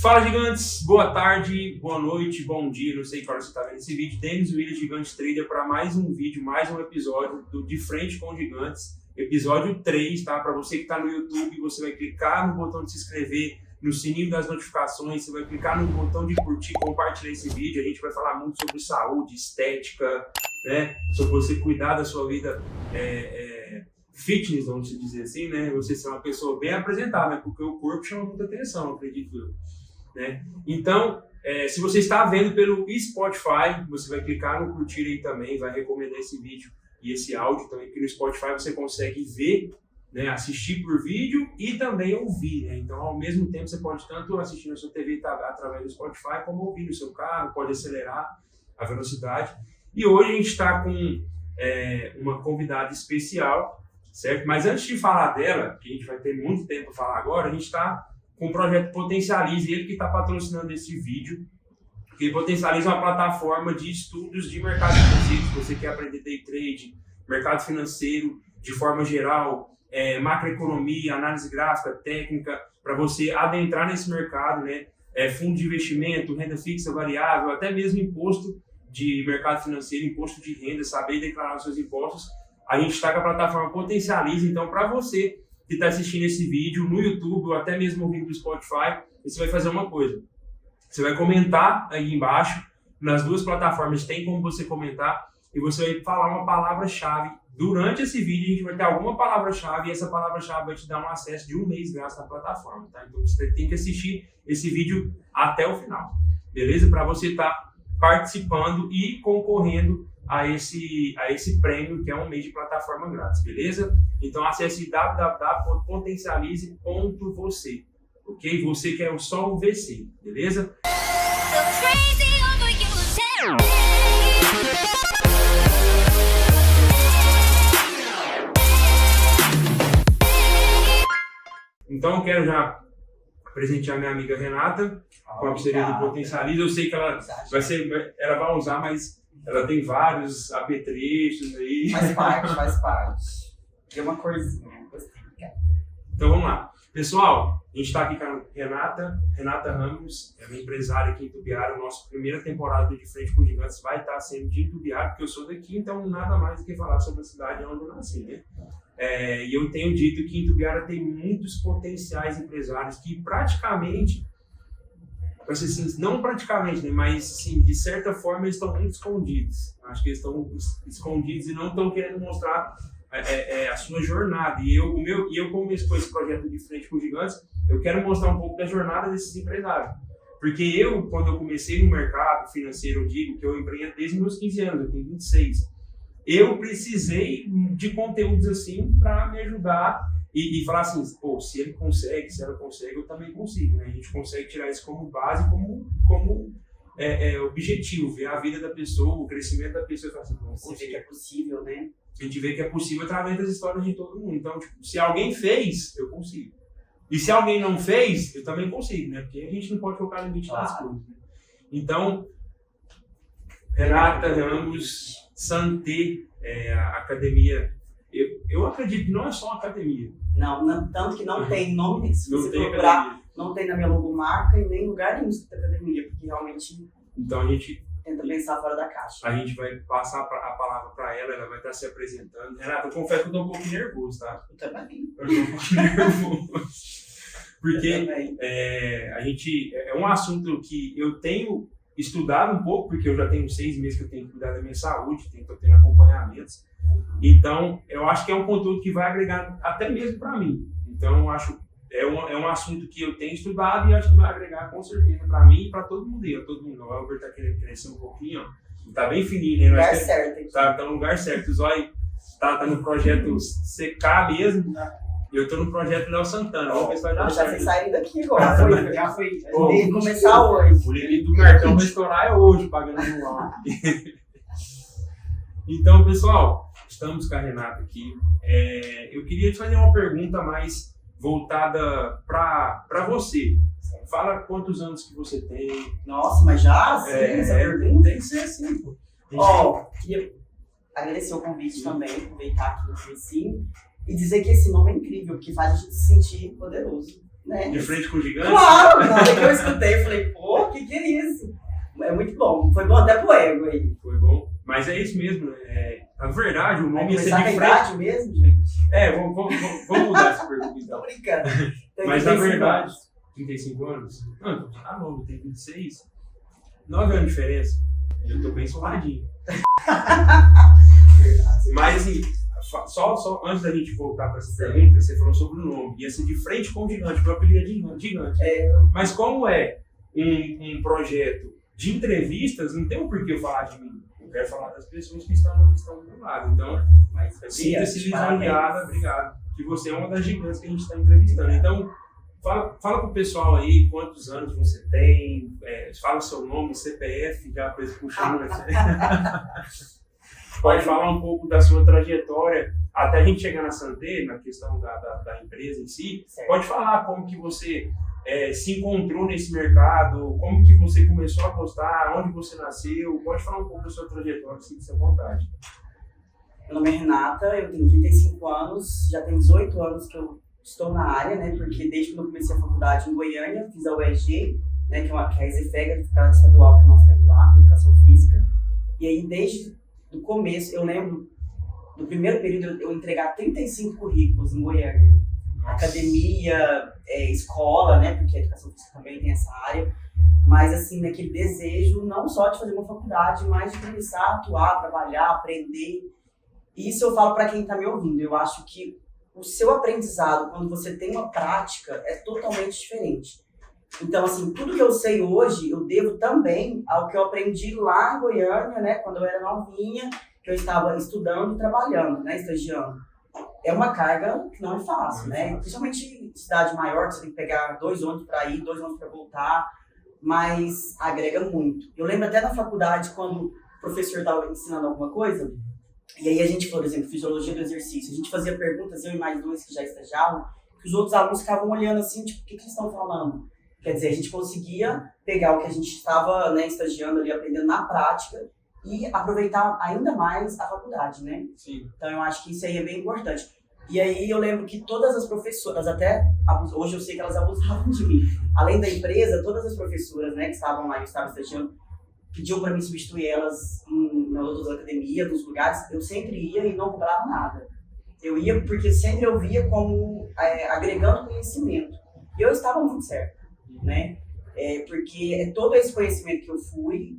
Fala, gigantes! Boa tarde, boa noite, bom dia, não sei qual você está vendo esse vídeo. Denis Williams, Gigante Trader, para mais um vídeo, mais um episódio do De Frente com Gigantes, episódio 3, tá? Para você que está no YouTube, você vai clicar no botão de se inscrever, no sininho das notificações, você vai clicar no botão de curtir, compartilhar esse vídeo. A gente vai falar muito sobre saúde, estética, né? Sobre você cuidar da sua vida fitness, vamos dizer assim, né? Você ser uma pessoa bem apresentada, né? Porque o corpo chama muita atenção, acredito eu. Né? Então, se você está vendo pelo Spotify, você vai clicar no curtir aí também, vai recomendar esse vídeo e esse áudio também, porque no Spotify você consegue ver, né, assistir por vídeo e também ouvir, né? Então, ao mesmo tempo, você pode tanto assistir na sua TV através do Spotify, como ouvir no seu carro, pode acelerar a velocidade. E hoje a gente está com uma convidada especial, certo? Mas antes de falar dela, que a gente vai ter muito tempo para falar agora, a gente está com o projeto Potencialize, ele que está patrocinando esse vídeo. Porque Potencialize é uma plataforma de estudos de mercado financeiro. Se você quer aprender day trade, mercado financeiro de forma geral, macroeconomia, análise gráfica, técnica, para você adentrar nesse mercado, né? Fundo de investimento, renda fixa, variável, até mesmo imposto de mercado financeiro, imposto de renda, saber declarar os seus impostos. A gente está com a plataforma Potencialize, então para você que está assistindo esse vídeo no YouTube ou até mesmo ouvindo no Spotify, você vai fazer uma coisa. Você vai comentar aí embaixo, nas duas plataformas tem como você comentar, e você vai falar uma palavra-chave. Durante esse vídeo a gente vai ter alguma palavra-chave e essa palavra-chave vai te dar um acesso de 1 mês grátis na plataforma, tá? Então você tem que assistir esse vídeo até o final, beleza? Para você estar participando e concorrendo a esse prêmio, que é 1 mês de plataforma grátis, beleza? Então acesse www.potencialize.você, ok? Você que é só o VC, beleza? Então eu quero já presentear minha amiga Renata com a pulseira do Potencialize. Eu sei que ela vai usar, mas ela tem vários apetrechos aí. Faz parte. Tem uma corzinha, gostei. Então vamos lá. Pessoal, a gente está aqui com a Renata Ramos, é minha empresária aqui em Itubiara. A nossa primeira temporada de Frente com Gigantes vai estar sendo de Itubiara, porque eu sou daqui, então nada mais do que falar sobre a cidade onde eu nasci, né? E eu tenho dito que em Itubiara tem muitos potenciais empresários que praticamente, assim, não praticamente, né, mas assim, de certa forma eles estão muito escondidos. Acho que eles estão escondidos e não estão querendo mostrar a sua jornada. E eu como com esse projeto de Frente com Gigantes, eu quero mostrar um pouco da jornada desses empresários. Porque quando eu comecei no mercado financeiro, eu digo que eu empreendo desde meus 15 anos, eu tenho 26. Eu precisei de conteúdos assim para me ajudar e falar assim, pô, se ele consegue, se ela consegue, eu também consigo, né? A gente consegue tirar isso como base, como objetivo, ver a vida da pessoa, o crescimento da pessoa. Assim, você vê que é possível, né? A gente vê que é possível através das histórias de todo mundo. Então, tipo, se alguém fez, eu consigo. E se alguém não fez, eu também consigo, né? Porque a gente não pode colocar limite nas coisas, né? Então, Renata Ramos, Santé, a academia, eu acredito que não é só uma academia. Não, tanto que não tem nome, se Não você tem procurar, academia. não tem na minha logomarca e nem lugar nenhum da academia, porque realmente Então a gente tenta pensar fora da caixa. A gente vai passar a palavra para ela vai estar se apresentando. Renata, eu confesso que eu estou um pouco nervoso, tá? Eu também. Eu estou um pouco nervoso. Porque é um assunto que eu tenho estudado um pouco, porque eu já tenho 6 meses que eu tenho que cuidar da minha saúde, estou tendo acompanhamentos. Então, eu acho que é um conteúdo que vai agregar até mesmo para mim. Então, eu acho é um assunto que eu tenho estudado e acho que vai agregar com certeza para mim e para todo mundo aí. Todo mundo. O Albert está querendo crescer um pouquinho, ó. Tá bem fininho, né? Lugar certo. Tá no lugar certo. O Zói tá no projeto CK mesmo. Eu tô no projeto Léo Santana. Vamos ver se vai dar certo. Já sei sair daqui agora. Já foi. Tem que começar O hoje. limite do cartão vai estourar hoje, pagando anual. Então, pessoal, estamos com a Renata aqui. Eu queria te fazer uma pergunta mais voltada para você. Fala quantos anos que você tem. Nossa, mas já assim, essa pergunta? Tem que ser assim, pô. Queria agradecer o convite também, aproveitar aqui no comecinho e dizer que esse nome é incrível, porque faz a gente se sentir poderoso, né? De frente com gigantes? Claro! Na hora que eu escutei, Foi bom até pro ego aí. Foi bom. Mas é isso mesmo, né? Na verdade, o nome ia ser de frente. Idade mesmo, gente? Vamos mudar essa pergunta então. Tô brincando. Mas na verdade, 35 anos? Não, tá novo, tem 26. 9 anos de diferença. Eu tô bem surradinho. Mas assim, só antes da gente voltar para essa pergunta, você falou sobre o nome. Ia ser de frente com o gigante, o próprio apelido é gigante. Mas como é um projeto de entrevistas, não tem um porquê eu falar de mim. Eu quero falar das pessoas que estão do meu lado. Então, sinta-se lisonjeada, obrigado. Que você é uma das gigantes que a gente está entrevistando. Então, fala pro pessoal aí quantos anos você tem, fala o seu nome, CPF, já puxando. Pode falar um pouco da sua trajetória, até a gente chegar na Santé, na questão da empresa em si. Certo. Pode falar como que você se encontrou nesse mercado, como que você começou a gostar, onde você nasceu. Pode falar um pouco da sua trajetória, se à vontade. Meu nome é Renata, eu tenho 35 anos, já tem 18 anos que eu estou na área, né? Porque desde quando eu comecei a faculdade em Goiânia, fiz a UEG, né? Que é a ESEFEG, a Faculdade Estadual que nós temos lá, de Educação Física. E aí, desde o começo, eu lembro do primeiro período eu entregar 35 currículos em Goiânia. Academia, escola, né? Porque a Educação Física também tem essa área. Mas, assim, naquele desejo não só de fazer uma faculdade, mas de começar a atuar, trabalhar, aprender. Isso eu falo para quem está me ouvindo. Eu acho que o seu aprendizado, quando você tem uma prática, é totalmente diferente. Então, assim, tudo que eu sei hoje, eu devo também ao que eu aprendi lá em Goiânia, né? Quando eu era novinha, que eu estava estudando e trabalhando, né? Estagiando. É uma carga que não é fácil, né? Principalmente em cidade maior, que você tem que pegar 2 ônibus para ir, 2 ônibus para voltar, mas agrega muito. Eu lembro até na faculdade, quando o professor estava ensinando alguma coisa, e aí a gente, por exemplo, fisiologia do exercício, a gente fazia perguntas, eu e mais 2 que já estagiavam, que os outros alunos ficavam olhando assim, tipo, o que eles estão falando? Quer dizer, a gente conseguia pegar o que a gente estava, né, estagiando ali, aprendendo na prática, e aproveitar ainda mais a faculdade, né? Sim. Então eu acho que isso aí é bem importante. E aí eu lembro que todas as professoras, até hoje eu sei que elas abusavam de mim. Além da empresa, todas as professoras, né, que estavam lá e eu estava estagiando, pediam para mim substituir elas nas outras academias, nos lugares. Eu sempre ia e não cobrava nada. Eu ia porque sempre eu via como agregando conhecimento. E eu estava muito certo, né? Porque é todo esse conhecimento que eu fui,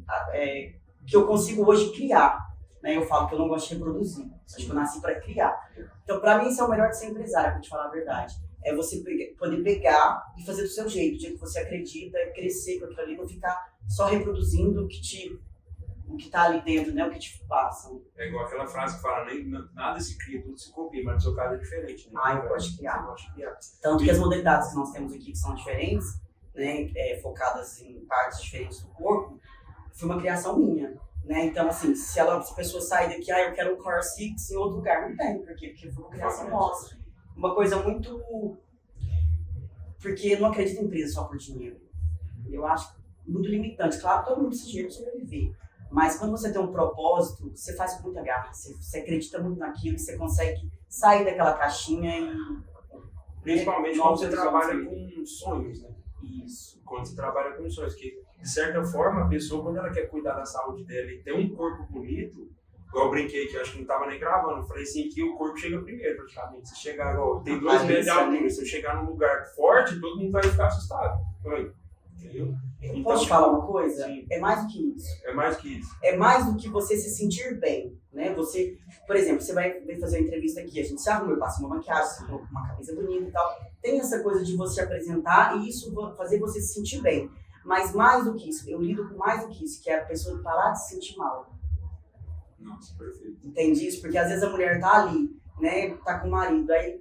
que eu consigo hoje criar. Né? Eu falo que eu não gosto de reproduzir. Acho que eu nasci para criar. Então, para mim, isso é o melhor de ser empresário, para te falar a verdade. É você poder pegar e fazer do seu jeito, do jeito que você acredita, crescer com aquilo ali, não ficar só reproduzindo o que tá ali dentro, né? O que te passam. É igual aquela frase que fala, nada se cria, tudo se copia, mas no seu caso é diferente, né? Eu gosto de criar. Tanto que as modalidades que nós temos aqui, que são diferentes, né? Focadas em partes diferentes do corpo, foi uma criação minha. Né? Então, assim, se a pessoa sair daqui, eu quero um Core 6 em outro lugar, não tem, porque foi uma criação nossa. Uma coisa muito... Porque eu não acredito em empresa só por dinheiro. Eu acho muito limitante. Claro, todo mundo precisa de dinheiro para sobreviver. Mas quando você tem um propósito, você faz com muita garra. Você acredita muito naquilo e você consegue sair daquela caixinha e... Principalmente quando você trabalha com sonhos, né? Isso. Quando você trabalha com sonhos, que de certa forma a pessoa, quando ela quer cuidar da saúde dela e ter um corpo bonito, igual eu brinquei que eu acho que não estava nem gravando, eu falei assim, que o corpo chega primeiro praticamente. Se chegar, igual, tem 2 metros de altura, se eu chegar num lugar forte, todo mundo vai ficar assustado. Entendeu? Então, posso te falar uma coisa? Sim. É mais do que isso. É mais que isso. É mais do que você se sentir bem, né? Você, por exemplo, você vai fazer uma entrevista aqui, a gente se arruma, eu passo uma maquiagem, você coloca uma camisa bonita e tal. Tem essa coisa de você apresentar e isso fazer você se sentir bem. Mas mais do que isso, eu lido com mais do que isso, que é a pessoa parar de se sentir mal. Nossa, perfeito. Entende isso? Porque às vezes a mulher tá ali, né? Tá com o marido, aí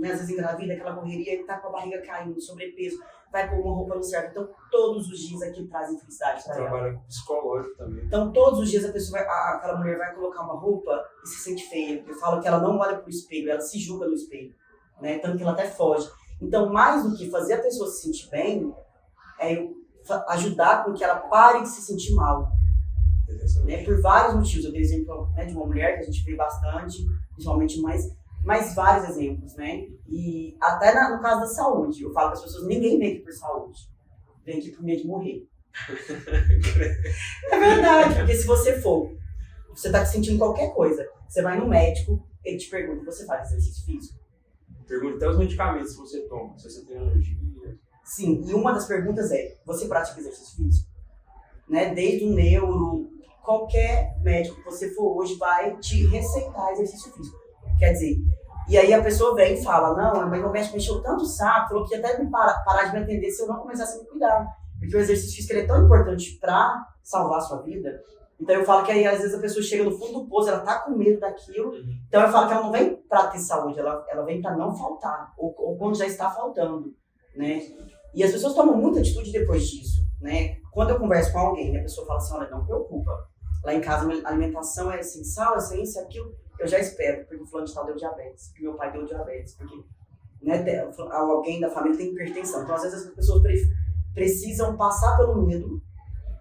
às vezes engravida, aquela correria, e tá com a barriga caindo, sobrepeso, vai pôr uma roupa no certo. Então, todos os dias aquilo traz infelicidade pra ela. Trabalha com psicológico também. Então, todos os dias aquela mulher vai colocar uma roupa e se sente feia. Eu falo que ela não olha pro espelho, ela se julga no espelho, né? Tanto que ela até foge. Então, mais do que fazer a pessoa se sentir bem, ajudar com que ela pare de se sentir mal. Né? Por vários motivos. Eu dei exemplo, né, de uma mulher que a gente vê bastante, principalmente mais vários exemplos, né? E até no caso da saúde, eu falo para as pessoas, ninguém vem aqui por saúde, vem aqui por medo de morrer. É verdade, porque se você tá sentindo qualquer coisa, você vai no médico, ele te pergunta, você faz exercício físico? Pergunta até os medicamentos que você toma, se você tem alergia. Sim, e uma das perguntas é, você pratica exercício físico? Né? Desde um neuro, qualquer médico que você for hoje vai te receitar exercício físico. Quer dizer, e aí a pessoa vem e fala, não, mas meu médico mexeu tanto o saco, falou que ia até me parar de me atender se eu não começasse a me cuidar. Porque o exercício físico ele é tão importante para salvar a sua vida. Então eu falo que aí às vezes a pessoa chega no fundo do poço, ela tá com medo daquilo. Então eu falo que ela não vem para ter saúde, ela vem para não faltar, ou quando já está faltando, né? E as pessoas tomam muita atitude depois disso, né? Quando eu converso com alguém, a pessoa fala assim, olha, não preocupa. Lá em casa a alimentação é essencial, isso, aquilo. Eu já espero, porque o fulano de tal deu diabetes, porque meu pai deu diabetes, porque né, alguém da família tem hipertensão. Então às vezes as pessoas precisam passar pelo medo,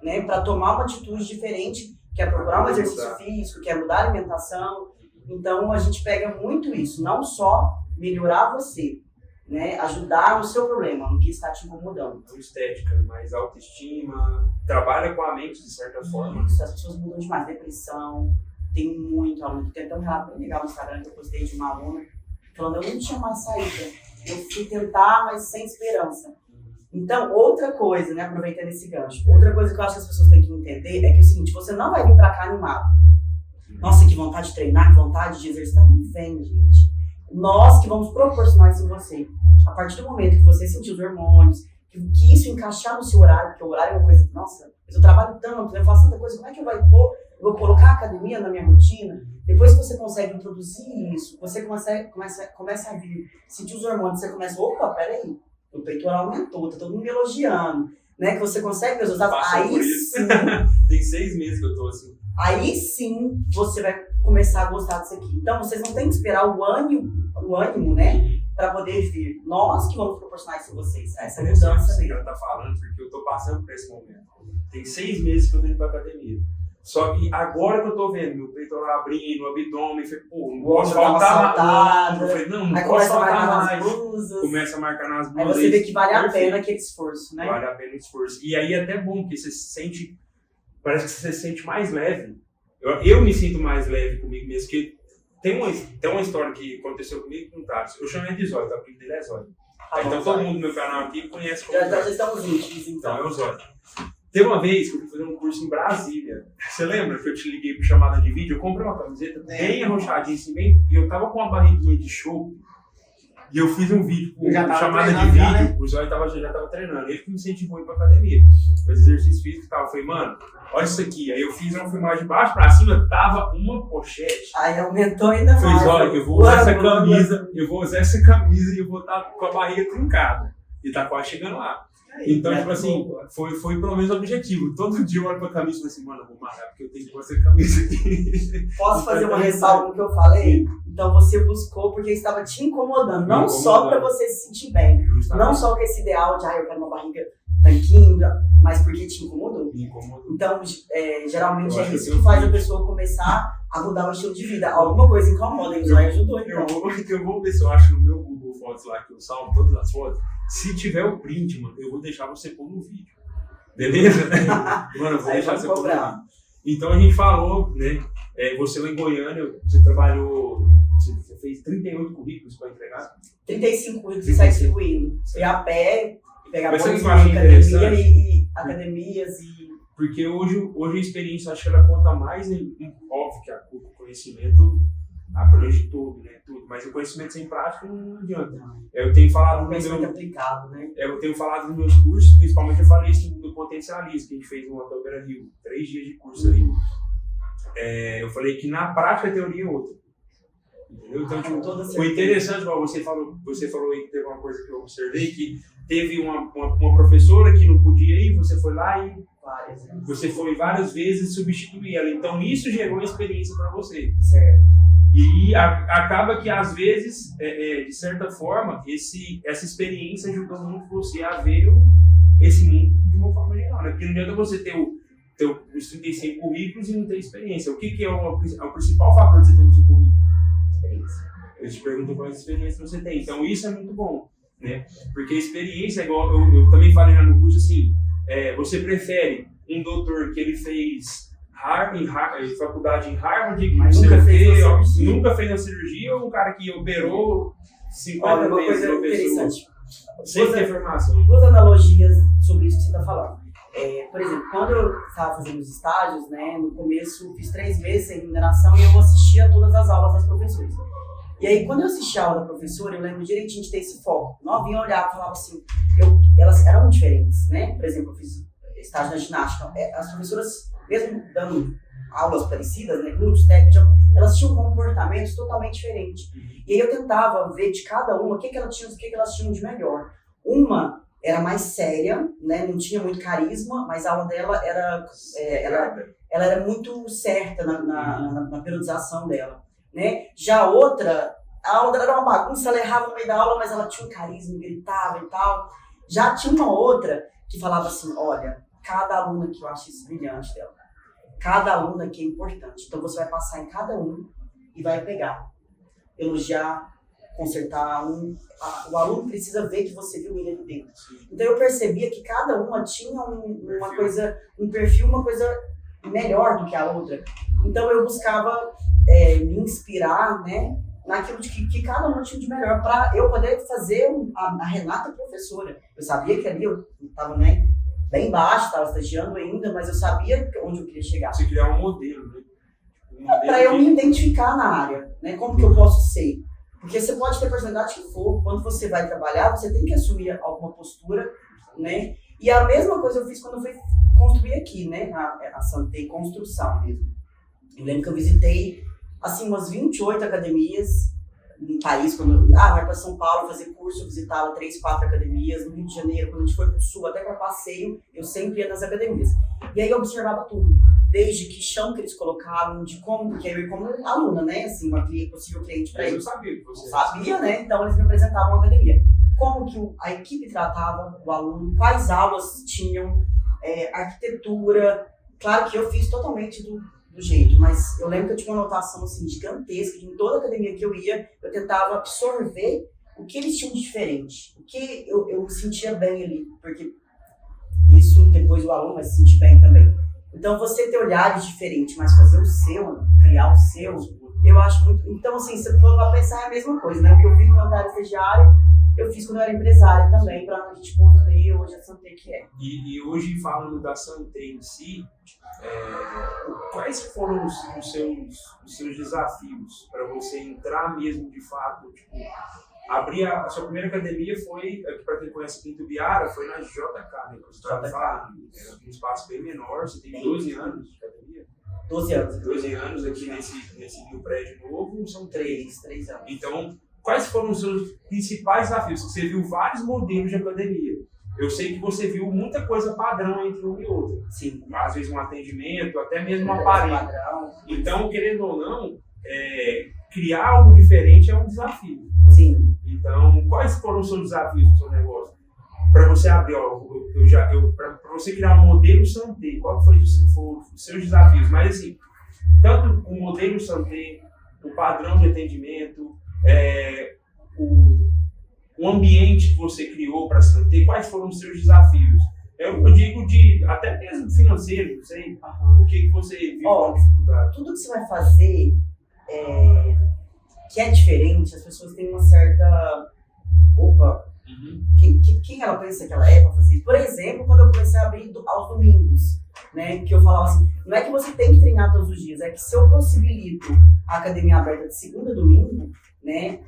né, para tomar uma atitude diferente, que é procurar um exercício físico, que é mudar a alimentação. Então a gente pega muito isso, não só melhorar você, né, ajudar no seu problema, no que está te incomodando. Não estética, mas autoestima, trabalha com a mente de certa forma. Isso, as pessoas mudam demais, depressão, tem muito aluno, tem até um relato bem legal no Instagram que eu postei de uma aluna, falando, eu não tinha mais saída, eu fui tentar, mas sem esperança. Então, outra coisa, né, aproveitando esse gancho, outra coisa que eu acho que as pessoas têm que entender é que é o seguinte, você não vai vir pra cá animado. Nossa, que vontade de treinar, que vontade de exercitar, não vem, gente. Nós que vamos proporcionar isso em você. A partir do momento que você sentir os hormônios, que isso encaixar no seu horário, porque o horário é uma coisa que, nossa, eu trabalho tanto, eu faço tanta coisa, como é que eu vou colocar a academia na minha rotina? Depois que você consegue introduzir isso, você começa a vir, sentir os hormônios, você começa, opa, peraí, o peitoral aumentou, tá todo mundo me elogiando, né? Que você consegue ver os resultados. Aí sim. Tem 6 meses que eu tô assim. Aí sim você vai começar a gostar disso aqui. Então vocês não têm que esperar o ânimo, né? Para poder vir. Nós que vamos proporcionar isso a vocês. Essa mudança que ela tá falando, porque eu tô passando por esse momento. Tem 6 meses que eu tô indo pra academia. Só que agora que eu tô vendo meu peitoral abrindo, o abdômen, eu falei, pô, não posso faltar mais. Eu falei, não posso faltar mais. Começa a marcar nas blusas. Aí você vê que vale a pena aquele esforço, né? Vale a pena o esforço. E aí é até bom, porque você se sente, parece que você se sente mais leve. Eu me sinto mais leve comigo mesmo, porque tem uma história que aconteceu comigo com o Thales. Eu chamo ele de Zóio, tá? Porque dele é Zóio. Então todo mundo no meu canal aqui conhece como já estamos íntimos, então. É o Zóio. Teve uma vez que eu fui fazer um curso em Brasília. Você lembra que eu te liguei por chamada de vídeo? Eu comprei uma camiseta bem arrochadinha assim, e eu tava com uma barriguinha de show. E eu fiz um vídeo por chamada de vídeo. Né? O Zóio já tava treinando. Ele que me incentivou a ir pra academia. Fez exercício físico e tal. Eu falei, mano, olha isso aqui. Aí eu fiz uma filmagem de baixo pra cima, tava uma pochete. Aí aumentou ainda mais. Falei, olha, eu vou usar essa camisa e eu vou estar com a barriga trincada. E tá quase chegando lá. Então, tipo assim, foi pelo menos o objetivo. Todo dia eu olho pra camisa e falo assim, mano, eu vou malhar porque eu tenho que pôr essa camisa aqui. Posso fazer uma ressalva no que eu falei? Então você buscou porque estava te incomodando. Não só pra você se sentir bem. Justamente. Não só com esse ideal de, eu quero uma barriga tanquinho, mas porque te incomodou. Me incomodou. Então, geralmente é isso que faz a pessoa começar a mudar o estilo de vida. Alguma coisa incomoda, e o Zóio ajudou. Então. Eu vou ver se eu acho no meu Google Fotos lá, que eu salvo todas as fotos. Se tiver o print, mano, eu vou deixar você pôr no vídeo. Beleza? Mano, eu vou deixar você pôr no vídeo. Então a gente falou, né? Você lá em Goiânia, você trabalhou. Você fez 38 currículos para entregar? 35 currículos você sai distribuindo. Foi a pé, pegar bolsa de academia e academias e. Porque hoje a experiência, acho que ela conta mais em. Óbvio que o conhecimento abrange tudo, né? Tudo. Mas o conhecimento sem prática não adianta. Eu tenho falado conhecimento aplicado, né? Eu tenho falado nos meus cursos, principalmente eu falei isso no Potencialismo, que a gente fez no Hotel Beira Rio, 3 dias de curso ali. Eu falei que na prática a teoria é outra. Entendeu? Então, tipo, foi interessante, você falou aí que teve uma coisa que eu observei, que teve uma professora que não podia ir, você foi lá e você foi várias vezes substituir ela. Então isso gerou experiência para você. Certo. E acaba que, às vezes, de certa forma, essa experiência ajuda muito você a ver esse mundo de uma forma geral. Né? Porque não adianta você ter os 35 currículos e não ter experiência. O que é o principal fator de você ter no seu currículo? Experiência. Eles te perguntam qual experiência você tem. Então, isso é muito bom. Né? Porque a experiência, igual eu também falei lá no curso, assim, Você prefere um doutor que ele fez faculdade em Harvard, mas nunca fez uma cirurgia, ou um cara que operou 50 vezes uma pessoa? Sem ter formação. Duas analogias sobre isso que você está falando. Por exemplo, quando eu estava fazendo os estágios, né, no começo fiz 3 meses sem remuneração e eu assistia a todas as aulas das professoras. E aí, quando eu assistia a aula da professora, eu lembro direitinho de ter esse foco. Novinha olhava e falava assim, elas eram diferentes, né? Por exemplo, eu fiz estágio na ginástica. As professoras, mesmo dando aulas parecidas, né, glúteos, técnicos, elas tinham comportamentos totalmente diferentes. E aí eu tentava ver de cada uma o que elas tinham de melhor. Uma era mais séria, né, não tinha muito carisma, mas a aula dela era, ela era muito certa na periodização dela. Né? Já a outra, a aula dela era uma bagunça, ela errava no meio da aula, mas ela tinha um carisma, gritava e tal. Já tinha uma outra que falava assim, olha, cada aluna aqui eu acho isso brilhante dela. Cada aluna aqui é importante. Então você vai passar em cada um e vai pegar, elogiar, consertar o aluno precisa ver que você viu ele ali dentro. Então eu percebia que cada uma tinha um perfil, uma coisa melhor do que a outra. Então eu buscava me inspirar, né, naquilo que cada uma tinha de melhor para eu poder fazer a Renata professora. Eu sabia que ali eu estava, né, bem baixo, estava estagiando ainda, mas eu sabia onde eu queria chegar. Você criar um modelo, né? Para eu me identificar na área, né, como que eu posso ser. Porque você pode ter a personalidade que for, quando você vai trabalhar, você tem que assumir alguma postura, né? E a mesma coisa eu fiz quando eu fui construir aqui, né? A Santé Construção mesmo. Eu lembro que eu visitei, assim, umas 28 academias no país. Quando vai para São Paulo fazer curso, eu visitava 3, 4 academias. No Rio de Janeiro, quando a gente foi para o Sul, até para passeio, eu sempre ia nas academias. E aí eu observava tudo. Desde que chão que eles colocavam, de como, porque eu como aluna, né, assim, uma possível cliente para eles. Eu sabia que você sabia, né, então eles me apresentavam a academia. Como que a equipe tratava o aluno, quais aulas tinham, arquitetura. Claro que eu fiz totalmente do jeito, mas eu lembro que eu tinha uma anotação, assim, gigantesca, que em toda academia que eu ia, eu tentava absorver o que eles tinham de diferente, o que eu me sentia bem ali, porque isso depois o aluno vai se sentir bem também. Então, você ter olhares diferentes, mas fazer o seu, criar o seu, eu acho muito... Então, assim, se for para pensar, é a mesma coisa, né? O que eu fiz quando eu era estagiária, eu fiz quando eu era empresária também, para a gente construir hoje a Santé que é. E hoje, falando da Santé em si, quais foram os seus desafios para você entrar mesmo, de fato, tipo, abrir a sua primeira academia foi, para quem conhece Quinto Biara, foi na JK, né? Que você estava falando, era um espaço bem menor, você tem 12 anos de academia? 12 anos. 12 anos aqui nesse meu prédio novo, são 3 anos. Então, quais foram os seus principais desafios? Você viu vários modelos de academia. Eu sei que você viu muita coisa padrão entre uma e outra. Sim. Às vezes um atendimento, até mesmo um aparelho. Então, querendo ou não, criar algo diferente é um desafio. Sim. Então, quais foram os seus desafios do seu negócio? Para você abrir, para você criar um modelo Santé, qual foi os seus desafios? Mas assim, tanto o modelo Santé, o padrão de atendimento, o ambiente que você criou para a Santé, quais foram os seus desafios? Eu digo até mesmo financeiro, não sei, o que você viu com dificuldade. Tudo que você vai fazer que é diferente, as pessoas têm uma certa... Opa, quem ela pensa que ela é para fazer? Por exemplo, quando eu comecei a abrir aos domingos, né, que eu falava assim, não é que você tem que treinar todos os dias, é que se eu possibilito a academia aberta de segunda a domingo, né,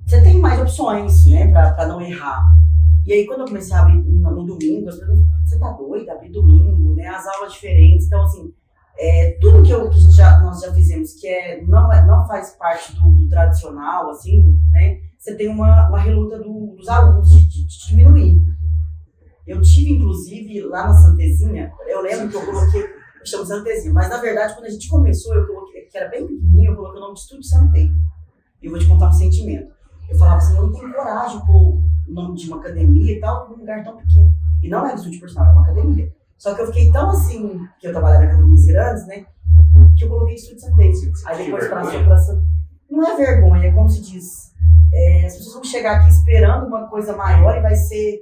você tem mais opções, né, para não errar. E aí, quando eu comecei a abrir no domingo, as pessoas, você tá doida? Abrir domingo, né, as aulas diferentes, então assim, tudo que nós já fizemos que não faz parte do tradicional, assim, né? Você tem uma reluta dos alunos de diminuir. Eu tive, inclusive, lá na Santezinha, eu lembro que eu coloquei, eu chamo de Santezinha, mas na verdade, quando a gente começou, eu coloquei, que era bem pequenininho, eu coloquei o nome de Estúdio Santé. E eu vou te contar um sentimento. Eu falava assim, eu não tenho coragem de pôr o nome de uma academia e tal, num lugar tão pequeno. E não era estúdio personal, era uma academia. Só que eu fiquei tão assim, que eu trabalhava em academias grandes, né, que eu coloquei Estúdio Santé. Aí depois passou pra... Não é vergonha, é como se diz. As pessoas vão chegar aqui esperando uma coisa maior e vai ser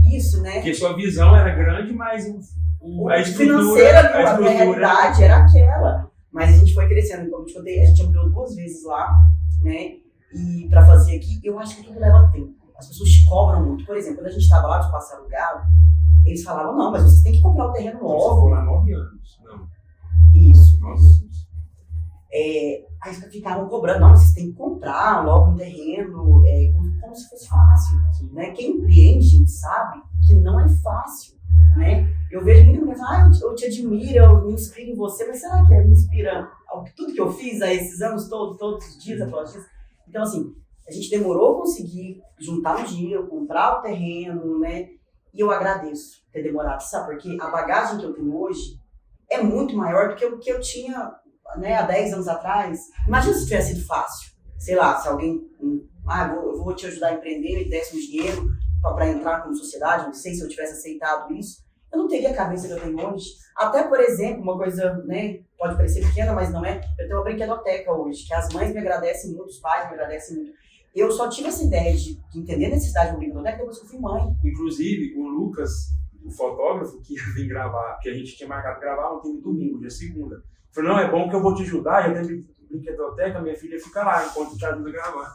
Isso, né? Porque sua visão era grande, mas a estrutura, financeira, a realidade era aquela. Mas a gente foi crescendo, como eu te contei, a gente ampliou 2 vezes lá, né? E para fazer aqui, eu acho que tudo leva tempo. As pessoas te cobram muito. Por exemplo, quando a gente estava lá de Passar o Galo, eles falavam, não, mas vocês têm que comprar o terreno logo. Você ficou lá 9 anos, não. Isso. 9 anos. Aí ficavam cobrando, não, vocês têm que comprar logo um terreno, como se fosse fácil. Né? Quem empreende sabe que não é fácil. Né? Eu vejo muita gente falando, eu te admiro, eu me inspiro em você, mas será que me inspira tudo que eu fiz a esses anos todos os dias após dias? Então, assim, a gente demorou a conseguir juntar um dinheiro, comprar o terreno, né? E eu agradeço ter demorado, sabe? Porque a bagagem que eu tenho hoje é muito maior do que o que eu tinha, né, há 10 anos atrás. Imagina se tivesse sido fácil. Sei lá, se alguém, eu vou te ajudar a empreender e desse um dinheiro para entrar como sociedade, não sei se eu tivesse aceitado isso, eu não teria a cabeça que eu tenho hoje. Até, por exemplo, uma coisa, né, pode parecer pequena, mas não é, eu tenho uma brinquedoteca hoje, que as mães me agradecem muito, os pais me agradecem muito. Eu só tive essa ideia de entender a necessidade de uma brinquedoteca depois que eu fui mãe. Inclusive, o Lucas, o fotógrafo que ia vir gravar, que a gente tinha marcado gravar ontem no domingo, dia segunda, falou, não, é bom que eu vou te ajudar, eu tenho brinquedoteca, minha filha fica lá enquanto te ajuda a gravar.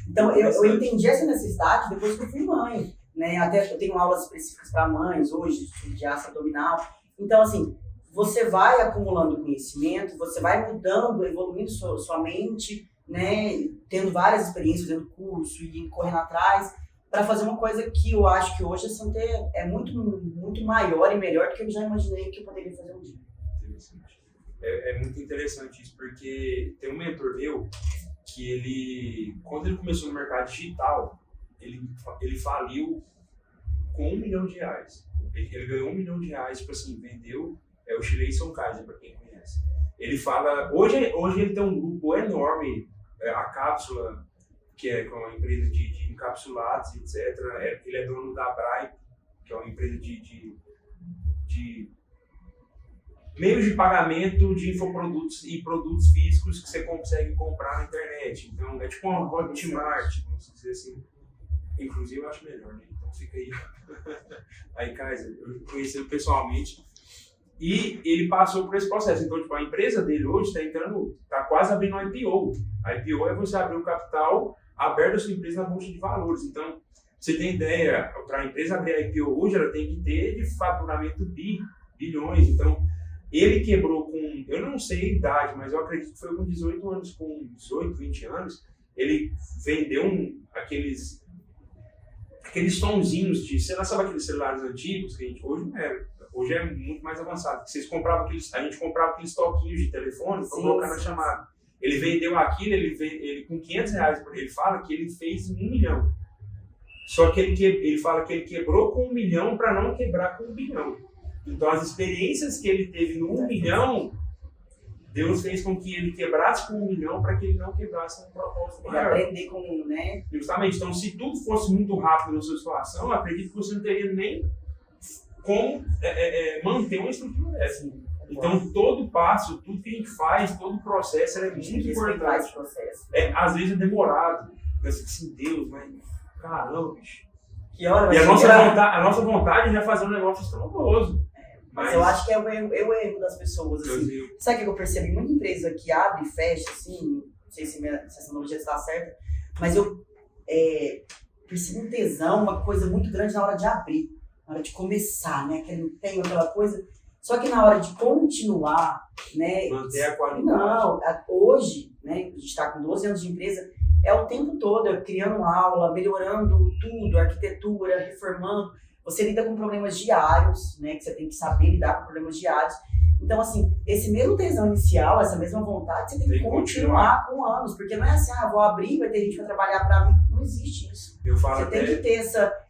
Então, eu entendi essa necessidade depois que eu fui mãe. Né? Até eu tenho aulas específicas para mães hoje, de ácido abdominal. Então, assim, você vai acumulando conhecimento, você vai mudando, evoluindo sua mente, né? Tendo várias experiências, fazendo curso e correndo atrás, para fazer uma coisa que eu acho que hoje a Santé é muito, muito maior e melhor do que eu já imaginei que eu poderia fazer um dia. Interessante. É muito interessante isso, porque tem um mentor meu que ele, quando ele começou no mercado digital, ele faliu com R$1 milhão. Ele ganhou R$1 milhão, tipo assim, vendeu o Chile São Kaiser, para quem conhece. Ele fala, hoje ele tem um grupo enorme, a Cápsula, que é uma empresa de encapsulados, etc. Ele é dono da Brai, que é uma empresa de meios de pagamento de infoprodutos e produtos físicos que você consegue comprar na internet. Então, é tipo uma Hotmart, vamos dizer assim. Inclusive, eu acho melhor, né? Então, fica aí. Aí, Kaiser, eu conheci ele pessoalmente. E ele passou por esse processo. Então, tipo, a empresa dele hoje está quase abrindo um IPO. A IPO é você abrir um capital aberto a sua empresa na bolsa de valores. Então, você tem ideia, para a empresa abrir a IPO hoje, ela tem que ter de faturamento bilhões. Então, ele quebrou com, eu não sei a idade, mas eu acredito que foi com 18 anos, com 18, 20 anos, ele vendeu aqueles sonzinhos de, sei lá, sabe aqueles celulares antigos que a gente hoje não era. Hoje é muito mais avançado. A gente comprava aqueles toquinhos de telefone para colocar na chamada. Ele vendeu aquilo, ele com R$500, ele fala que ele fez 1 milhão. Só que ele fala que ele quebrou com 1 milhão para não quebrar com 1 bilhão. Então, as experiências que ele teve no 1 milhão, Deus fez com que ele quebrasse com 1 milhão para que ele não quebrasse um propósito maior. Aprender com, né? Justamente. Então, se tudo fosse muito rápido na sua situação, eu acredito que você não teria nem como manter uma estrutura dessa. Então, todo passo, tudo que a gente faz, todo o processo é muito importante. Às vezes é demorado. Pensa assim, Deus, mas caramba, bicho. Que hora e a nossa vontade já é fazer um negócio estrondoso. Mas eu acho que é o erro das pessoas. Assim. Sabe o que eu percebo? Muita empresa que abre e fecha, assim, não sei se essa analogia está certa, mas eu percebo um tesão, uma coisa muito grande na hora de abrir, na hora de começar, né? Aquele empenho, aquela coisa. Só que na hora de continuar, né? Manter a qualidade. Não, hoje, né? A gente está com 12 anos de empresa, é o tempo todo criando aula, melhorando tudo, arquitetura, reformando. Você lida com problemas diários, né? Que você tem que saber lidar com problemas diários. Então, assim, esse mesmo tesão inicial, essa mesma vontade, você tem que continuar com anos. Porque não é assim, vou abrir, vai ter gente que vai trabalhar para mim. Não existe isso. Você tem que ter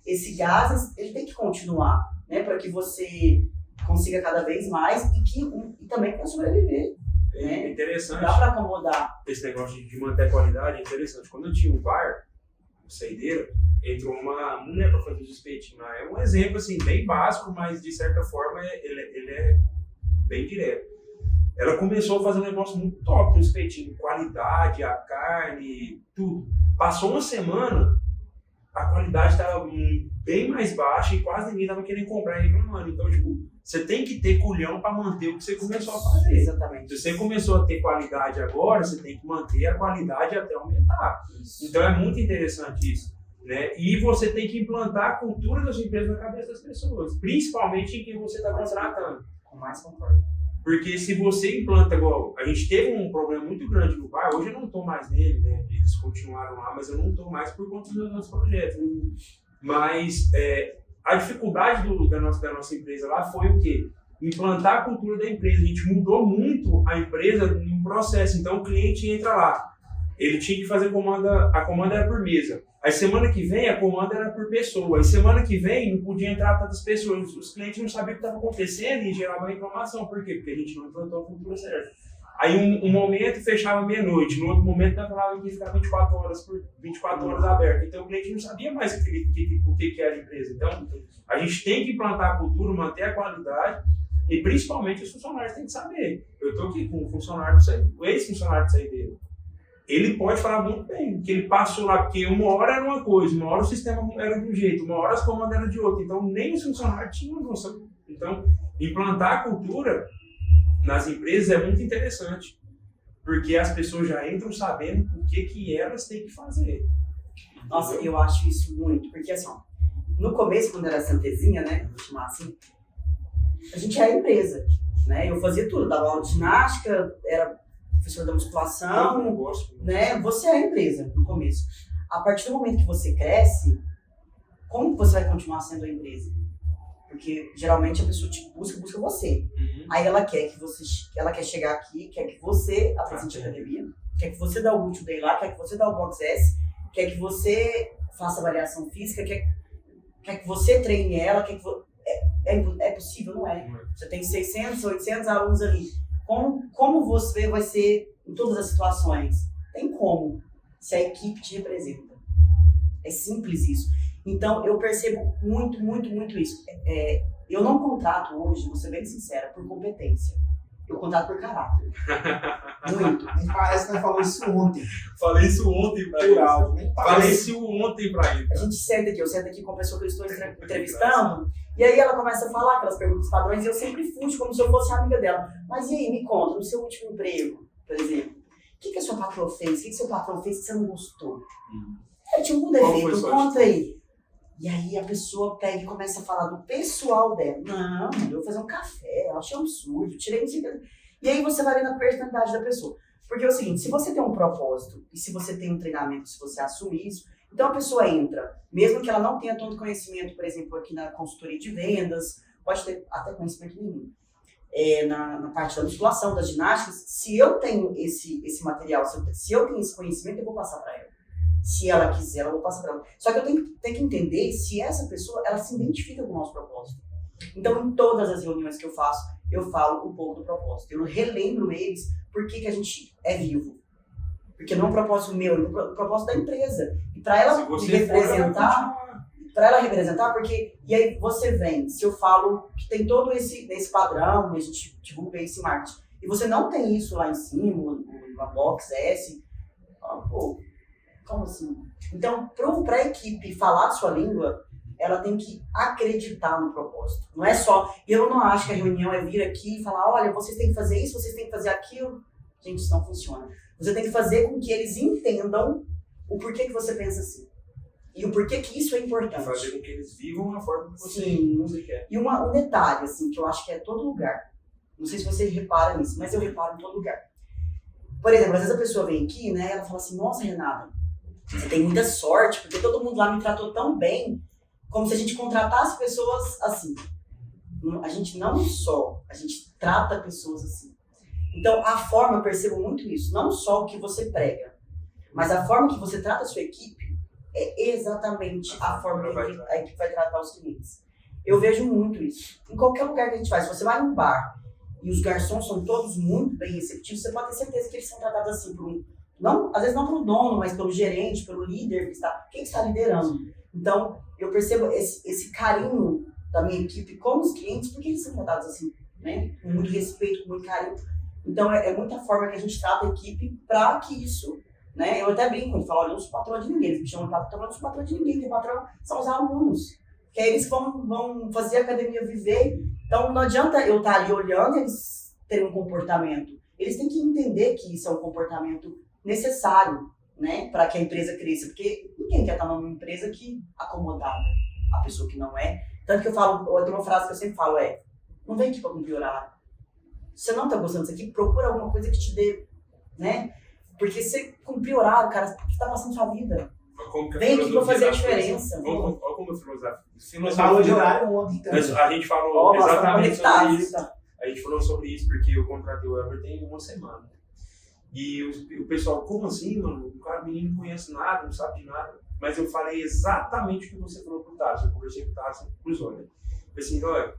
esse gás, ele tem que continuar, né? Para que você consiga cada vez mais e também para sobreviver. É interessante. Dá para acomodar. Esse negócio de manter a qualidade é interessante. Quando eu tinha um bar, saideira, entrou uma mulher para fazer os espetinhos. É um exemplo assim, bem básico, mas de certa forma ele é bem direto. Ela começou a fazer um negócio muito top no espetinho, qualidade, a carne, tudo. Passou uma semana, a qualidade estava bem mais baixa e quase ninguém estava querendo comprar e reclamando. Então, tipo, você tem que ter culhão para manter o que você começou a fazer. Exatamente. Se você começou a ter qualidade agora, você tem que manter a qualidade até aumentar. Então, é muito interessante isso. Né? E você tem que implantar a cultura da sua empresa na cabeça das pessoas, principalmente em quem você está contratando. Com mais concordo. Porque se você implanta igual, a gente teve um problema muito grande no bar, hoje eu não estou mais nele, né? Eles continuaram lá, mas eu não estou mais por conta dos meus projetos. Mas a dificuldade da nossa empresa lá foi o quê? Implantar a cultura da empresa. A gente mudou muito a empresa em um processo. Então o cliente entra lá, ele tinha que fazer a comanda era por mesa. Aí semana que vem a comanda era por pessoa. Aí semana que vem não podia entrar tantas pessoas. Os clientes não sabiam o que estava acontecendo e gerava reclamação. Por quê? Porque a gente não implantou a cultura certa. Aí um momento fechava meia-noite, no outro momento nós falávamos que ia ficar 24 horas aberto. Então o cliente não sabia mais o que era a empresa. Então a gente tem que implantar a cultura, manter a qualidade e principalmente os funcionários têm que saber. Eu estou aqui com o ex-funcionário de saideira. Ele pode falar muito bem, que ele passou lá, porque uma hora era uma coisa, uma hora o sistema era de um jeito, uma hora as comandas eram de outro. Então, nem os funcionários tinham noção. Então, implantar a cultura nas empresas é muito interessante, porque as pessoas já entram sabendo o que elas têm que fazer. Nossa, eu acho isso muito, porque assim, ó, no começo, quando era Santezinha, né, vou chamar assim, a gente era empresa, né, eu fazia tudo, dava aula de ginástica, era professor da musculação, né? Você é a empresa no começo. A partir do momento que você cresce, como você vai continuar sendo a empresa? Porque geralmente a pessoa te busca você. Aí ela quer chegar aqui, quer que você apresente a academia, quer que você dá o Ultimate Day lá, quer que você dá o Box S, quer que você faça avaliação física, quer que você treine ela, quer que é possível? Não é. Você tem 600, 800 alunos ali. Como você vai ser em todas as situações? Tem como, se a equipe te representa. É simples isso. Então, eu percebo muito, muito, muito isso. Eu não contrato hoje, vou ser bem sincera, por competência. Eu contrato por caráter. Muito. Nem parece que nós falamos isso ontem. Falei isso ontem pra ele. Falei isso ontem pra ele. A gente eu sento aqui com a pessoa que eu estou entrevistando, e aí ela começa a falar aquelas perguntas padrões, e eu sempre fujo como se eu fosse amiga dela. Mas e aí, me conta, no seu último emprego, por exemplo, o que a sua patroa fez? O que seu patrão fez que você não gostou? Tinha algum defeito, conta aí. E aí a pessoa pega e começa a falar do pessoal dela. Não, eu vou fazer um café, eu achei um absurdo, tirei não sei o que. E aí você vai vendo a personalidade da pessoa. Porque é o seguinte, se você tem um propósito, e se você tem um treinamento, se você assume isso, então a pessoa entra, mesmo que ela não tenha tanto conhecimento, por exemplo, aqui na consultoria de vendas, pode ter até conhecimento nenhum. Na parte da musculação, das ginásticas, se eu tenho esse material, se eu tenho esse conhecimento, eu vou passar para ela. Se ela quiser, eu vou passar para ela. Só que eu tenho que entender se essa pessoa, ela se identifica com o nosso propósito. Então, em todas as reuniões que eu faço, eu falo um pouco do propósito. Eu relembro eles por que a gente é vivo. Porque não é um propósito meu, é um propósito da empresa. E para ela representar, porque... E aí você vem, se eu falo que tem todo esse padrão, a gente divulga esse marketing, e você não tem isso lá em cima, na Box S, pô, como assim? Então, para a equipe falar a sua língua, ela tem que acreditar no propósito. Não é só... E eu não acho que a reunião é vir aqui e falar, olha, vocês têm que fazer isso, vocês têm que fazer aquilo. Gente, isso não funciona. Você tem que fazer com que eles entendam o porquê que você pensa assim. E o porquê que isso é importante. Fazer com que eles vivam a forma que você quer. E um detalhe, assim, que eu acho que é todo lugar. Não sei se você repara nisso, mas eu reparo em todo lugar. Por exemplo, às vezes a pessoa vem aqui, né, ela fala assim, nossa, Renata, você tem muita sorte, porque todo mundo lá me tratou tão bem, como se a gente contratasse pessoas assim. A gente a gente trata pessoas assim. Então, a forma, eu percebo muito isso, não só o que você prega, mas a forma que você trata a sua equipe é exatamente a forma que a equipe vai tratar os clientes. Eu vejo muito isso. Em qualquer lugar que a gente vai, se você vai num bar e os garçons são todos muito bem receptivos, você pode ter certeza que eles são tratados assim por às vezes não pelo dono, mas pelo gerente, pelo líder, quem está liderando. Então, eu percebo esse carinho da minha equipe com os clientes, porque eles são tratados assim, né? Com muito respeito, com muito carinho. Então, é muita forma que a gente trata a equipe para que isso né? Eu até brinco, eu falo, olha, eu não sou patrão de ninguém, eles me chamam de patrão, eu não sou patrão de ninguém, quem é patrão são os alunos, que é eles que vão fazer a academia viver. Então não adianta eu estar ali olhando eles terem um comportamento, eles têm que entender que isso é um comportamento necessário, né, para que a empresa cresça, porque ninguém quer estar numa empresa que acomodada, a pessoa que não é. Tanto que eu falo, tem uma frase que eu sempre falo, não vem aqui para cumprir horário. Se você não está gostando disso aqui, procura alguma coisa que te dê, né? Porque se cumprir horário, cara, você está passando sua vida. Vem aqui para fazer a diferença. Olha como a Você falou de horário ontem, então. A gente falou exatamente sobre isso. Tá? A gente falou sobre isso porque eu contratei o Elber tem uma semana. E o pessoal, como assim, mano? O menino não conhece nada, não sabe de nada. Mas eu falei exatamente o que você falou pro Tarso. Eu conversei com o Tarso, pro Zóia. Eu falei assim, olha,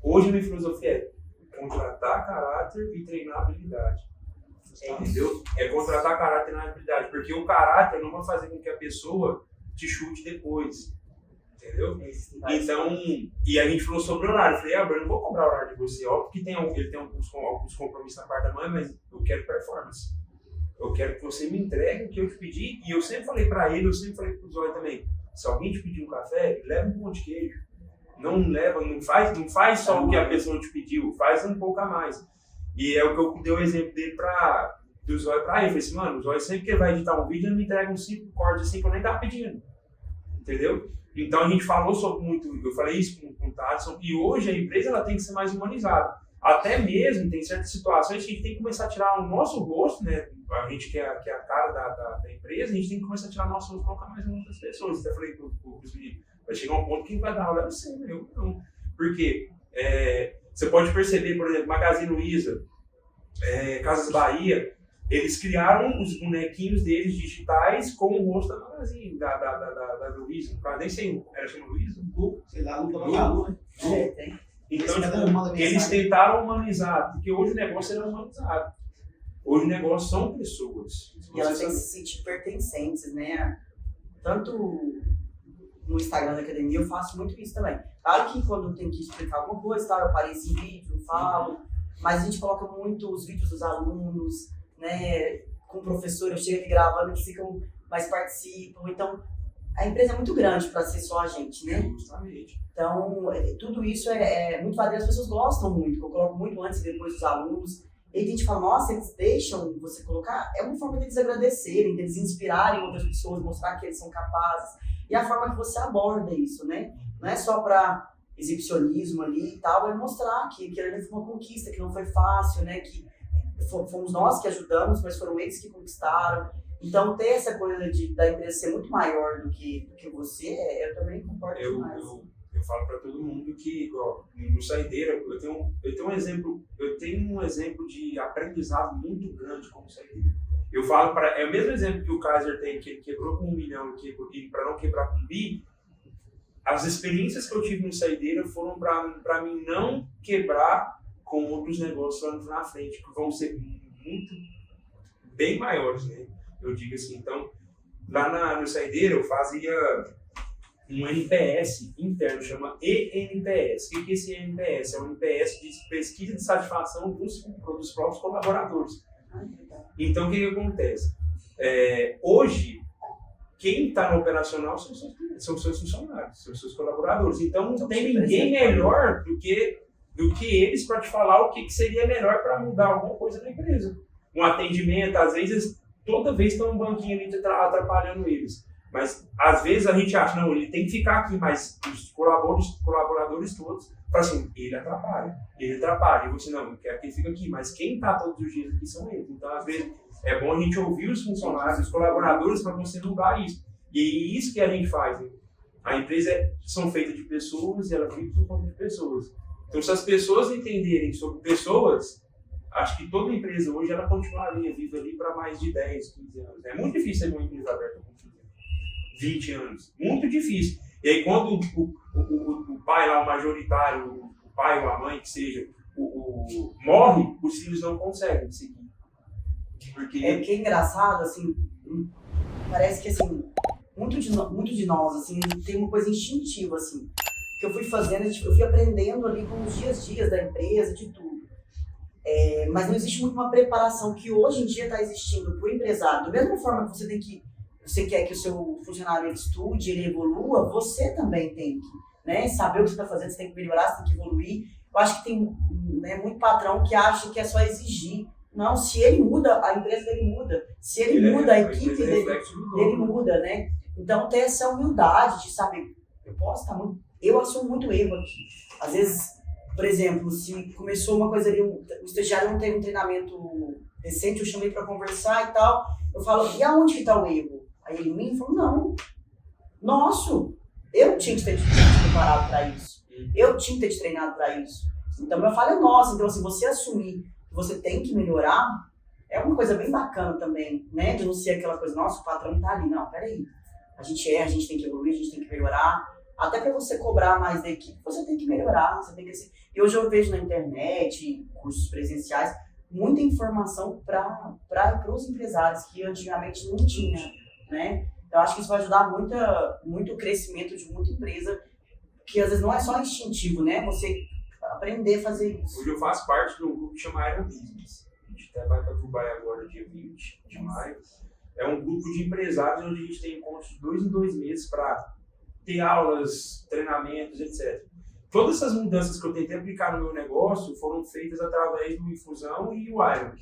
hoje a minha filosofia é contratar caráter e treinar habilidade. Entendeu? É contratar caráter e treinar habilidade. Porque o caráter não vai fazer com que a pessoa te chute depois. Entendeu? Então, e a gente falou sobre o horário. Eu falei, eu não vou cobrar o horário de você. Óbvio que ele tem alguns compromissos na parte da manhã, mas eu quero performance. Eu quero que você me entregue o que eu te pedi. E eu sempre falei pra ele, eu sempre falei pro Zóia também. Se alguém te pedir um café, leva um pão de queijo. Não faz só o que a pessoa te pediu, faz um pouco a mais. E é o que eu dei o exemplo dele do Zóia pra ele. Eu falei assim, mano, o Zóia sempre que ele vai editar um vídeo, ele me entrega uns 5 cortes assim que eu nem tava pedindo. Entendeu? Então a gente falou sobre muito, eu falei isso com o Thaleson, e hoje a empresa ela tem que ser mais humanizada. Até mesmo tem certas situações que a gente tem que começar a tirar o nosso rosto, né? A gente que é a cara da empresa, a gente tem que começar a tirar o nosso rosto e colocar mais uma das pessoas. Até falei para os meninos, vai chegar um ponto que vai dar aula assim, eu não. Porque você pode perceber, por exemplo, Magazine Luiza, Casas Bahia, eles criaram os bonequinhos deles digitais com o rosto da Magazine, da Luiza. Nem sei, era chamado Luiza? Sei lá, Lupa Magalu, né? Tem. Então, eles tentaram humanizar, porque hoje o negócio era humanizado. Hoje o negócio são pessoas. E elas têm que se sentir pertencentes, né? Tanto no Instagram da academia eu faço muito isso também. Claro que quando tem que explicar alguma coisa, tá, eu apareço em vídeo, falo, mas a gente coloca muito os vídeos dos alunos, né? Com o professor, eu chego aqui gravando, eles ficam, mais participam. Então, a empresa é muito grande para ser só a gente, né? Justamente. Então, tudo isso é muito valia, as pessoas gostam muito, eu coloco muito antes e depois dos alunos. E a gente fala, nossa, eles deixam você colocar, é uma forma deles agradecerem, deles inspirarem outras pessoas, mostrar que eles são capazes. E a forma que você aborda isso, né? Não é só para exibicionismo ali e tal, é mostrar que ele foi uma conquista, que não foi fácil, né? Que fomos nós que ajudamos, mas foram eles que conquistaram. Então, ter essa coisa da empresa ser muito maior do que você, eu também concordo demais. Eu falo para todo mundo que, igual, no Saideira, eu tenho um exemplo de aprendizado muito grande como Saideira. Eu falo é o mesmo exemplo que o Kaiser tem, que ele quebrou com 1 milhão e para não quebrar com 1 bi. As experiências que eu tive no Saideira foram para mim não quebrar com outros negócios lá na frente, que vão ser muito, bem maiores, né? Eu digo assim, então, lá no Saideira eu fazia um NPS interno, chama ENPS. O que é esse ENPS? É um NPS de pesquisa de satisfação dos próprios colaboradores. Então, o que acontece? Hoje, quem está no operacional são os seus funcionários, são os seus colaboradores. Então, não tem ninguém melhor do que eles para te falar o que seria melhor para mudar alguma coisa na empresa. Um atendimento, às vezes, toda vez tem um banquinho ali atrapalhando eles. Mas, às vezes, a gente acha, não, ele tem que ficar aqui, mas os colaboradores todos, falam assim, ele atrapalha. E você, não, eu quero que ele fique aqui, mas quem está todos os dias aqui são eles. Então, às vezes, é bom a gente ouvir os funcionários, os colaboradores, para você mudar isso. E é isso que a gente faz. Né? A empresa são feitas de pessoas e ela vive por conta de pessoas. Então, se as pessoas entenderem sobre pessoas, acho que toda empresa hoje, ela continuaria viva ali para mais de 10, 15 anos. É muito difícil ser uma empresa aberta com 20 anos. Muito difícil. E aí, quando o pai lá, o majoritário, o pai ou a mãe, que seja, morre, os filhos não conseguem seguir. Porque é engraçado, assim, parece que, assim, muito de nós, assim, tem uma coisa instintiva, assim, que eu fui fazendo, eu fui aprendendo ali com os dias da empresa, de tudo. Mas não existe muito uma preparação que hoje em dia está existindo para o empresário. Da mesma forma que você quer que o seu funcionário ele estude, ele evolua, você também tem que, né, saber o que você está fazendo, você tem que melhorar, você tem que evoluir. Eu acho que tem, né, muito patrão que acha que é só exigir. Não, se ele muda, a empresa dele muda. Se ele muda, a equipe dele muda, né? Então, ter essa humildade de saber, eu assumo muito erro aqui. Às vezes, por exemplo, se começou uma coisa ali, o estagiário não teve um treinamento recente, eu chamei para conversar e tal, eu falo, e aonde que está o erro? Aí ele me falou, não, nosso, eu tinha que ter te preparado para isso, eu tinha que ter te treinado para isso. Então, minha falha é nossa. Então, se você assumir que você tem que melhorar, é uma coisa bem bacana também, né? De não ser aquela coisa, nossa, o patrão tá ali. Não, peraí, a gente tem que evoluir, a gente tem que melhorar. Até para você cobrar mais da equipe, você tem que melhorar, você tem que ser... E hoje eu vejo na internet, cursos presenciais, muita informação para os empresários, que antigamente não tinha, né? Eu acho que isso vai ajudar muito o crescimento de muita empresa, que às vezes não é só instintivo, né? Você aprender a fazer isso. Hoje eu faço parte de um grupo que chama Aero Business. A gente até vai para Dubai agora, dia 20 de maio. É um grupo de empresários onde a gente tem encontros de 2 em 2 meses para ter aulas, treinamentos, etc. Todas essas mudanças que eu tentei aplicar no meu negócio foram feitas através do Infusão e o Iron, que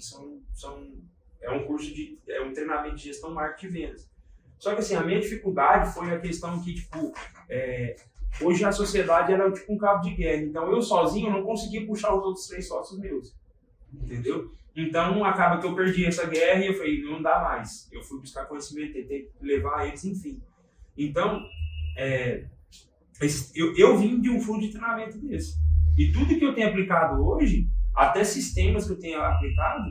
é um treinamento de gestão, marketing e vendas. Só que assim, a minha dificuldade foi a questão que, hoje a sociedade era tipo um cabo de guerra. Então eu sozinho não conseguia puxar os outros 3 sócios meus. Entendeu? Então acaba que eu perdi essa guerra e eu falei, não dá mais. Eu fui buscar conhecimento, tentei levar eles, enfim. Então, eu vim de um fundo de treinamento desse. E tudo que eu tenho aplicado hoje, até sistemas que eu tenho aplicado,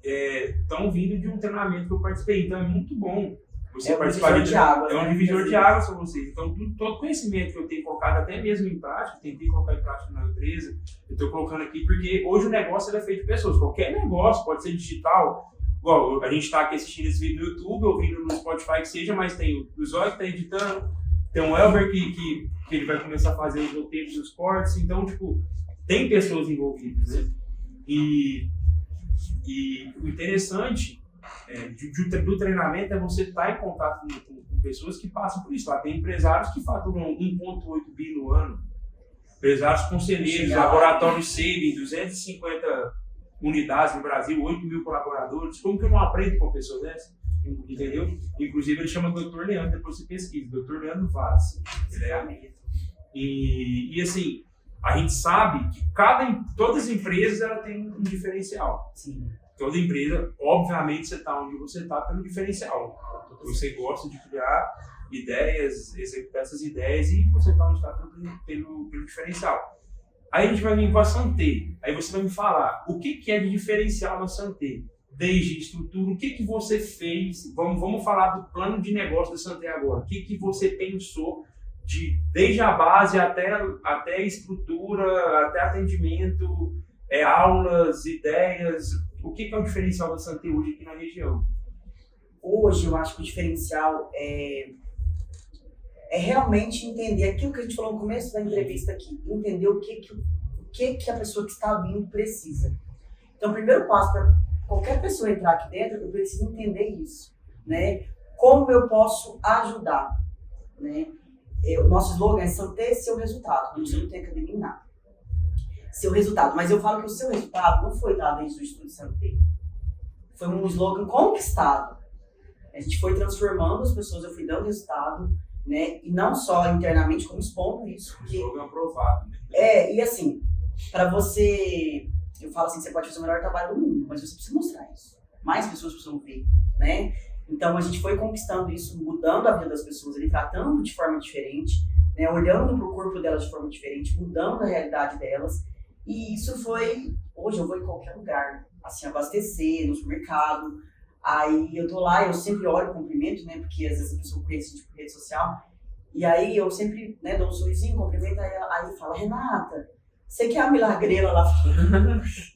estão vindo de um treinamento que eu participei. Então é muito bom você participar de água. É um divisor de águas para vocês. Então todo conhecimento que eu tenho colocado até mesmo em prática, tentei colocar em prática na empresa, eu estou colocando aqui porque hoje o negócio é feito de pessoas. Qualquer negócio pode ser digital. Igual a gente está aqui assistindo esse vídeo no YouTube, ouvindo no Spotify que seja, mas tem o Zóio que está editando, tem o Elber que ele vai começar a fazer os roteiros dos cortes. Então, tem pessoas envolvidas, né? E o interessante do treinamento é você estar em contato com pessoas que passam por isso. Tem empresários que faturam 1,8 bi no ano, empresários conselheiros, laboratório Saving, 250 unidades no Brasil, 8 mil colaboradores. Como que eu não aprendo com uma pessoa dessa? Entendeu? Inclusive ele chama Dr. Leandro, depois você pesquisa, Dr. Leandro Vaz. Ele é amigo. E assim, a gente sabe que todas as empresas ela tem um diferencial. Sim. Toda empresa, obviamente, você está onde você está pelo diferencial. Você gosta de criar ideias, executar essas ideias e você está onde está pelo diferencial. Aí a gente vai vir com a Santé. Aí você vai me falar o que é de diferencial na Santé. Desde estrutura, o que você fez? Vamos falar do plano de negócio da Santé agora. O que você pensou desde a base até a estrutura, até atendimento, aulas, ideias. O que é o diferencial da Santé hoje aqui na região? Hoje eu acho que o diferencial é realmente entender aquilo que a gente falou no começo da entrevista aqui, entender o que a pessoa que está vindo precisa. Então, o primeiro passo para qualquer pessoa entrar aqui dentro, eu preciso entender isso, né? Como eu posso ajudar, né? O nosso slogan é Santé, seu resultado. Você não tem academia em nada. Seu resultado. Mas eu falo que o seu resultado não foi dado desde o estudo de Santé. Foi um slogan conquistado. A gente foi transformando as pessoas, eu fui dando resultado, né? E não só internamente, como expondo isso. Um slogan aprovado, né? E assim, para você... Eu falo assim, você pode fazer o melhor trabalho do mundo, mas você precisa mostrar isso. Mais pessoas precisam ver, né? Então, a gente foi conquistando isso, mudando a vida das pessoas, tratando de forma diferente, né? Olhando para o corpo delas de forma diferente, mudando a realidade delas. E isso foi... Hoje eu vou em qualquer lugar, assim, abastecer, no supermercado. Aí eu tô lá, eu sempre olho, cumprimento, né? Porque às vezes a pessoa conhece tipo rede social. E aí eu sempre, né, dou um sorrisinho, cumprimento, aí fala, Renata, você que é a milagreira lá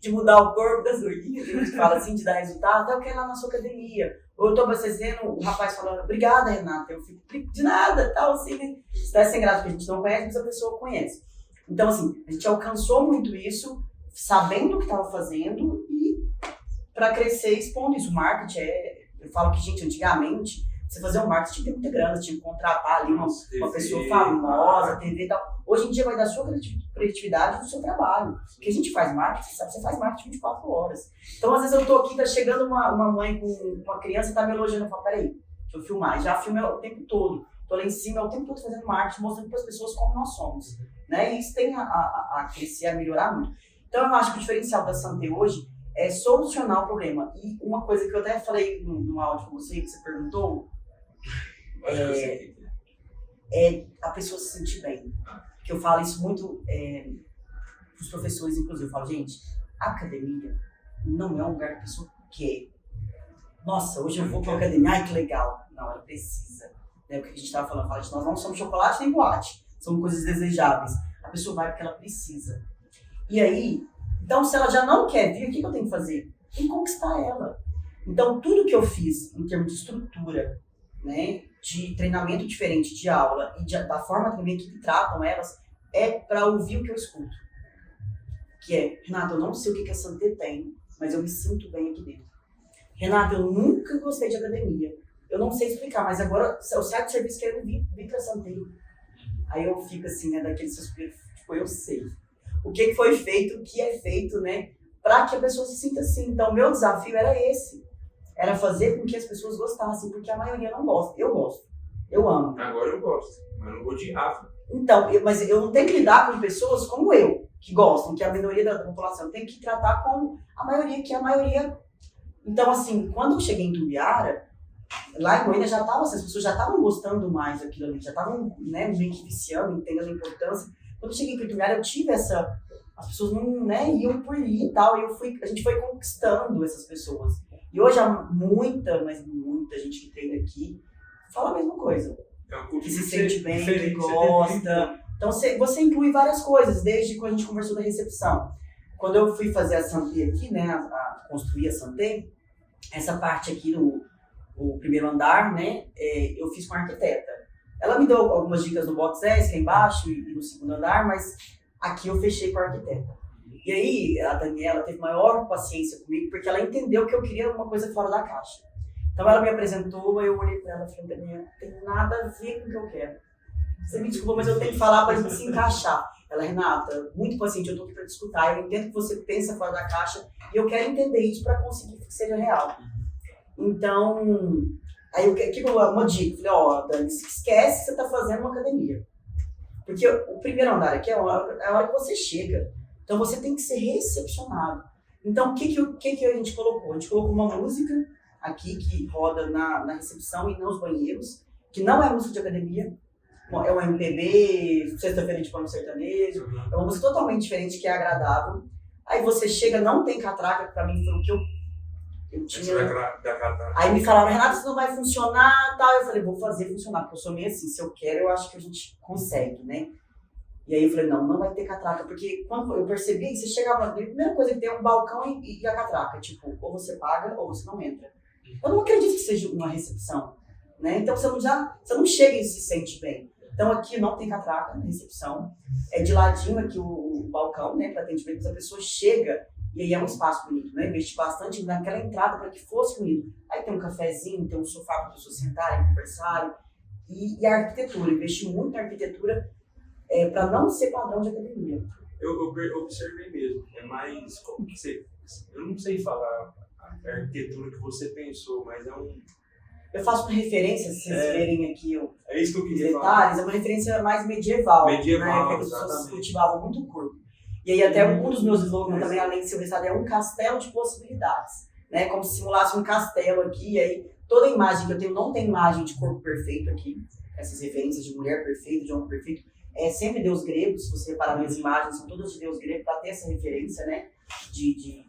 de mudar o corpo das gordinhas, que a gente fala assim, de dar resultado, eu quero ir lá na sua academia. Ou eu tô abastecendo, o rapaz falando, obrigada, Renata. Eu fico, de nada, tal, assim, né? Isso tá sem graça, porque a gente não conhece, mas a pessoa conhece. Então, assim, a gente alcançou muito isso, sabendo o que estava fazendo e para crescer expondo isso. O marketing eu falo que, gente, antigamente, você fazer um marketing tinha que ter muita grana, tinha que contratar ali uma pessoa famosa, TV e tal. Hoje em dia vai da sua criatividade e do seu trabalho. Porque a gente faz marketing, sabe? Você faz marketing 24 horas. Então, às vezes eu tô aqui, tá chegando uma mãe com uma criança e tá me elogiando. Eu falo, peraí, deixa eu filmar. Já filmo o tempo todo. Tô lá em cima o tempo todo fazendo marketing, mostrando para as pessoas como nós somos. Né? E isso tem a crescer, a melhorar muito. Então, eu acho que o diferencial da Santé hoje é solucionar o problema. E uma coisa que eu até falei no áudio com você, que você perguntou, é a pessoa se sentir bem. Que eu falo isso muito para os professores, inclusive. Eu falo, gente, a academia não é um lugar que a pessoa quer. Nossa, hoje eu vou para a academia, ai que legal. Não, ela precisa. Né? O que a gente estava falando, nós não somos chocolate nem boate. São coisas desejáveis. A pessoa vai porque ela precisa. E aí, então se ela já não quer vir, o que eu tenho que fazer? Tem que conquistar ela. Então tudo que eu fiz em termos de estrutura, né, de treinamento diferente, de aula e da forma que a minha equipe tratam elas, é para ouvir o que eu escuto. Que é, Renata, eu não sei o que a Santé tem, mas eu me sinto bem aqui dentro. Renata, eu nunca gostei de academia. Eu não sei explicar, mas agora eu saio do serviço querendo vir para a Santé. Aí eu fico assim, né, daquele suspiro, tipo, eu sei. O que foi feito, o que é feito, né, para que a pessoa se sinta assim. Então, meu desafio era esse. Era fazer com que as pessoas gostassem, porque a maioria não gosta. Eu gosto. Eu amo. Agora eu gosto, mas não vou de Rafa. Então, mas eu não tenho que lidar com pessoas como eu, que gostam, que é a minoria da população. Eu tenho que tratar com a maioria, que é a maioria. Então, assim, quando eu cheguei em Tumbiara, lá em Goiânia já tava, as pessoas já estavam gostando mais daquilo ali, já estavam, né, meio que viciando, entendendo a importância. Quando eu cheguei em Tumbiara, eu tive essa... As pessoas não, né, iam por ir e tal, e a gente foi conquistando essas pessoas. E hoje há muita gente que treina aqui fala a mesma coisa. Que se sente bem, que gosta. Então você inclui várias coisas, desde quando a gente conversou da recepção. Quando eu fui fazer a Santé aqui, né, construir a Santé, essa parte aqui o primeiro andar, né, eu fiz com a arquiteta. Ela me deu algumas dicas no box S, que é embaixo, e no segundo andar, mas aqui eu fechei com a arquiteta. E aí, a Daniela teve maior paciência comigo, porque ela entendeu que eu queria uma coisa fora da caixa. Então ela me apresentou, eu olhei pra ela e falei, Daniela, não tem nada a ver com o que eu quero. Você me desculpa, mas eu tenho que falar pra gente se encaixar. Ela, Renata, muito paciente, eu tô aqui pra te escutar, eu entendo que você pensa fora da caixa, e eu quero entender isso pra conseguir que seja real. Então, aí uma dica, falei, ó, Dani, esquece que você tá fazendo uma academia. Porque o primeiro andar aqui é a hora que você chega. Então você tem que ser recepcionado. Então o que a gente colocou? A gente colocou uma música aqui que roda na recepção e nos banheiros, que não é música de academia, é um MPB, sexta-feira de pano sertanejo, é uma música totalmente diferente que é agradável. Aí você chega, não tem catraca, que pra mim foi o que eu tinha. Aí me falaram, Renata, isso não vai funcionar, tal. Eu falei, vou fazer funcionar, porque eu sou meio assim, se eu quero, eu acho que a gente consegue, né? E aí eu falei, não vai ter catraca, porque quando eu percebi, você chegava lá, a primeira coisa que tem é um balcão e a catraca, tipo, ou você paga ou você não entra. Eu não acredito que seja uma recepção, né? Então você não chega e se sente bem. Então aqui não tem catraca na recepção, é de ladinho aqui o balcão, né, para atendimento, mas a pessoa chega e aí é um espaço bonito, né? Investi bastante naquela entrada para que fosse bonito. Aí tem um cafezinho, tem um sofá para as pessoas sentarem, conversarem, e a arquitetura, investi muito na arquitetura, para não ser padrão de academia. Eu observei mesmo. É mais... Como que você... Eu não sei falar a arquitetura que você pensou, mas é um... Eu faço uma referência, se vocês verem aqui é isso que eu os queria detalhes, falar. É uma referência mais medieval, né? Que as pessoas cultivavam muito o corpo. E aí até um dos meus slogans também, além de ser o estado, é um castelo de possibilidades. Né? Como se simulasse um castelo aqui, e aí toda a imagem que eu tenho, não tem imagem de corpo perfeito aqui, essas referências de mulher perfeita, de homem perfeito, é sempre deus grego, se você reparar nas imagens, são todas de deus grego, para ter essa referência, né,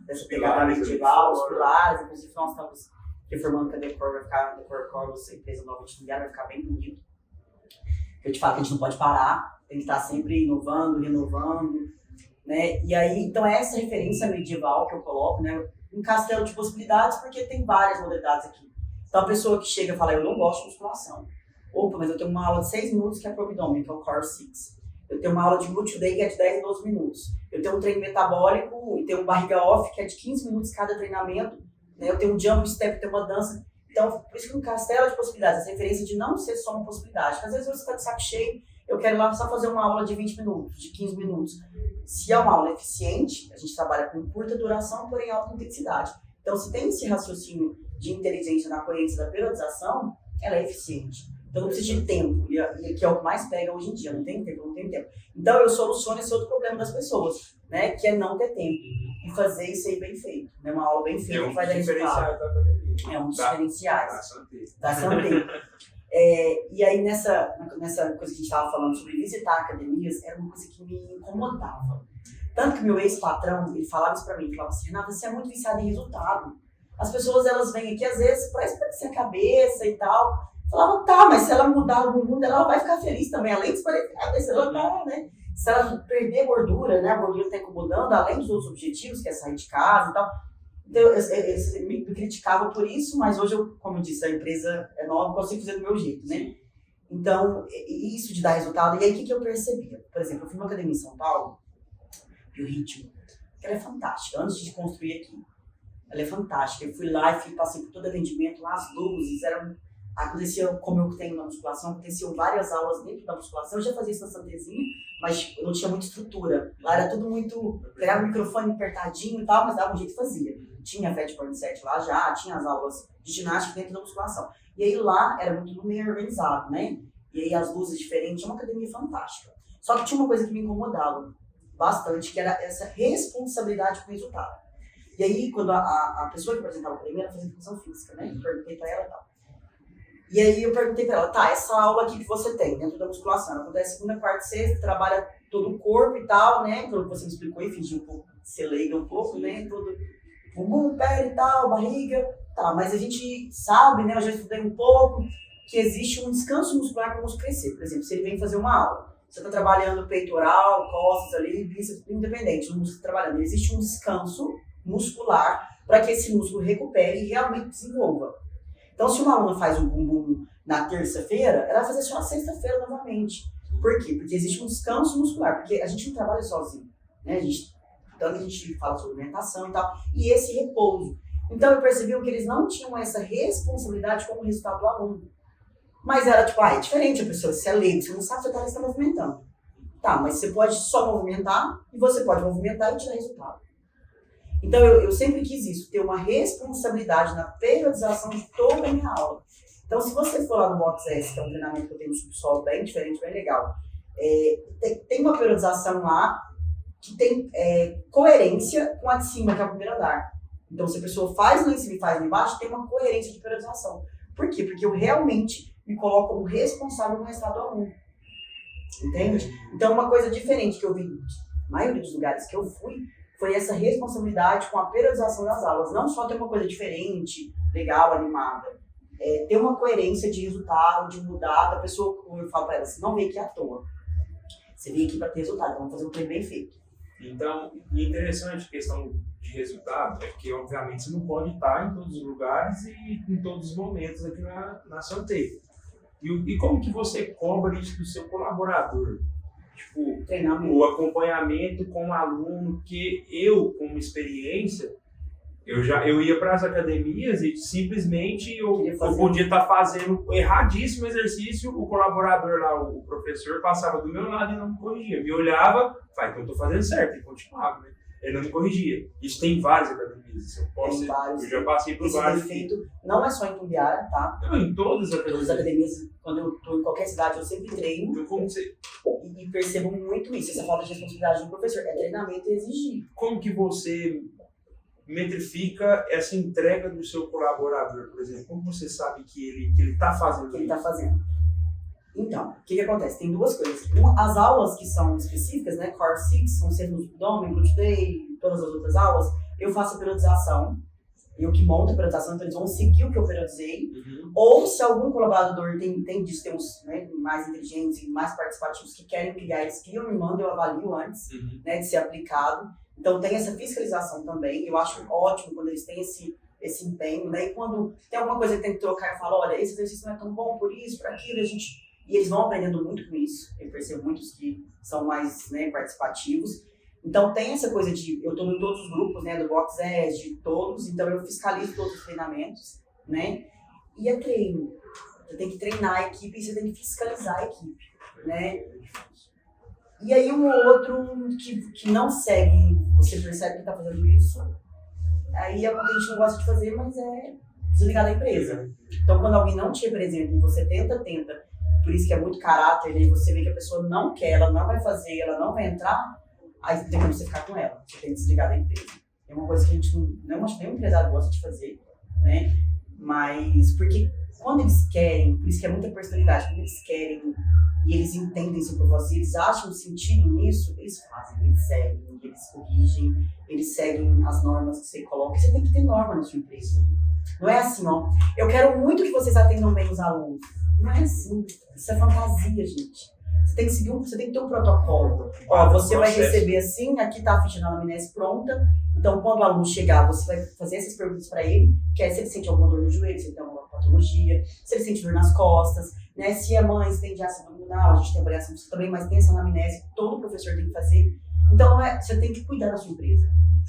dessa pegada medieval, os pilares, inclusive nós estamos reformando que a Decor vai ficar, a Decor Core, essa empresa nova de Tumbiara, vai ficar bem bonito. Eu te falo que a gente não pode parar, tem que estar sempre inovando, renovando, né, e aí, então é essa referência medieval que eu coloco, né, um castelo de possibilidades, porque tem várias modalidades aqui. Então a pessoa que chega e fala, eu não gosto de musculação. Opa, mas eu tenho uma aula de 6 minutos que é pro abdômen, que é o Core 6. Eu tenho uma aula de glúteo day que é de 10 a 12 minutos. Eu tenho um treino metabólico e tenho um barriga off que é de 15 minutos cada treinamento. Né? Eu tenho um jump step, tenho uma dança. Então, por isso que no castelo de possibilidades, essa referência de não ser só uma possibilidade. Porque às vezes você está de saco cheio, eu quero lá só fazer uma aula de 20 minutos, de 15 minutos. Se é uma aula eficiente, a gente trabalha com curta duração, porém alta intensidade. Então, se tem esse raciocínio de inteligência na coerência da periodização, ela é eficiente. Então, não precisa de tempo, e que é o que mais pega hoje em dia, não tem tempo. Então, eu soluciono esse outro problema das pessoas, né, que é não ter tempo, e fazer isso aí bem feito, né, uma aula bem feita que vai dar resultado. É um dos diferenciais da Santé. E aí, nessa coisa que a gente estava falando sobre visitar academias, era uma coisa que me incomodava. Tanto que meu ex-patrão, ele falava isso pra mim, ele falava assim, Renata, você é muito viciada em resultado. As pessoas, elas vêm aqui, às vezes, pra espairecer a cabeça e tal. Falava, tá, mas se ela mudar o mundo, ela vai ficar feliz também, além de espairecer a cabeça, ela tá, né? Se ela perder gordura, né, a gordura tá incomodando, além dos outros objetivos, que é sair de casa e tal. Então, eu me criticava por isso, mas hoje, como eu disse, a empresa é nova, eu consigo fazer do meu jeito, né? Então, isso de dar resultado. E aí, o que eu percebia? Por exemplo, eu fui numa academia em São Paulo, e o ritmo, que ela é fantástica, antes de construir aqui. Ela é fantástica. Eu fui lá e passei por todo atendimento, lá as luzes, acontecia, como eu tenho na musculação, aconteciam várias aulas dentro da musculação. Eu já fazia isso na Santezinha, mas não tinha muita estrutura. Lá era tudo muito, pegava o microfone apertadinho e tal, mas dava um jeito e fazia. Tinha Fat Burn Set lá já, tinha as aulas de ginástica dentro da musculação. E aí lá era muito meio organizado, né? E aí as luzes diferentes, uma academia fantástica. Só que tinha uma coisa que me incomodava bastante, que era essa responsabilidade com o resultado. E aí, quando a pessoa que apresentava para mim, ela fazia educação física, né? Eu perguntei para ela e tal. E aí eu perguntei para ela, tá, essa aula aqui que você tem dentro da musculação, ela acontece segunda, quarta e sexta, trabalha todo o corpo e tal, né? Pelo que você me explicou e fingiu um pouco, ser leiga um pouco, né? Todo bumbum, pé e tal, barriga, tá. Mas a gente sabe, né? Eu já estudei um pouco, que existe um descanso muscular para o músculo crescer. Por exemplo, se ele vem fazer uma aula, você está trabalhando peitoral, costas ali, bíceps, independente, o músculo trabalhando. Existe um descanso muscular para que esse músculo recupere e realmente desenvolva. Então, se uma aluna faz um bumbum na terça-feira, ela vai fazer só na sexta-feira novamente. Por quê? Porque existe um descanso muscular, porque a gente não trabalha sozinho, né? Tanto que a gente fala sobre alimentação e tal, e esse repouso. Então, eu percebi que eles não tinham essa responsabilidade como resultado do aluno. Mas era tipo, é diferente a pessoa, você é leigo, você não sabe se você está movimentando. Tá, mas você pode só movimentar e você pode movimentar e tirar resultado. Então, eu sempre quis isso, ter uma responsabilidade na periodização de toda a minha aula. Então, se você for lá no Box S, que é um treinamento que eu tenho no subsolo bem diferente, bem legal, tem uma periodização lá que tem coerência com a de cima, que é o primeiro andar. Então, se a pessoa faz lá em cima e faz lá embaixo, tem uma coerência de periodização. Por quê? Porque eu realmente me coloco como responsável no resultado do aluno. Entende? Então, uma coisa diferente que eu vi na maioria dos lugares que eu fui, foi essa responsabilidade com a periodização das aulas. Não só ter uma coisa diferente, legal, animada. Ter uma coerência de resultado, de mudar, da pessoa, como eu falo para ela, você não veio aqui à toa. Você veio aqui para ter resultado, então vamos fazer um treino bem feito. Então, e interessante a questão de resultado, é que obviamente você não pode estar em todos os lugares e em todos os momentos aqui na Santé. E como que você cobra isso do seu colaborador? Tipo, o acompanhamento com o aluno, que eu, como experiência, eu ia para as academias e simplesmente eu podia estar fazendo erradíssimo exercício, o colaborador lá, o professor, passava do meu lado e não me corrigia. Me olhava, então eu estou fazendo certo, e continuava, né? Ele não me corrigia. Isso tem várias academias. Eu já passei por várias. Esse defeito não é só em Tumbiara, tá? Não, em todas as academias. Todas as academias, quando eu estou em qualquer cidade, eu sempre treino. Então, como você... E percebo muito isso, essa falta de responsabilidade do professor. É treinamento e exigir. Como que você metrifica essa entrega do seu colaborador, por exemplo? Como você sabe que ele está fazendo isso? Que ele está fazendo. Então, o que acontece? Tem duas coisas. As aulas que são específicas, né? Core 6, são sempre no abdômen, glúteo day, todas as outras aulas, eu faço a periodização. Eu que monto a periodização, então eles vão seguir o que eu periodizei. Uhum. Ou se algum colaborador tem uns mais inteligentes e mais participativos que querem criar, eles criam, me mandam, eu avalio antes, né, de ser aplicado. Então tem essa fiscalização também. Eu acho ótimo quando eles têm esse empenho, né? E quando tem alguma coisa que tem que trocar, eu falo, olha, esse exercício não é tão bom por isso, por aquilo, e eles vão aprendendo muito com isso. Eu percebo muitos que são mais, né, participativos. Então tem essa coisa de, eu estou em todos os grupos, né, do BoxES, de todos, então eu fiscalizo todos os treinamentos, né, e é treino. Você tem que treinar a equipe e você tem que fiscalizar a equipe, né. E aí um outro que não segue, você percebe que está fazendo isso, aí é o que a gente não gosta de fazer, mas é desligar da empresa. Então quando alguém não te representa e você tenta, por isso que é muito caráter, né, e você vê que a pessoa não quer, ela não vai fazer, ela não vai entrar, aí tem como você ficar com ela, você tem que desligar da empresa. É uma coisa que a gente não acho que nenhum empresário gosta de fazer, né? Mas porque quando eles querem, por isso que é muita personalidade, quando eles querem e eles entendem seu propósito, eles acham sentido nisso, eles fazem, eles seguem, eles corrigem, eles seguem as normas que você coloca. Você tem que ter norma na sua empresa. Não é assim, ó, eu quero muito que vocês atendam bem os alunos. Não é assim, isso é fantasia, gente. Você tem que seguir você tem que ter um protocolo. Ó, você vai receber assim, aqui tá a ficha da anamnese pronta. Então, quando o aluno chegar, você vai fazer essas perguntas para ele, que é se ele sente alguma dor no joelho, se ele tem alguma patologia, se ele sente dor nas costas, né? Se é mãe, se tem diástase abdominal, a gente tem avaliação disso também, mas tem essa anamnese, todo professor tem que fazer. Então, você tem que cuidar da sua empresa.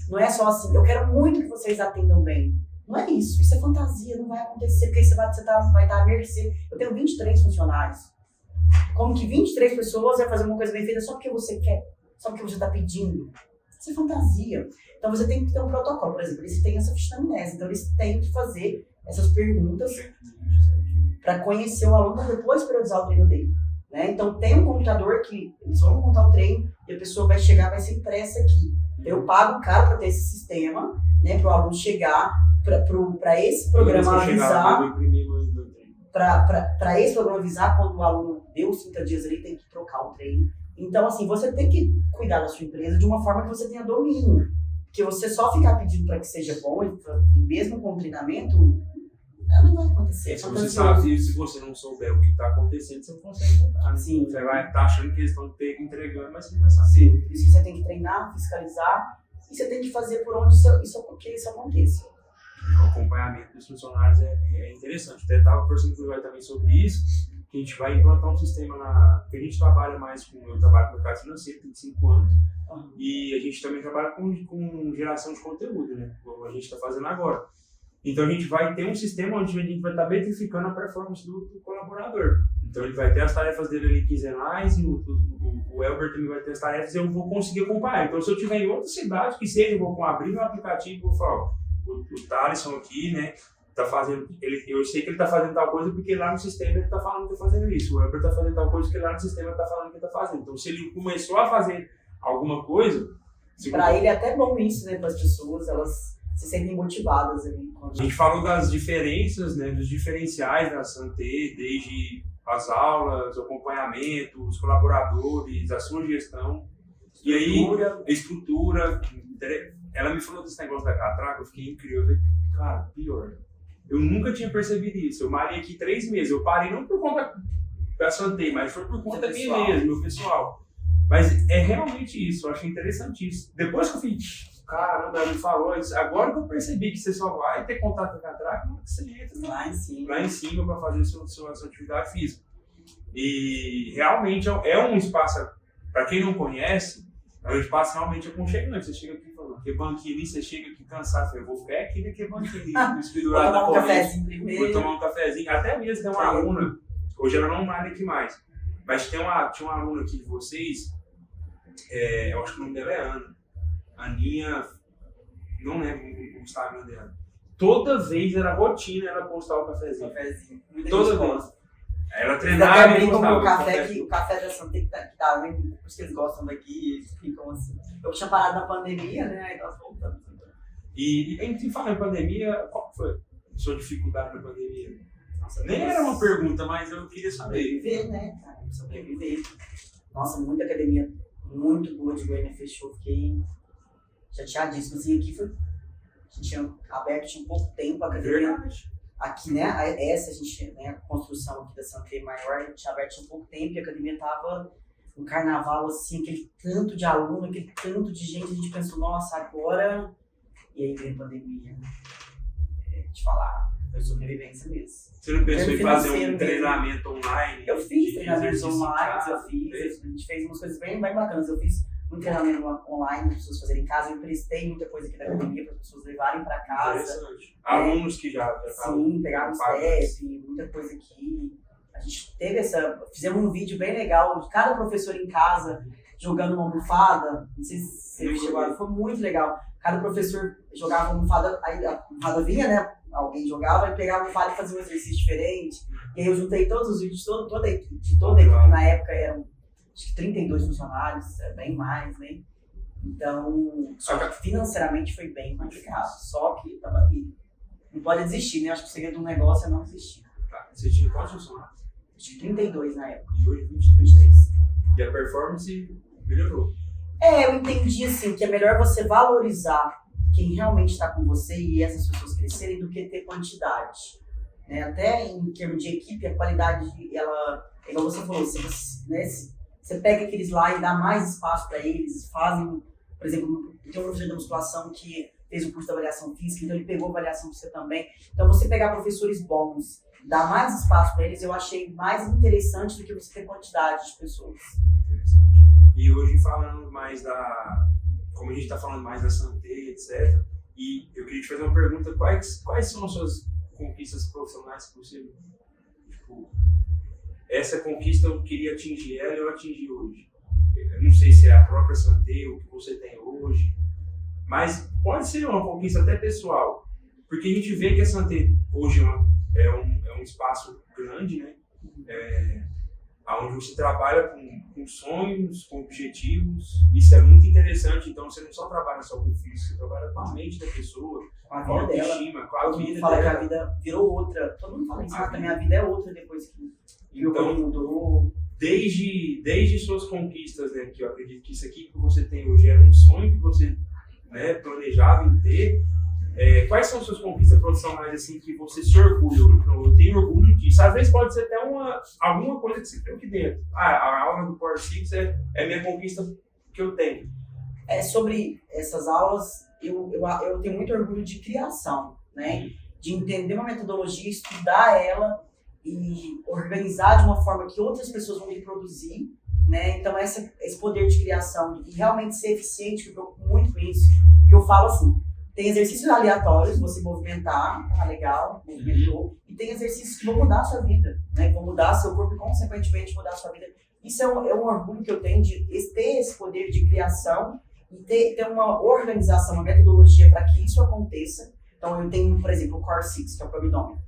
Não é só assim, eu quero muito que vocês atendam bem. Não é isso é fantasia, não vai acontecer, porque você vai estar à mercê. Eu tenho 23 funcionários. Como que 23 pessoas vai fazer uma coisa bem feita só porque você quer, só porque você está pedindo? Isso é fantasia. Então você tem que ter um protocolo, por exemplo, eles têm essa ficha de anamnese, então eles têm que fazer essas perguntas para conhecer o aluno, para depois periodizar o treino dele. Né? Então tem um computador que eles vão montar o treino e a pessoa vai chegar, vai ser impressa aqui. Eu pago caro para ter esse sistema, né, para o aluno chegar, para esse programa avisar. Para esse programa avisar quando o aluno deu os 30 dias ali, tem que trocar o treino. Então, assim, você tem que cuidar da sua empresa de uma forma que você tenha domínio. Porque você só ficar pedindo para que seja bom, e mesmo com o treinamento, não vai acontecer. Se você sabe, se você não souber o que está acontecendo, você não consegue mudar. Sim. Você vai estar achando que eles estão entregando, mas você não vai saber. Sim. Por isso que você tem que treinar, fiscalizar, e você tem que fazer por onde isso aconteça. O acompanhamento dos funcionários é interessante. Até estava conversando com o Joy também sobre isso, que a gente vai implantar um sistema porque a gente trabalha mais eu trabalho com o mercado financeiro, tem 5 anos, e a gente também trabalha com geração de conteúdo, né? Como a gente está fazendo agora. Então a gente vai ter um sistema onde a gente vai estar metrificando a performance do colaborador. Então ele vai ter as tarefas dele ali quinzenais e o Elber também vai ter as tarefas e eu vou conseguir acompanhar. Então se eu estiver em outra cidade, que seja, eu vou abrir meu aplicativo e vou falar, o Thaleson aqui, né, tá fazendo, eu sei que ele tá fazendo tal coisa porque lá no sistema ele tá falando que tá fazendo isso, o Elber tá fazendo tal coisa porque lá no sistema ele tá falando que tá fazendo. Então se ele começou a fazer alguma coisa... Para ele é até bom isso, né, para as pessoas, elas se sentem motivadas ali. A gente falou das diferenças, né, dos diferenciais da Santé, desde as aulas, o acompanhamento, os colaboradores, a sua gestão, e aí a estrutura. Ela me falou desse negócio da catraca, eu fiquei incrível. Cara, pior. Eu nunca tinha percebido isso. Eu malhei aqui 3 meses. Eu parei não por conta da Santé, mas foi por conta minha mesmo, meu pessoal. Mas é realmente isso. Eu achei interessantíssimo. Depois que eu fiz, caramba, ela me falou isso. Agora que eu percebi que você só vai ter contato com a catraca, como é que você entra lá em cima para fazer sua atividade física. E realmente é um espaço, para quem não conhece, é um espaço realmente aconchegante. Você chega aqui falando, que banquinho ali, você chega aqui cansado, eu vou ficar aqui naquele banquinho ali, espidurado na corrente. Vou tomar um cafezinho. Até mesmo tem uma aluna, hoje ela não malha aqui mais, mas tinha uma aluna aqui de vocês, eu acho que o nome dela é Ana. Aninha, não lembro o Instagram dela. Toda vez era rotina ela postar o cafezinho. Toda vez. Ela treinava e postava o café da Santé que tá vendo, os que eles gostam daqui, eles ficam assim. Eu tinha parado na pandemia, né? Aí nós voltamos. E a gente fala em pandemia, qual foi a sua dificuldade na pandemia? Nossa, nem era uma pergunta, mas eu queria saber. Sobreviver, né, cara? Sobreviver. Nossa, muita academia muito boa de Goiânia fechou, fiquei chateadíssimo. Assim, aqui foi. A gente tinha aberto, tinha pouco tempo a academia. Verdade. Aqui, né, a gente, né, a construção aqui da Santé maior, a gente tinha aberto há pouco tempo e a academia tava no carnaval, assim, aquele tanto de aluno, aquele tanto de gente, a gente pensou, nossa, agora... E aí veio a pandemia, te falar, Foi sobrevivência mesmo. Você não pensou em fazer Financeiro um treinamento online? Eu fiz de treinamentos exercício em online, casa? a gente fez umas coisas bem bacanas. Eu fiz um treinamento online para as pessoas fazerem em casa, eu emprestei muita coisa aqui da academia para as pessoas levarem para casa. Interessante. Alunos que já Sim, pegaram step, muita coisa aqui. A gente fizemos um vídeo bem legal de cada professor em casa jogando uma almofada. Não sei se você chegou a... Foi muito legal. Cada professor jogava uma almofada, aí a almofada vinha, né? Alguém jogava e pegava a almofada e fazia um exercício diferente. E aí eu juntei todos os vídeos de toda a equipe, na época eram acho que 32 funcionários, bem mais, né? Então, só que financeiramente foi bem complicado. Só que tava aqui. Não pode desistir, né? Acho que o segredo do negócio é não desistir. Tá. Você tinha quantos funcionários? Acho que 32 na época. E hoje 23. E a performance melhorou. Eu entendi assim que é melhor você valorizar quem realmente está com você e essas pessoas crescerem do que ter quantidade. Né? Até em termos de equipe, a qualidade, ela, igual você falou, você pega aqueles lá e dá mais espaço para eles, fazem, por exemplo, tem um professor da musculação que fez um curso de avaliação física, então ele pegou a avaliação física também. Então você pegar professores bons, dar mais espaço para eles, eu achei mais interessante do que você ter quantidade de pessoas. Interessante. E hoje falando mais como a gente está falando mais da Santé, etc. E eu queria te fazer uma pergunta, quais são as suas conquistas profissionais que você, tipo, essa conquista eu queria atingir ela e eu atingi hoje. Eu não sei se é a própria Santé, o que você tem hoje, mas pode ser uma conquista até pessoal, porque a gente vê que a Santé hoje é um espaço grande, né? Onde você trabalha com sonhos, com objetivos, isso é muito interessante. Então você não só trabalha só com o físico, você trabalha com a mente da pessoa, Com a com a vida dela. autoestima, com a Todo mundo vida fala que dela. a vida virou outra. Todo mundo fala isso, mas a minha vida é outra depois que o Então, corpo mudou. desde suas conquistas, né, que eu acredito que isso aqui que você tem hoje era um sonho que você, né, planejava em ter. Quais são suas conquistas profissionais assim que você se orgulha? Eu tenho orgulho disso. Às vezes pode ser até alguma coisa que você tem aqui dentro. A aula do Power Six é a minha conquista que eu tenho. Sobre essas aulas, eu tenho muito orgulho de criação, né? De entender uma metodologia, estudar ela e organizar de uma forma que outras pessoas vão reproduzir, né? Então esse poder de criação e realmente ser eficiente, que eu preocupo muito com isso, que eu falo assim, tem exercícios aleatórios, você movimentar, tá legal, movimentou, e tem exercícios que vão mudar a sua vida, né? Vão mudar seu corpo e consequentemente mudar a sua vida. Isso é um orgulho que eu tenho de ter esse poder de criação e ter uma organização, uma metodologia para que isso aconteça. Então eu tenho, por exemplo, o Core 6, que é o abdômen.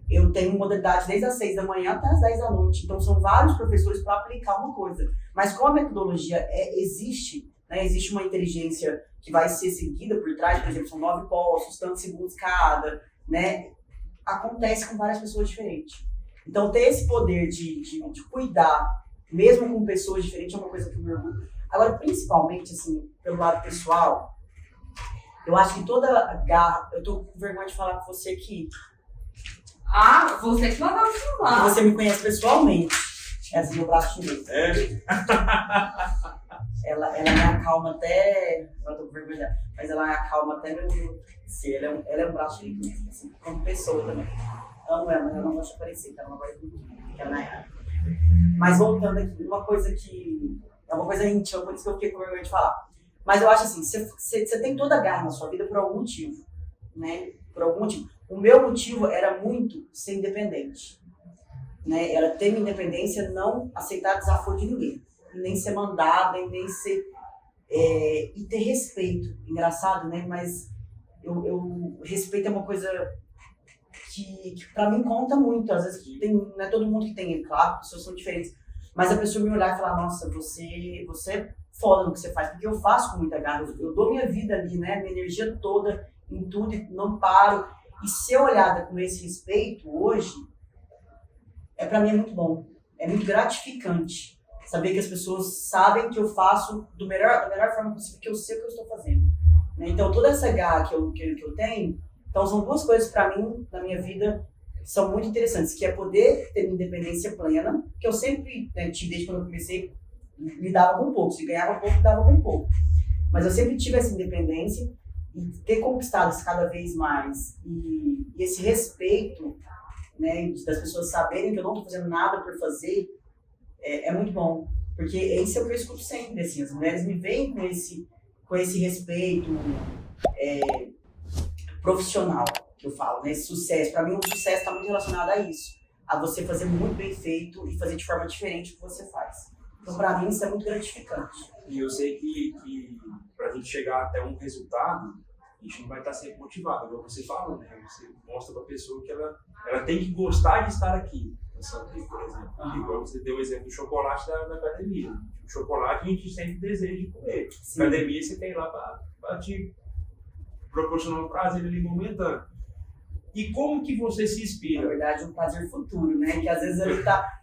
Eu tenho modalidade desde as 6 da manhã até as 10 da noite. Então são vários professores para aplicar uma coisa. Mas como a metodologia existe, né? Existe uma inteligência que vai ser seguida por trás, por exemplo, são 9 postos, tantos segundos cada, né? Acontece com várias pessoas diferentes. Então ter esse poder de cuidar, mesmo com pessoas diferentes, é uma coisa que eu me orgulho. Agora, principalmente, assim, pelo lado pessoal, eu acho que toda a garra... Eu tô com vergonha de falar com você aqui. Você que mandou Porque falar. você me conhece pessoalmente. Essa é meu braço direito. Ela me acalma até... Eu tô com vergonha dela. Mas ela me acalma até meu ser. Ela é um braço direito mesmo, assim, como pessoa também. Amo ela, mas ela não gosta de aparecer, então ela não vai que ela é. Mas voltando aqui, uma coisa que... É uma coisa íntima, por isso que eu fiquei com vergonha de falar. Mas eu acho assim, você tem toda a garra na sua vida por algum motivo, né? Por algum motivo. O meu motivo era muito ser independente, né? Era ter minha independência, não aceitar desaforo de ninguém. Nem ser mandada, e nem ser... e ter respeito. Engraçado, né? Mas respeito é uma coisa que pra mim conta muito. Às vezes não é todo mundo que tem, claro, pessoas são diferentes. Mas a pessoa me olhar e falar, nossa, você é foda no que você faz, porque eu faço com muita garra, eu dou minha vida ali, né, minha energia toda em tudo e não paro. E ser olhada com esse respeito hoje, pra mim é muito bom, é muito gratificante saber que as pessoas sabem que eu faço da melhor forma possível, que eu sei o que eu estou fazendo. Né? Então toda essa garra que eu tenho, então são duas coisas pra mim, na minha vida, são muito interessantes, que é poder ter minha independência plena, que eu sempre, né, tive desde quando eu comecei, lidava com pouco, se ganhava pouco, dava com pouco. Mas eu sempre tive essa independência e ter conquistado isso cada vez mais, e esse respeito, né, das pessoas saberem que eu não estou fazendo nada por fazer, é muito bom. Porque esse é o que eu escuto sempre, assim, as mulheres me veem com esse respeito profissional, que eu falo, né, esse sucesso. Para mim, o sucesso está muito relacionado a isso, a você fazer muito bem feito e fazer de forma diferente o que você faz. Então, para mim, isso é muito gratificante. E eu sei que para a gente chegar até um resultado, a gente não vai estar sempre motivado, como você fala, né? Você mostra para a pessoa que ela tem que gostar de estar aqui. Por exemplo, igual você deu o exemplo do chocolate da academia. O chocolate a gente sempre deseja de comer. Sim. Academia você tem lá para te proporcionar um prazer ali momentâneo. E como que você se Na inspira? verdade, um prazer futuro, né? Que às vezes ele tá...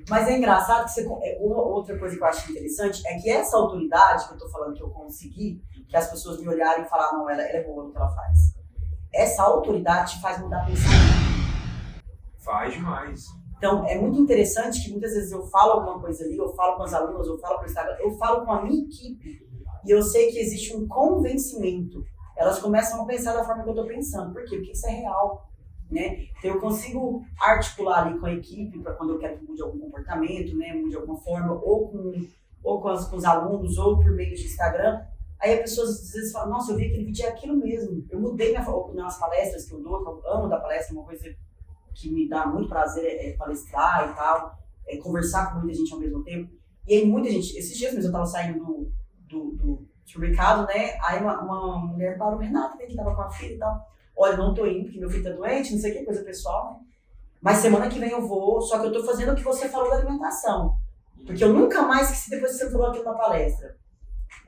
Mas é engraçado que outra coisa que eu acho interessante é que essa autoridade que eu tô falando que eu consegui, que as pessoas me olharem e falar, não, ela é boa no que ela faz. Essa autoridade te faz mudar pensamento. Faz demais. Então, é muito interessante que muitas vezes eu falo alguma coisa ali, eu falo com as alunas, eu falo com o Instagram, eu falo com a minha equipe e eu sei que existe um convencimento. Elas começam a pensar da forma que eu estou pensando. Por quê? Porque isso é real, né? Então, eu consigo articular ali com a equipe para quando eu quero que mude algum comportamento, né? Mude de alguma forma, ou com os alunos, ou por meio de Instagram. Aí as pessoas às vezes falam, nossa, eu vi aquele vídeo, é aquilo mesmo. Eu mudei nas palestras que eu dou, eu amo dar palestra, uma coisa que me dá muito prazer é palestrar e tal, conversar com muita gente ao mesmo tempo. E aí muita gente, esses dias mesmo eu tava saindo do supermercado, né? Aí uma mulher parou, Renata, que tava com a filha e tal. Olha, não tô indo porque meu filho tá doente, não sei o que, coisa pessoal, né? Mas semana que vem eu vou, só que eu tô fazendo o que você falou da alimentação. Porque eu nunca mais esqueci depois que você falou aquilo na palestra.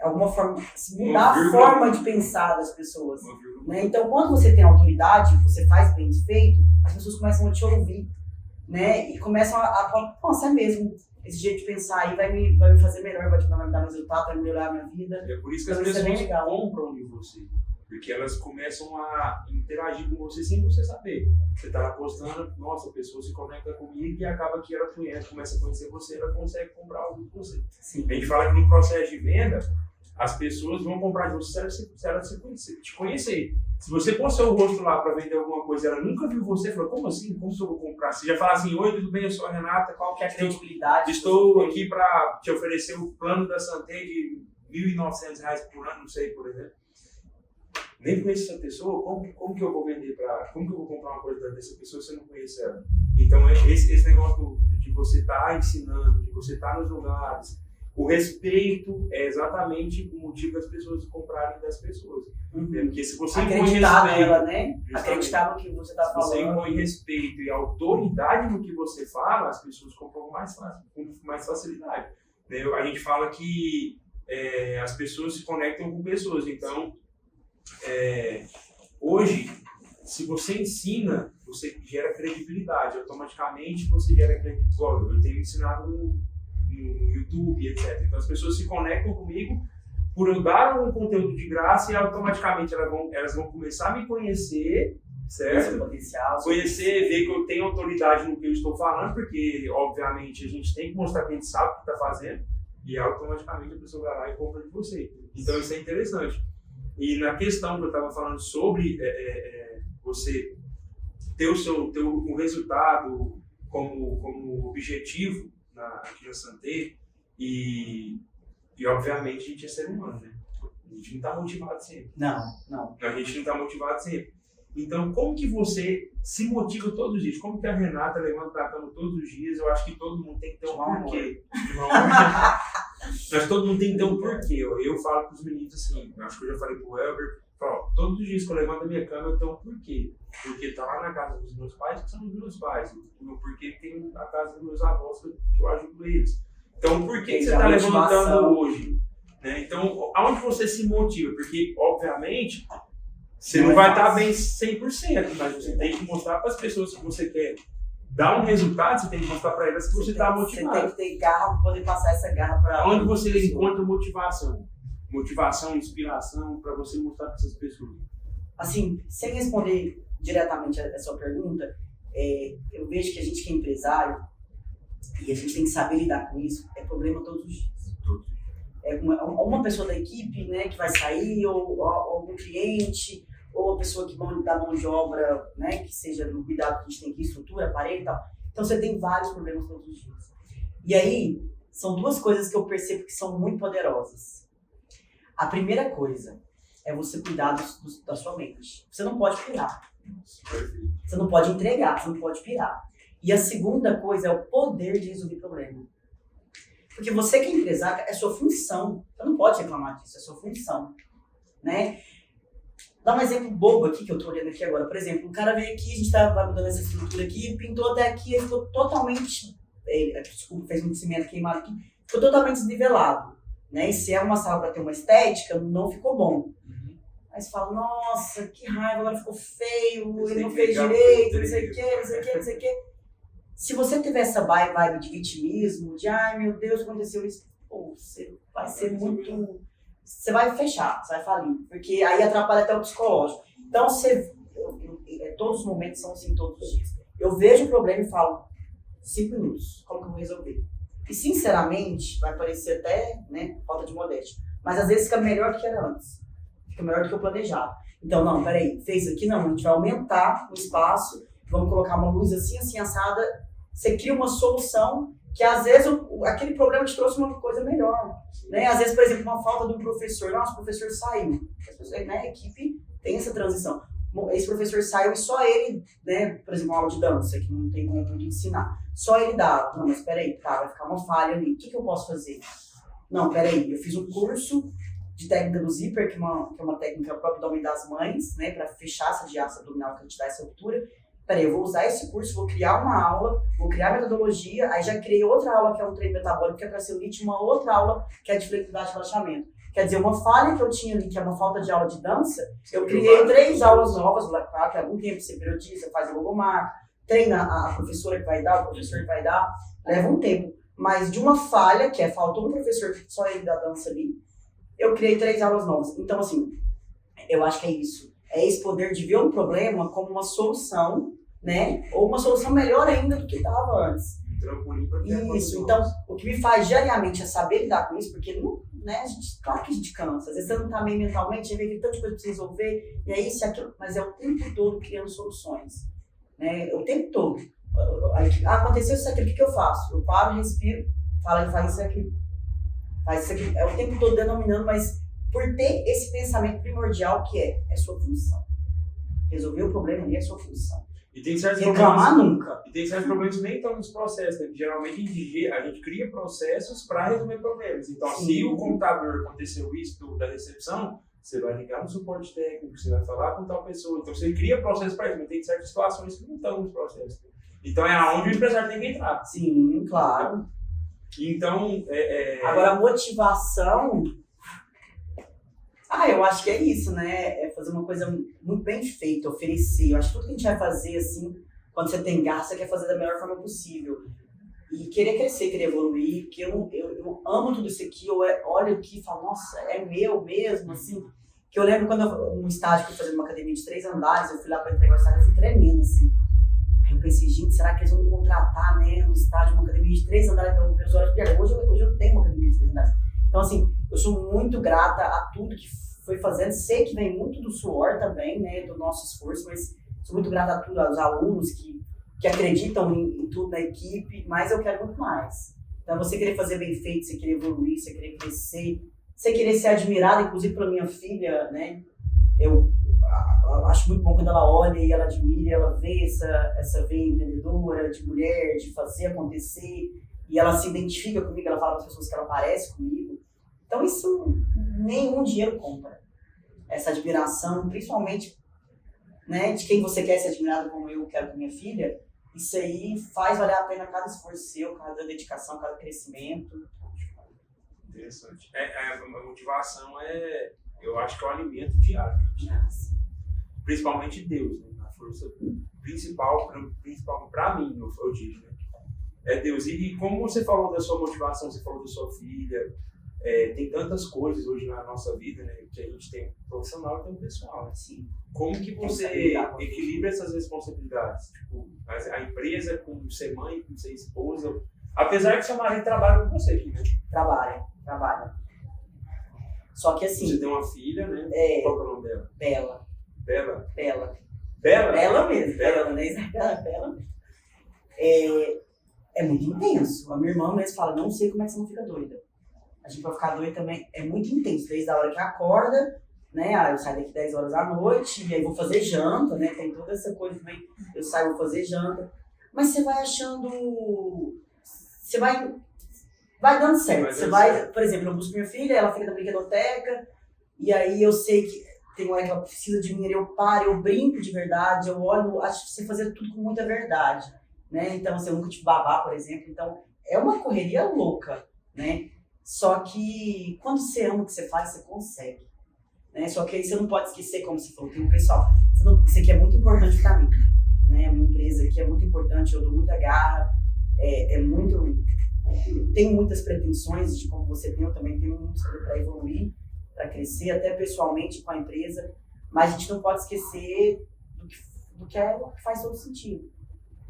Alguma forma, mudar a forma de pensar das pessoas. Né? Então, quando você tem autoridade, você faz bem feito, as pessoas começam a te ouvir, né? E começam a falar, nossa, é mesmo, esse jeito de pensar aí vai me fazer melhor, vai me dar resultado, vai melhorar a minha vida. É por isso que Então, as isso é bem pessoas legal. compram de você. Porque elas começam a interagir com você sem você saber. Você está lá postando, nossa, a pessoa se conecta comigo e acaba que ela começa a conhecer você, ela consegue comprar algo de você. Sim. A gente fala que no processo de venda, as pessoas vão comprar de você se ela te conhecer. Se você pôr seu rosto lá para vender alguma coisa, ela nunca viu você, falou, como assim? Como que eu vou comprar? Você já fala assim, oi, tudo bem? Eu sou a Renata, qual que é a Credibilidade. Estou aqui para te oferecer o plano da Santé de R$ 1.900 por ano, não sei, por exemplo. Nem conheço essa pessoa, como que eu vou vender como que eu vou comprar uma coisa dessa pessoa se eu não conheço ela? Então, esse negócio de você estar ensinando, de você estar nos lugares, o respeito é exatamente o motivo das pessoas comprarem das pessoas. Porque se você impõe Acreditar respeito, nela, né? justamente, Acreditar no que você está se você falando. impõe respeito e autoridade no que você fala, as pessoas compram mais fácil, com mais facilidade. Né? A gente fala que as pessoas se conectam com pessoas, então hoje, se você ensina, você gera credibilidade, automaticamente você gera credibilidade. Eu tenho ensinado no YouTube, etc. Então as pessoas se conectam comigo por eu dar um conteúdo de graça e automaticamente elas vão começar a me conhecer, certo? Potencial. Conhecer, ver que eu tenho autoridade no que eu estou falando, porque obviamente a gente tem que mostrar que a gente sabe o que está fazendo e automaticamente a pessoa vai lá e compra de você. Então isso é interessante. E na questão que eu estava falando sobre você ter o resultado como objetivo aqui na Santé, e obviamente a gente é ser humano, né? A gente não está motivado sempre. Não. A gente não está motivado sempre. Então, como que você se motiva todos os dias? Como que a Renata levanta da cama todos os dias? Eu acho que todo mundo tem que ter um porquê. Mas todo mundo tem que ter um porquê. Eu falo para os meninos assim, acho que eu já falei para o Elber, todos os dias que eu levanto da minha cama eu tenho um porquê. Porque tá lá na casa dos meus pais, que são os meus pais. O meu porquê tem a casa dos meus avós, que eu ajudo eles. Então, por que você está levantando hoje? Né? Então, aonde você se motiva? Porque, obviamente, você não vai estar bem 100%, mas você tem que mostrar para as pessoas que você quer dar um resultado, você tem que mostrar para elas que você está motivado. Você tem que ter garra para poder passar essa garra para onde você encontra motivação? Motivação, inspiração, para você mostrar para essas pessoas. Assim, sem responder diretamente a sua pergunta, eu vejo que a gente que é empresário, e a gente tem que saber lidar com isso, é problema todos os dias. uma pessoa da equipe, né, que vai sair, ou algum cliente, ou a pessoa que dá mão de obra, né, que seja no cuidado que a gente tem aqui, estrutura, aparelho e tal. Então você tem vários problemas todos os dias. E aí, são duas coisas que eu percebo que são muito poderosas. A primeira coisa é você cuidar da sua mente. Você não pode pirar. Você não pode entregar, você não pode pirar. E a segunda coisa é o poder de resolver problema. Porque você que é empresário, é sua função. Você não pode reclamar disso, é sua função. Né? Dá um exemplo bobo aqui, que eu tô olhando aqui agora. Por exemplo, um cara veio aqui, a gente vai mudando essa estrutura aqui, pintou até aqui, ele ficou totalmente... Desculpa, fez um cimento queimado aqui. Ficou totalmente desnivelado. Né? E se é uma sala para ter uma estética, não ficou bom. Aí você fala, nossa, que raiva, agora ficou feio, ele não fez direito, não sei o que. Se você tiver essa vibe de vitimismo, de ai meu Deus, aconteceu isso, pô, você vai ser muito... Você vai fechar, você vai falir, porque aí atrapalha até o psicológico. Então, todos os momentos são assim, todos os dias. Eu vejo o problema e falo, 5 minutos, como que eu vou resolver? E, sinceramente, vai parecer até, né, falta de modéstia, mas às vezes fica melhor do que era antes. Fica melhor do que eu planejava. Então, não, peraí, fez aqui, não, a gente vai aumentar o espaço, vamos colocar uma luz assim, assada, você cria uma solução que às vezes aquele problema te trouxe uma coisa melhor. Né? Às vezes, por exemplo, uma falta de um professor, nossa, o professor saiu. Né, a equipe tem essa transição. Esse professor saiu e só ele, né, por exemplo, uma aula de dança, que não tem como ensinar, só ele dá. Não, mas peraí, tá, vai ficar uma falha ali, o que eu posso fazer? Não, peraí, eu fiz um curso de técnica do zíper, que é uma técnica para o abdômen das mães, né, para fechar essa diástase abdominal que a gente dá essa altura. Peraí, eu vou usar esse curso, vou criar uma aula, vou criar metodologia, aí já criei outra aula que é um treino metabólico, que é para celulite, uma outra aula que é de flexibilidade e relaxamento. Quer dizer, uma falha que eu tinha ali, que é uma falta de aula de dança, eu criei 3 aulas novas, claro que há algum tempo você periodiza, faz a logomarca, treina a professora que vai dar, o professor que vai dar, leva um tempo. Mas de uma falha, que faltou um professor, só ele da dança ali, eu criei 3 aulas novas. Então, assim, eu acho que é isso. É esse poder de ver um problema como uma solução, né? Ou uma solução melhor ainda do que estava antes. Isso, então, o que me faz diariamente é saber lidar com isso, porque não, né, claro que a gente cansa. Às vezes você não tá bem mentalmente, vê que tanta coisa pra você resolver, e é isso e aquilo, mas é o tempo todo criando soluções. Né? O tempo todo. Aconteceu isso aqui, o que eu faço? Eu paro, respiro, falo, faz isso aqui. Faz isso aqui. É o tempo todo denominando, mas por ter esse pensamento primordial que é sua função. Resolver o problema ali é sua função. E tem certos reclamar problemas, nunca. E tem certos problemas que nem estão nos processos, né? Geralmente a gente cria processos para resolver problemas. Então, se o computador aconteceu isso da recepção, você vai ligar no suporte técnico, você vai falar com tal pessoa. Então, você cria processos para isso, mas tem certas situações que não estão nos processos. Então, é aonde o empresário tem que entrar. Sim, claro. Então, Agora, a motivação... eu acho que é isso, né? É fazer uma coisa muito bem feita, oferecer. Eu acho que tudo que a gente vai fazer, assim, quando você tem garra, você quer fazer da melhor forma possível. E querer crescer, querer evoluir, porque eu amo tudo isso aqui, eu olho aqui e falo, nossa, é meu mesmo, assim. Que eu lembro quando no estágio que eu fui fazer uma academia de 3 andares, eu fui lá para entregar o estágio, eu fui tremendo, assim. Aí eu pensei, gente, será que eles vão me contratar, né, no estágio, uma academia de 3 andares, meus olhos, porque hoje eu tenho uma academia de 3 andares. Então, assim, eu sou muito grata a tudo que foi fazendo. Sei que vem muito do suor também, né, do nosso esforço, mas sou muito grata a tudo, aos alunos que acreditam em tudo na equipe, mas eu quero muito mais. Então, você querer fazer bem feito, você querer evoluir, você querer crescer, você querer ser admirada, inclusive pela minha filha, né, eu acho muito bom quando ela olha e ela admira, ela vê essa veia empreendedora, de mulher, de fazer acontecer, e ela se identifica comigo, ela fala para as pessoas que ela parece comigo. Então isso nenhum dinheiro compra. Essa admiração, principalmente, né, de quem você quer ser admirado como eu quero com minha filha, isso aí faz valer a pena cada esforço seu, cada dedicação, cada crescimento. Interessante. A motivação eu acho que é o alimento diário. Principalmente Deus, né? A força principal para mim, eu digo, né? É Deus. E como você falou da sua motivação, você falou da sua filha, tem tantas coisas hoje na nossa vida, né? Que a gente tem profissional e tem pessoal, né? Sim. Como que você equilibra essas responsabilidades? Tipo, a empresa com ser mãe, com ser esposa, apesar que seu marido trabalha com você aqui, né? Trabalha. Só que Você assim, tem uma filha, né? Qual que é o nome dela? Bela. Bela? Bela. Bela? Bela mesmo. Bela. Bela, né? Bela mesmo. É muito intenso. A minha irmã mesmo fala, não sei como é que você não fica doida. A gente vai ficar doida também. É muito intenso. Desde a hora que acorda, né? Aí eu saio daqui 10 horas da noite, e aí vou fazer janta, né? Tem toda essa coisa também. Eu saio, vou fazer janta. Mas você vai achando... Você vai dando certo. Você vai, por exemplo, eu busco minha filha, ela fica na brinquedoteca, e aí eu sei que tem hora que ela precisa de mim, eu paro, eu brinco de verdade, eu olho, acho que você fazer tudo com muita verdade, né? Então, assim, eu nunca tive babá, por exemplo, então é uma correria louca, né? Só que quando você ama o que você faz, você consegue, né? Só que aí você não pode esquecer, como você falou, tem um pessoal, isso aqui é muito importante pra mim, né? A minha empresa aqui é muito importante, eu dou muita garra, tenho muitas pretensões, de como você tem, eu também tenho muito para evoluir, para crescer, até pessoalmente com a empresa, mas a gente não pode esquecer do que faz todo sentido,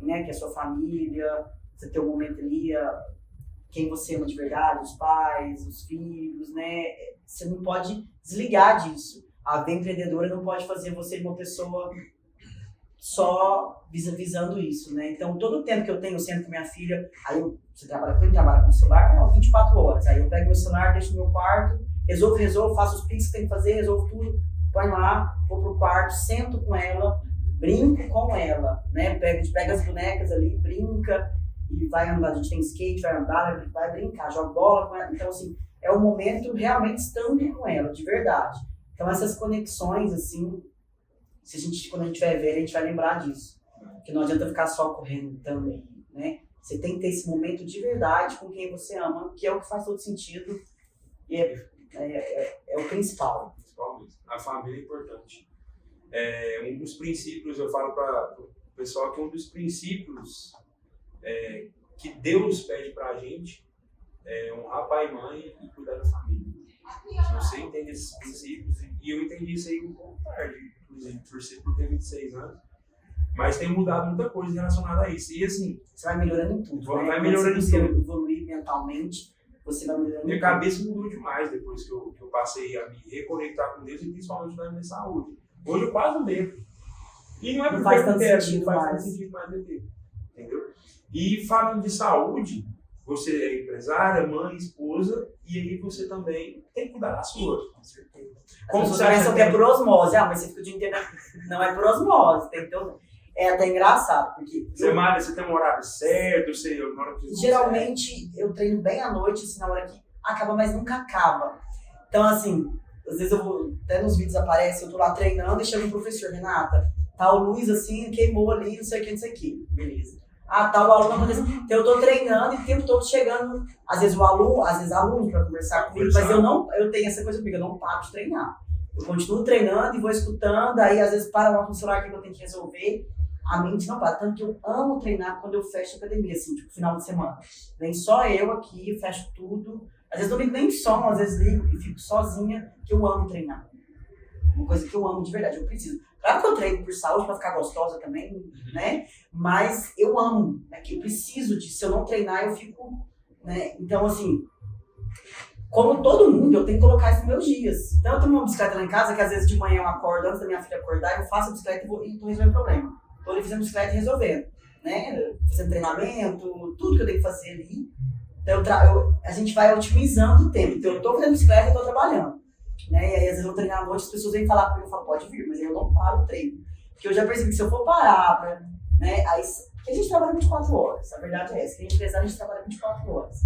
né? Que é a sua família, você ter um momento ali, quem você ama de verdade, os pais, os filhos, né? Você não pode desligar disso. A vida empreendedora não pode fazer você uma pessoa só visando isso, né? Então, todo o tempo que eu tenho sendo com minha filha, aí quando eu trabalho com o celular, 24 horas. Aí eu pego meu celular, deixo no meu quarto, resolvo, faço os pix que tem que fazer, resolvo tudo, põe lá, vou pro quarto, sento com ela, brinco com ela, né? Pega as bonecas ali, brinca, e vai andar, a gente tem skate, vai andar, vai brincar, joga bola com ela. Então, assim, é o momento realmente estando com ela, de verdade. Então, essas conexões, assim, quando a gente vai ver, a gente vai lembrar disso. Que não adianta ficar só correndo também, né? Você tem que ter esse momento de verdade com quem você ama, que é o que faz todo sentido e é o principal. A família é importante. Um dos princípios, eu falo para o pessoal que um dos princípios que Deus pede para a gente é honrar pai e mãe e cuidar da família. Se você entende esses princípios, e eu entendi isso aí um pouco tarde, inclusive por ter 26 anos, mas tem mudado muita coisa relacionada a isso. E assim, você vai melhorando em tudo. Vai melhorando em tudo. tudo. Evoluir mentalmente, você vai melhorando. Minha cabeça mudou demais depois que eu passei a me reconectar com Deus e principalmente na minha saúde. Hoje eu quase não bebo. E não é porque faz tanto sentido mais beber. Entendeu? E falando de saúde, você é empresária, mãe, esposa, e aí você também tem que cuidar da sua. Com certeza. Como você pensa que é por osmose? Mas você fica o dia inteiro. Não é por osmose. Tem que ter... É até engraçado, porque... Você tem um horário certo? Geralmente, eu treino bem à noite, assim, na hora que acaba, mas nunca acaba. Então, assim, às vezes eu vou... Até nos vídeos aparece, eu tô lá treinando e chega um professor, Renata, tá o Luiz, assim, queimou ali, não sei o que. Beleza. Tá o aluno acontecendo. Então eu tô treinando e o tempo todo chegando, às vezes aluno pra conversar comigo, mas eu tenho essa coisa comigo, eu não paro de treinar. Eu continuo treinando e vou escutando, aí às vezes para lá com o celular que eu tenho que resolver, a mente não para. Tanto que eu amo treinar quando eu fecho a academia, assim, tipo, final de semana. Vem só eu aqui, fecho tudo. Às vezes não ligo nem som, às vezes ligo e fico sozinha, que eu amo treinar. Uma coisa que eu amo de verdade, eu preciso. Claro que eu treino por saúde, pra ficar gostosa também, né? Mas eu amo, né? Que eu preciso disso. Se eu não treinar, eu fico, né? Então, assim, como todo mundo, eu tenho que colocar isso nos meus dias. Então, eu tenho uma bicicleta lá em casa, que às vezes de manhã eu acordo, antes da minha filha acordar, eu faço a bicicleta e tô resolvendo o problema. Tô ali fazendo bicicleta e resolvendo, né? Fazendo treinamento, tudo que eu tenho que fazer ali. Então, a gente vai otimizando o tempo. Então, eu tô fazendo bicicleta e tô trabalhando. Né? E aí, às vezes, eu treino à noite, as pessoas vêm falar comigo, eu falo, pode vir, mas aí eu não paro o treino. Porque eu já percebi que se eu for parar, né? Aí, porque a gente trabalha 24 horas, a verdade é essa, que a empresário a gente trabalha 24 horas.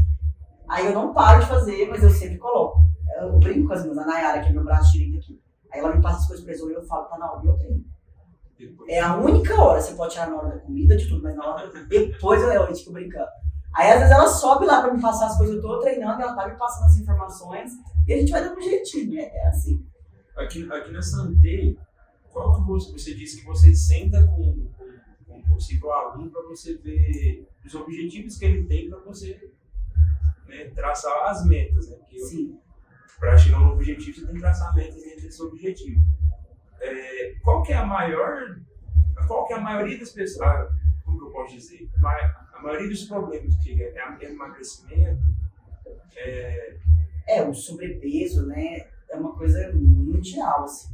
Aí eu não paro de fazer, mas eu sempre coloco. Eu brinco com as minhas, a Nayara, que é meu braço direito aqui. Aí ela me passa as coisas pra resolver, eu falo, tá na hora do meu treino. É a única hora, você pode tirar na hora da comida, de tudo, mas na hora do treino. Depois eu fico brincando. Aí, às vezes, ela sobe lá pra me passar as coisas, eu tô treinando, ela tá me passando as informações, e a gente vai dando um jeitinho, né? É assim. Aqui na Santé, qual que você disse que você senta com um possível aluno para você ver os objetivos que ele tem para você, né, traçar as metas, né? Porque para chegar no objetivo, você tem que traçar metas dentro desse objetivo. Qual que é a maioria das pessoas, como que eu posso dizer? A maioria dos problemas que é emagrecimento, o sobrepeso, né? uma coisa mundial, assim.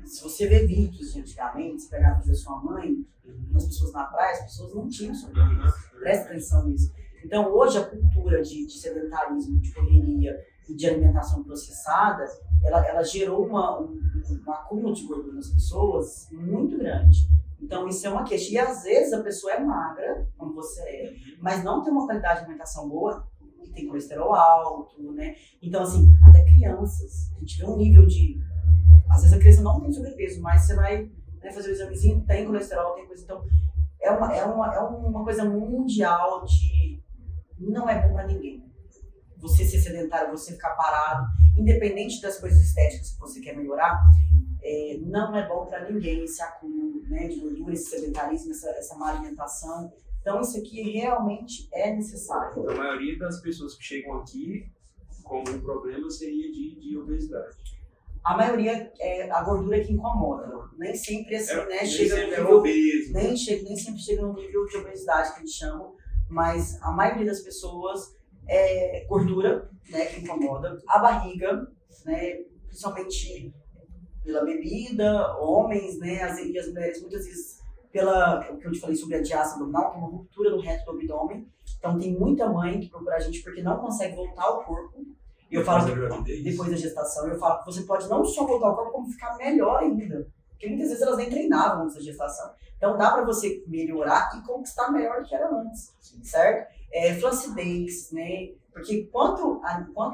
Se você vê vídeos de antigamente, se pegar vídeos da sua mãe, as pessoas na praia, as pessoas não tinham sobrepeso. Presta atenção nisso. Então, hoje, a cultura de sedentarismo, de correria e de alimentação processada, ela gerou um acúmulo de gordura nas pessoas muito grande. Então, isso é uma queixa. E, às vezes, a pessoa é magra, como você é, mas não tem uma qualidade de alimentação boa, e tem colesterol alto, né? Então, assim, até crianças, a gente vê um nível de... Às vezes a criança não tem sobrepeso, mas você vai, né, fazer o examezinho, tem colesterol, tem coisa. Então, é uma coisa mundial de... Não é bom pra ninguém. Você ser sedentário, você ficar parado, independente das coisas estéticas que você quer melhorar, não é bom pra ninguém esse acúmulo, né, de gordura, esse sedentarismo, essa má alimentação. Então, isso aqui realmente é necessário. A maioria das pessoas que chegam aqui com um problema seria de obesidade. A maioria é a gordura que incomoda. Nem sempre assim, né? Chega no nível, obeso. nem sempre chega no nível de obesidade que eles chamam, mas a maioria das pessoas é gordura, né, que incomoda. A barriga, né, principalmente pela bebida, homens, né, e as mulheres muitas vezes o que eu te falei sobre a diástase abdominal, que é uma ruptura no reto do abdômen. Então tem muita mãe que procura a gente porque não consegue voltar ao corpo. E eu falo que depois da gestação, eu falo que você pode não só voltar ao corpo, como ficar melhor ainda. Porque muitas vezes elas nem treinavam antes da gestação. Então dá pra você melhorar e conquistar melhor do que era antes, certo? Flacidez, né? Porque quanto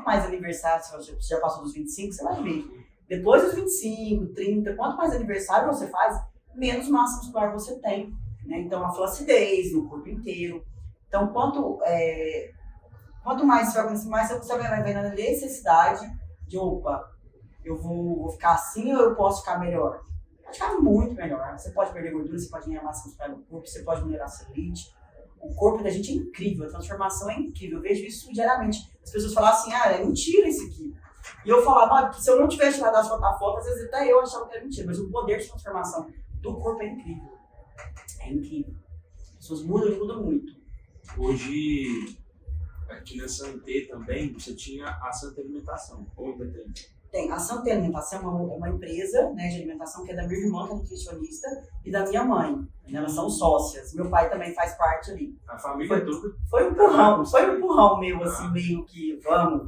mais aniversário, se você já passou dos 25, você vai ver. Depois dos 25, 30, quanto mais aniversário você faz, menos massa muscular você tem, né? Então a flacidez no corpo inteiro. Então quanto mais você vai conhecer, mais você vai ver na necessidade de, opa, eu vou ficar assim ou eu posso ficar melhor? Pode ficar muito melhor. Você pode perder gordura, você pode ganhar massa muscular no corpo, você pode melhorar a celulite. O corpo da gente é incrível, a transformação é incrível. Eu vejo isso diariamente. As pessoas falam assim, é mentira isso aqui. E eu falava, se eu não tivesse tirado as foto, às vezes até eu achava que era mentira. Mas o poder de transformação do corpo é incrível. É incrível. As pessoas mudam muito. Hoje... Aqui na Santé também, você tinha a Santa Alimentação, ou ainda tem? Tem. A Santa Alimentação é uma empresa, né, de alimentação que é da minha irmã, que é nutricionista, e da minha mãe. Elas são sócias. Meu pai também faz parte ali. A família toda? Foi um empurrão meu, assim, meio que,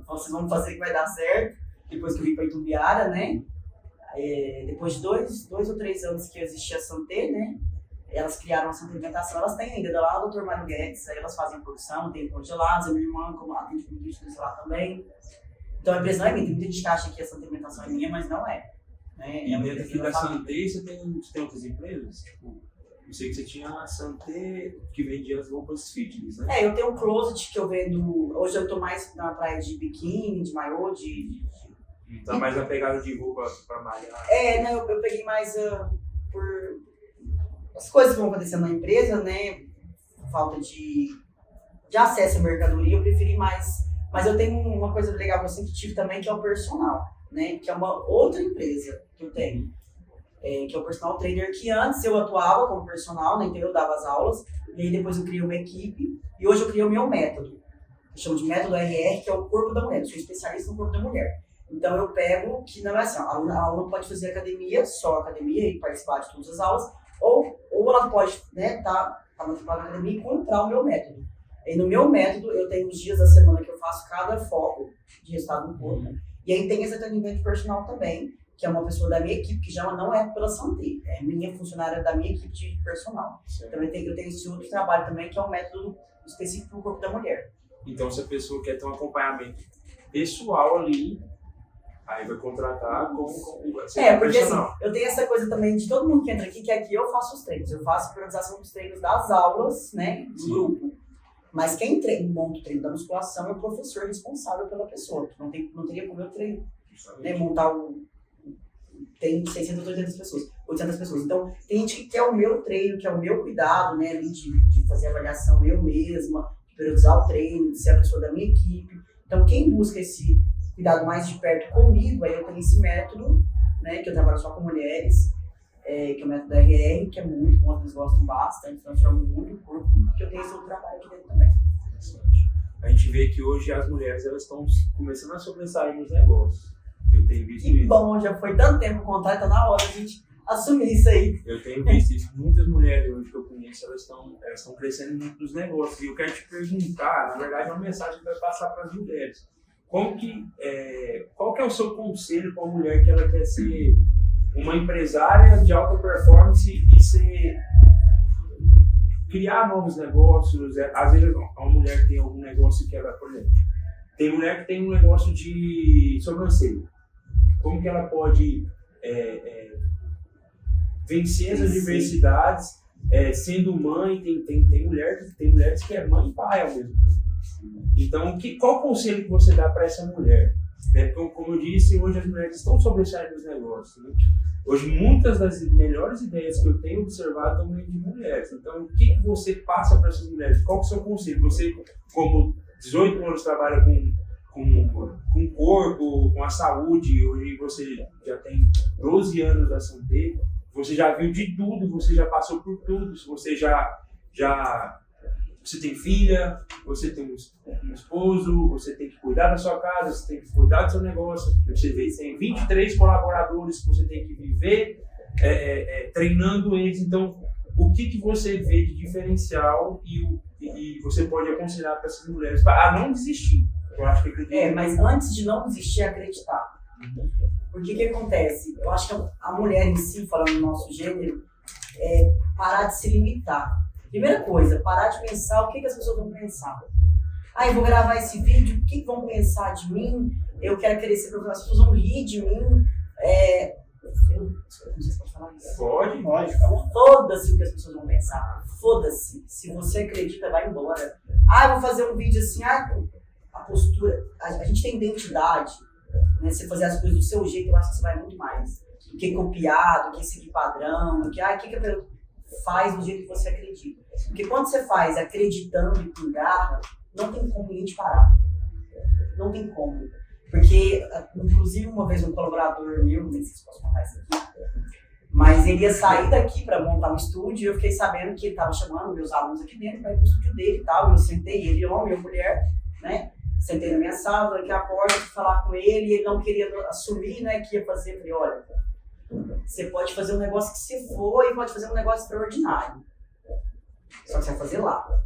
vocês vão fazer que vai dar certo. Depois que eu vim para Itumbiara, né, depois de dois ou 3 anos que existia a Santé, né, elas criaram a Santa Alimentação, elas têm ainda lá o Dr. Mário Guedes, aí elas fazem produção, tem congelados, a minha irmã atende com nutricionista lá também. Então a empresa não é minha, tem muita gente que acha que a Santa Alimentação é minha, mas não é. Né? E dentro aqui da Santé, você tem outras empresas? Tipo, eu sei que você tinha a Santé que vendia as roupas fitness, né? Eu tenho um closet que eu vendo, hoje eu tô mais na praia de biquíni, de maiô, Tá mais na pegada de roupa pra malhar. Não, eu peguei mais por... As coisas que vão acontecendo na empresa, né? Falta de acesso à mercadoria, eu preferi mais. Mas eu tenho uma coisa legal que eu sempre tive também, que é o personal, né? Que é uma outra empresa que eu tenho. Que é o personal trainer, que antes eu atuava como personal, né? Então eu dava as aulas, e aí depois eu criei uma equipe, e hoje eu criei o meu método. Eu chamo de método RR, que é o corpo da mulher. Eu sou especialista no corpo da mulher. Então eu pego, que não é assim, a aluna pode fazer academia, só academia, e participar de todas as aulas, ou ela pode, né, tá matriculada na academia e comprar o meu método. E no meu método, eu tenho os dias da semana que eu faço cada foco de resultado no corpo. E aí tem esse atendimento personal também, que é uma pessoa da minha equipe, que já não é pela Santé, é minha funcionária da minha equipe de personal. Também eu tenho esse outro trabalho também, que é um método específico para o corpo da mulher. Então, se a pessoa quer ter um acompanhamento pessoal ali, aí vai contratar com porque personal. Assim, eu tenho essa coisa também de todo mundo que entra aqui, que aqui eu faço os treinos. Eu faço a priorização dos treinos das aulas, né, do grupo. Mas quem monta o treino da musculação é o professor responsável pela pessoa. Não teria como eu treinar, né, montar tem 600, 800 pessoas. Então, tem gente que quer o meu treino, que é o meu cuidado, né, ali de fazer a avaliação eu mesma, de priorizar o treino, de ser a pessoa da minha equipe. Então, quem busca esse cuidado mais de perto comigo, aí eu tenho esse método, né, que eu trabalho só com mulheres, que é o método RR, que é muito bom, eles gostam bastante, transforma muito o corpo, que eu tenho esse outro trabalho aqui dentro também. A gente vê que hoje as mulheres elas estão começando a sobressair nos negócios. Eu Eu tenho visto Que isso. bom, já foi tanto tempo contar, tá na hora a gente assumir isso aí. Eu tenho visto isso. Muitas mulheres hoje que eu conheço, elas estão crescendo muito nos negócios. E eu quero te perguntar, na verdade, é uma mensagem que vai passar para as mulheres. Qual que é o seu conselho para uma mulher que ela quer ser uma empresária de alta performance e criar novos negócios? Às vezes uma mulher tem algum negócio que ela, por exemplo, tem mulher que tem um negócio de sobrancelha. Como que ela pode vencer essas diversidades sendo mãe? Tem mulheres que é mãe e pai ao mesmo tempo. Então, qual conselho que você dá para essa mulher? Né? Como eu disse, hoje as mulheres estão sobressaindo nos negócios. Né? Hoje, muitas das melhores ideias que eu tenho observado estão vindo de mulheres. Então, o que você passa para essas mulheres? Qual que é o seu conselho? Você, como 18 anos, trabalha com o corpo, com a saúde, hoje você já tem 12 anos da Santé, você já viu de tudo, você já passou por tudo, você você tem filha, você tem um esposo, você tem que cuidar da sua casa, você tem que cuidar do seu negócio, você tem 23 colaboradores que você tem que viver treinando eles. Então, o que você vê de diferencial e você pode aconselhar para essas mulheres a não desistir? Eu acho que acredito. Mas antes de não desistir, acreditar. Porque o que acontece? Eu acho que a mulher em si, falando do nosso gênero, é parar de se limitar. Primeira coisa, parar de pensar o que as pessoas vão pensar. Eu vou gravar esse vídeo, o que vão pensar de mim? Eu quero crescer profissional, as pessoas vão rir de mim. Não sei se pode falar isso. Pode. Foda-se o que as pessoas vão pensar. Foda-se. Se você acredita, vai embora. Vou fazer um vídeo assim, a postura. A gente tem identidade. Né? Você fazer as coisas do seu jeito, eu acho que você vai muito mais. Do que copiar, do que seguir padrão, do que a pessoa faz do jeito que você acredita. Porque quando você faz acreditando e com garra, não tem como ninguém te parar. Não tem como. Porque, inclusive, uma vez um colaborador meu, não sei se posso contar isso aqui, mas ele ia sair daqui para montar um estúdio e eu fiquei sabendo que ele estava chamando meus alunos aqui dentro para ir para o estúdio dele e tal. Eu sentei, ele, homem, eu, mulher, né? Sentei na minha sala, aqui à porta, fui falar com ele e ele não queria assumir, né, que ia fazer. Eu falei, olha, você pode fazer um negócio que você for e pode fazer um negócio extraordinário. Só que você vai fazer lá.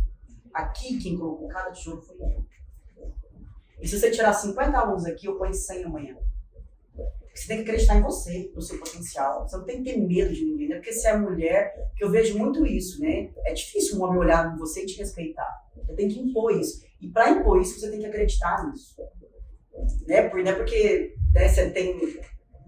Aqui, quem colocou cada tijolo foi eu. E se você tirar 50 alunos aqui, eu ponho 100 amanhã. Você tem que acreditar em você, no seu potencial. Você não tem que ter medo de ninguém, né? Porque você é mulher, que eu vejo muito isso, né? É difícil um homem olhar em você e te respeitar. Você tem que impor isso. E para impor isso, você tem que acreditar nisso. Né? Não é porque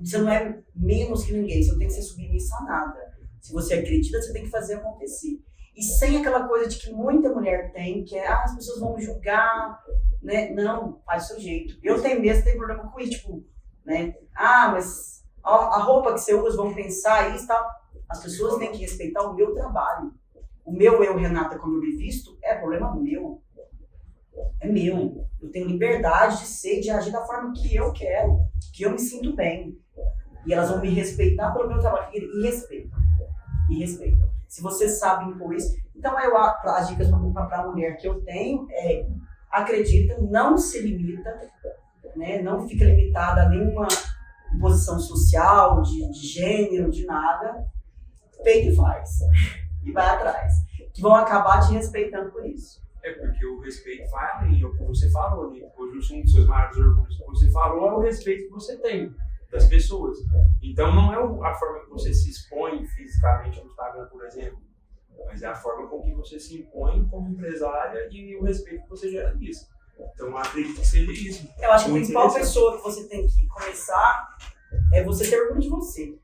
você não é menos que ninguém, você não tem que ser submissa a nada. Se você acredita, você tem que fazer acontecer. E sem aquela coisa de que muita mulher tem, que é, as pessoas vão me julgar, né? Não, faz do seu jeito. Eu tenho mesmo, tenho problema com isso, tipo, né? Mas a roupa que você usa, vão pensar isso e tal. As pessoas têm que respeitar o meu trabalho. O meu eu, Renata, como eu me visto, é problema meu. É meu. Eu tenho liberdade de ser, de agir da forma que eu quero, que eu me sinto bem. E elas vão me respeitar pelo meu trabalho. E respeitam. E respeitam. Se você sabe impor isso. Então, as dicas para a mulher que eu tenho é: acredita, não se limita, né? Não fica limitada a nenhuma posição social, de gênero, de nada. Feita e faz. E vai atrás. Que vão acabar te respeitando por isso. Porque o respeito vai além, é o que você falou, né? Hoje um dos seus maiores orgulhos que você falou é o respeito que você tem das pessoas. Então não é a forma que você se expõe fisicamente no Instagram, por exemplo, mas é a forma com que você se impõe como empresária e o respeito que você gera nisso. Então eu acredito que seja isso. Eu acho que a principal pessoa que você tem que começar é você ter orgulho de você.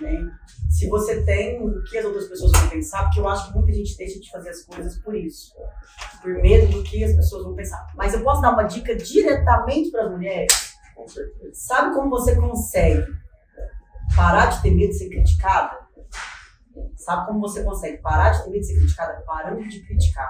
Né? Se você tem, o que as outras pessoas vão pensar, porque eu acho que muita gente deixa de fazer as coisas por isso, por medo do que as pessoas vão pensar. Mas eu posso dar uma dica diretamente para as mulheres? Com certeza. Sabe como você consegue parar de ter medo de ser criticada? Sabe como você consegue parar de ter medo de ser criticada? Parando de criticar.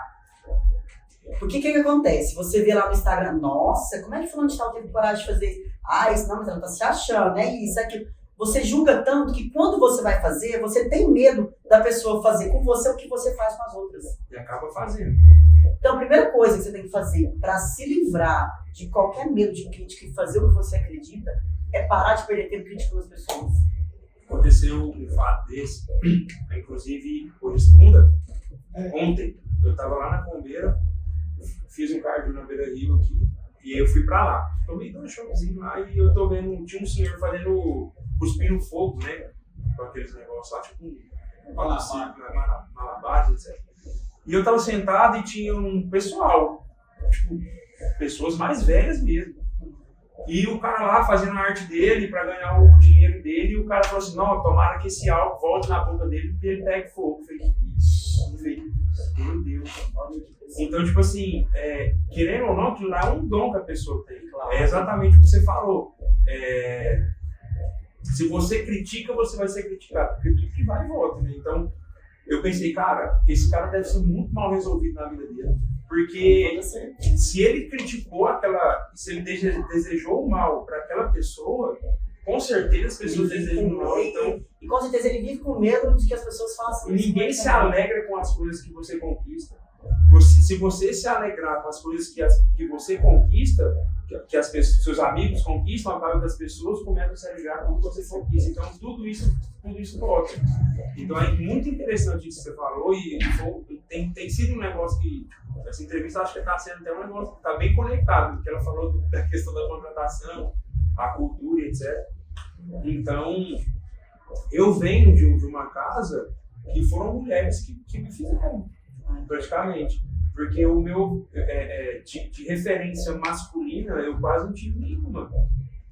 Porque o que acontece? Você vê lá no Instagram, nossa, como é que fulano de tal teve que parar de fazer? Isso não, mas ela tá se achando, é isso, é aquilo. Você julga tanto que quando você vai fazer, você tem medo da pessoa fazer com você o que você faz com as outras. E acaba fazendo. Então, a primeira coisa que você tem que fazer para se livrar de qualquer medo de crítica e fazer o que você acredita é parar de perder tempo criticando as pessoas. Aconteceu um fato desse, inclusive hoje segunda, ontem, eu estava lá na Combeira, fiz um cardio na Beira Rio aqui, e eu fui pra lá. Tomei 2 choquezinhos lá e eu tô vendo, tinha um senhor fazendo, cuspindo fogo, né? Com aqueles negócios lá, tipo malabares, etc. E eu tava sentado e tinha um pessoal, tipo, pessoas mais velhas mesmo. E o cara lá fazendo a arte dele pra ganhar o dinheiro dele, e o cara falou assim, não, tomara que esse álcool volte na boca dele e ele pegue fogo. Eu falei, isso, meu Deus. Então, tipo assim, querendo ou não, aquilo lá é um dom que a pessoa tem. É exatamente o que você falou. Se você critica, você vai ser criticado, porque tudo que vai e volta, né? Então, eu pensei, cara, esse cara deve ser muito mal resolvido na vida dele. Porque se ele criticou se ele desejou o mal para aquela pessoa, com certeza as pessoas desejam o mal. Então, e com certeza ele vive com medo de que as pessoas façam isso. Ninguém se alegra com as coisas que você conquista. Se você se alegrar com as coisas que você conquista, que seus amigos conquistam, acaba que as pessoas começam a se alegrar com o que você conquista. Então, tudo isso volta. Então, é muito interessante isso que você falou e tem sido um negócio que, essa entrevista, acho que está sendo até um negócio que está bem conectado, porque ela falou da questão da contratação, a cultura, etc. Então, eu venho de uma casa que foram mulheres que me fizeram, praticamente. Porque o meu, de referência masculina, eu quase não tive nenhuma,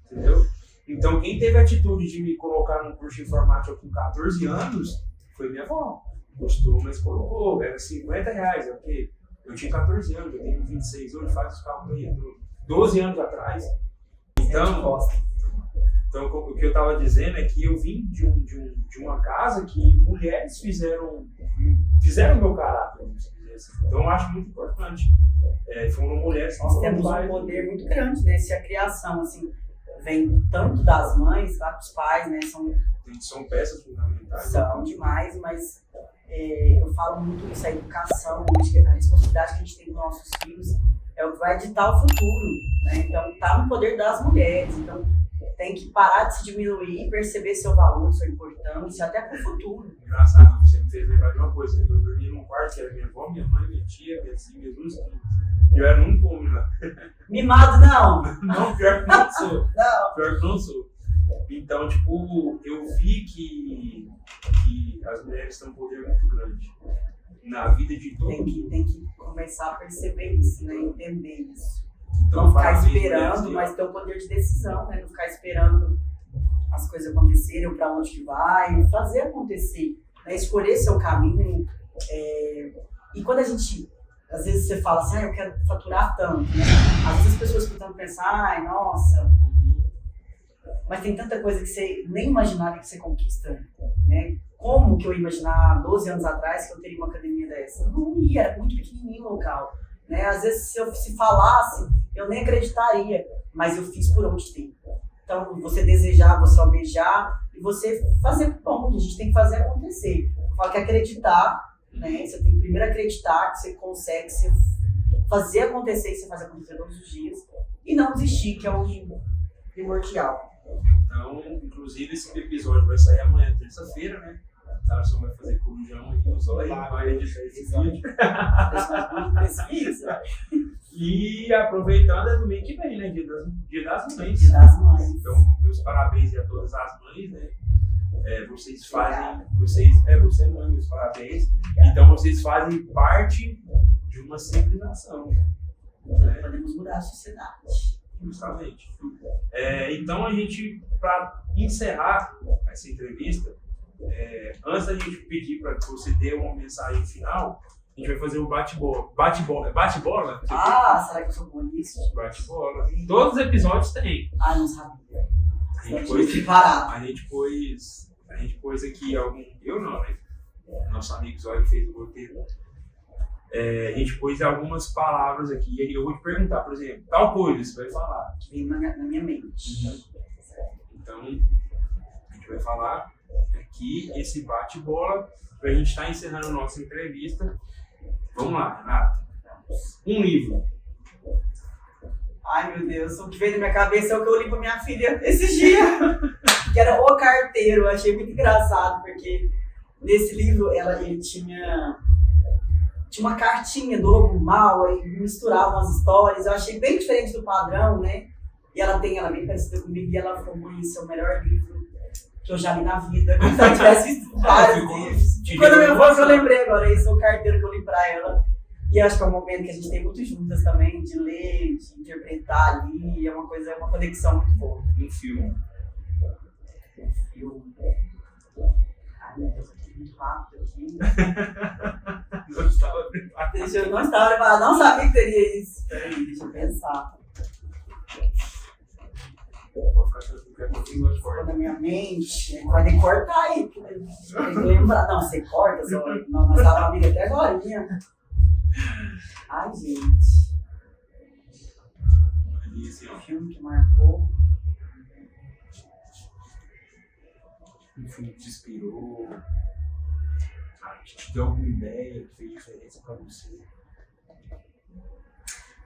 entendeu? Então, quem teve a atitude de me colocar num curso de informática com 14 anos foi minha avó. Gostou, mas colocou, era R$50, é o quê? Eu tinha 14 anos, eu tenho 26 hoje, faz os cálculos aí, 12 anos atrás. Então, o que eu estava dizendo é que eu vim de uma casa que mulheres fizeram meu caráter, vamos dizer assim. Então, eu acho muito importante. Foram mulheres que nós temos um poder muito grande, né? Se a criação, assim, vem tanto das mães, tá? Dos pais, né? São peças fundamentais. São demais, mas eu falo muito isso, a educação, a responsabilidade que a gente tem com nossos filhos é o que vai ditar o futuro, né? Então, tá no poder das mulheres. Então, tem que parar de se diminuir, perceber seu valor, sua importância, até para o futuro. Engraçado, você me fez lembrar de uma coisa. Eu dormia num quarto que era minha avó, minha mãe, minha tia, minha duas filhas. Eu era um homem lá. Mimado não! Não, pior que não sou. Não. Pior que não sou. Então, tipo, eu vi que as mulheres têm um poder muito grande na vida de todo mundo. Tem que começar a perceber isso, né? Entender isso. Então, não ficar esperando, mas ter o poder de decisão, né? Não ficar esperando as coisas acontecerem ou para onde que vai, fazer acontecer, né? Escolher seu caminho. E quando a gente, às vezes você fala assim, eu quero faturar tanto, né? Às vezes as pessoas ficam pensando, nossa, mas tem tanta coisa que você nem imaginava que você conquista, né? Como que eu ia imaginar 12 anos atrás que eu teria uma academia dessa? Não ia, era muito pequenininho o local. Né? Às vezes, se eu falasse, eu nem acreditaria, mas eu fiz por onde tem. Então, você desejar, você almejar e você fazer bom, a gente tem que fazer acontecer. Eu falo que acreditar, né? Você tem que primeiro acreditar que você consegue fazer acontecer, que você faz acontecer todos os dias e não desistir, que é o primordial. Então, inclusive, esse episódio vai sair amanhã, terça-feira, né? A Tarso vai fazer corujão aqui no Sol, vai editar esse vídeo. E aproveitando, é domingo que vem, né? Dia das Mães. Dia das Mães. Então, meus parabéns a todas as mães, né? Vocês fazem. Você mãe, meus parabéns. Então, vocês fazem parte de uma civilização. Né? Podemos mudar a sociedade. Justamente. Então, a gente, para encerrar essa entrevista, antes da gente pedir para que você dê uma mensagem final, a gente vai fazer um bate-bola. Bate-bola? Será que eu sou bom nisso? Bate-bola. Todos os episódios tem. Não sabia. A gente pôs aqui algum... Eu não, né? Nosso amigo Zóio que fez o roteiro. A gente pôs algumas palavras aqui. E aí eu vou te perguntar, por exemplo, tal coisa, você vai falar. Vem na minha mente. Então, a gente vai falar aqui esse bate-bola pra gente estar encerrando a nossa entrevista. Vamos lá, Renata. Um livro. Ai, meu Deus, o que veio na minha cabeça é o que eu li pra minha filha esses dias. Que era O Carteiro. Eu achei muito engraçado, porque nesse livro ele tinha uma cartinha do lobo mau, aí misturava umas histórias. Eu achei bem diferente do padrão, né? E ela é bem parecida comigo, e ela falou: mãe, esse é o melhor livro que eu já li na vida. Como se ela tivesse visto vários livros. Ficou na minha voz, eu lembrei agora, esse é o carteiro que eu li pra ela. E acho que é um momento que a gente tem muito juntas também, de ler, de interpretar ali, é uma conexão muito boa. Um filme. Ai, meu Deus, eu tô muito rápido aqui. Não estava preparado. Eu não estava preparada, não sabia que teria isso. Peraí, deixa eu pensar. Vou ficar com um pouquinho mais Ficou forte. na minha mente, vai ter que cortar aí, porque tem que lembrar. Não, você corta, só. Não, nós estávamos amigas até agora, minha. Ai, gente. Ali, assim, ó. Um filme que marcou. Um filme que te inspirou. Te deu alguma ideia que fez diferença pra você.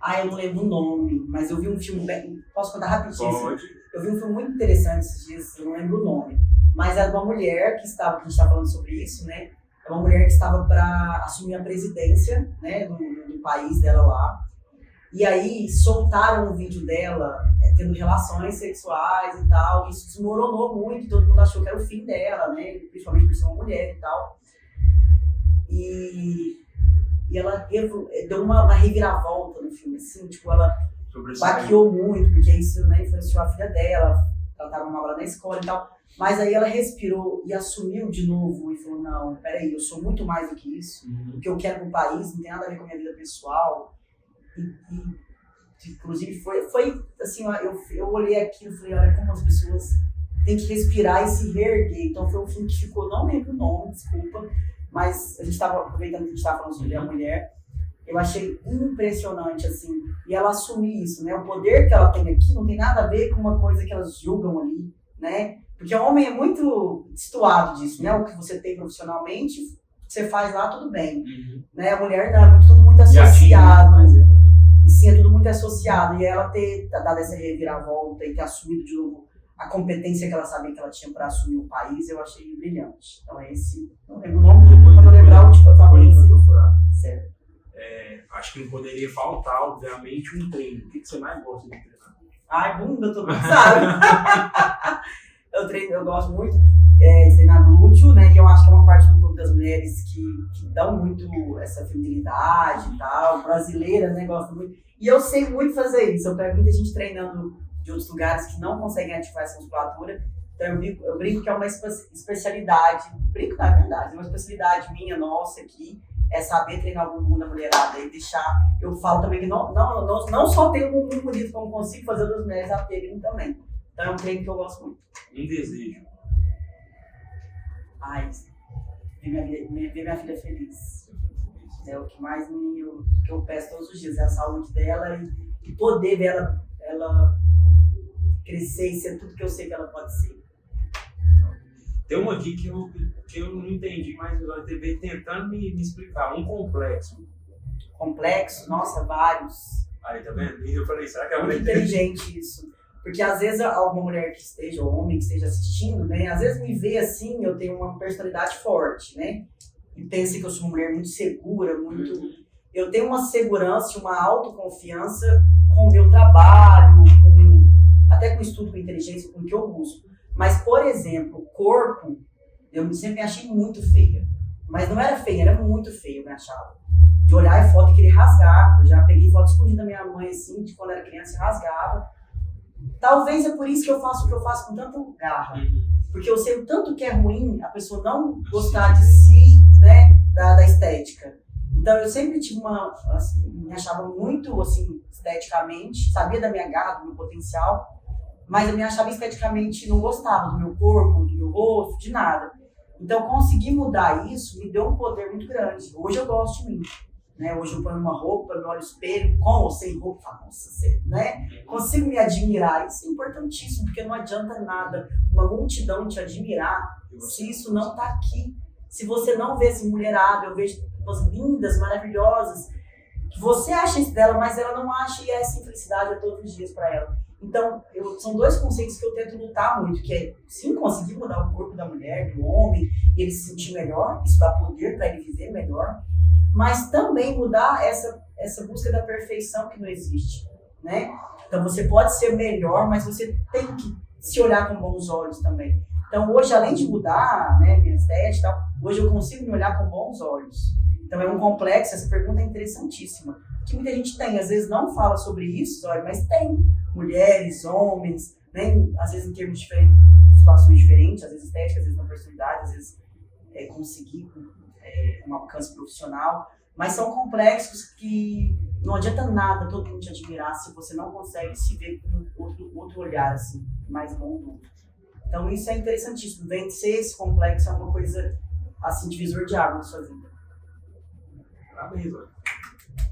Ah, eu não lembro o nome, mas eu vi um filme bem. Posso contar rapidinho? Pode. Eu vi um filme muito interessante esses dias, eu não lembro o nome. Mas era de uma mulher que a gente estava falando sobre isso, né? É uma mulher que estava para assumir a presidência, né, do país dela lá. E aí soltaram um vídeo dela tendo relações sexuais e tal. Isso desmoronou muito, todo mundo achou que era o fim dela, né? Principalmente por ser uma mulher e tal. E ela deu uma reviravolta no filme, assim, tipo, ela baqueou muito, porque isso, né, influenciou a filha dela, ela estava mal na escola e tal. Mas aí ela respirou e assumiu de novo e falou: não, peraí, eu sou muito mais do que isso. O que eu quero no país não tem nada a ver com a minha vida pessoal. Inclusive, foi assim, eu olhei aquilo e falei: olha como as pessoas têm que respirar e se reerguer. Então foi um filme que ficou, não lembro o nome, desculpa, mas a gente estava aproveitando que a gente estava falando sobre a mulher. Eu achei impressionante, assim, e ela assumir isso, né? O poder que ela tem aqui não tem nada a ver com uma coisa que elas julgam ali, né? Porque o homem é muito destoado disso, né? O que você tem profissionalmente, você faz lá, tudo bem. Né? A mulher dá tudo muito associado. E sim, é tudo muito associado. E ela ter dado essa reviravolta e ter assumido de novo a competência que ela sabia que ela tinha para assumir o país, eu achei brilhante. Então é esse, não lembro o nome, quando eu lembrar, eu te falo pra você. Certo. Acho que não poderia faltar, obviamente, um treino. O que você mais gosta de treinar? Ai, bunda, todo mundo sabe. Eu gosto muito de treinar glúteo, né? E eu acho que é uma parte do corpo das mulheres que dão muito essa feminilidade e tal. Brasileiras, né? Gostam muito. E eu sei muito fazer isso. Eu pego muita gente treinando de outros lugares que não conseguem ativar essa musculatura. Então eu brinco que é uma especialidade. Brinco, na verdade, é uma especialidade minha, nossa, aqui. É saber treinar o bumbum da mulherada e deixar. Eu falo também que não só tenho um bumbum bonito, como consigo fazer outras mulheres a terem também. Então é um treino que eu gosto muito. Um desejo. Ai, ver minha filha feliz. É o que mais que eu peço todos os dias, é a saúde dela e poder ver ela crescer e ser tudo que eu sei que ela pode ser. Tem uma aqui que eu não entendi, mas eu estive tentando me explicar. Um complexo. Complexo? Nossa, vários. Aí, tá vendo? E eu falei, será que é muito inteligente isso? Porque às vezes alguma mulher que esteja, ou homem que esteja assistindo, né? Às vezes me vê assim, eu tenho uma personalidade forte, né? E pensa que eu sou uma mulher muito segura, muito... Eu tenho uma segurança e uma autoconfiança com o meu trabalho, até com o estudo, com inteligência, com o que eu busco. Mas, por exemplo, o corpo, eu sempre me achei muito feia. Mas não era feia, era muito feia, eu me achava. De olhar a foto e querer rasgar. Eu já peguei foto escondida da minha mãe, assim, de quando era criança e rasgava. Talvez é por isso que eu faço o que eu faço com tanta garra. Porque eu sei o tanto que é ruim a pessoa não gostar de si, né, da estética. Então eu sempre tive me achava muito, assim, esteticamente, sabia da minha garra, do meu potencial, mas eu me achava esteticamente, não gostava do meu corpo, do meu rosto, de nada. Então conseguir mudar isso me deu um poder muito grande. Hoje eu gosto de mim. Né? Hoje eu ponho uma roupa, eu me olho no espelho, com ou sem roupa, falo, nossa, né? Consigo me admirar. Isso é importantíssimo, porque não adianta nada uma multidão te admirar se isso não está aqui. Se você não vê esse mulherada, eu vejo umas lindas, maravilhosas, que você acha isso dela, mas ela não acha e essa infelicidade é todos os dias para ela. Então, são dois conceitos que eu tento lutar muito, que é, sim, conseguir mudar o corpo da mulher, do homem, e ele se sentir melhor, isso dá poder para ele viver melhor, mas também mudar essa busca da perfeição que não existe, né? Então, você pode ser melhor, mas você tem que se olhar com bons olhos também. Então, hoje, além de mudar, né, minha estética, hoje eu consigo me olhar com bons olhos. Então, é um complexo, essa pergunta é interessantíssima. Que muita gente tem, às vezes não fala sobre isso, mas tem mulheres, homens, né, às vezes em termos diferentes, situações diferentes, às vezes estética, às vezes na personalidade, às vezes conseguir um alcance profissional, mas são complexos que não adianta nada todo mundo te admirar se você não consegue se ver com outro olhar, assim, mais bom. Então isso é interessantíssimo, vencer esse complexo é uma coisa, assim, divisor de água na sua vida. Parabéns, olha.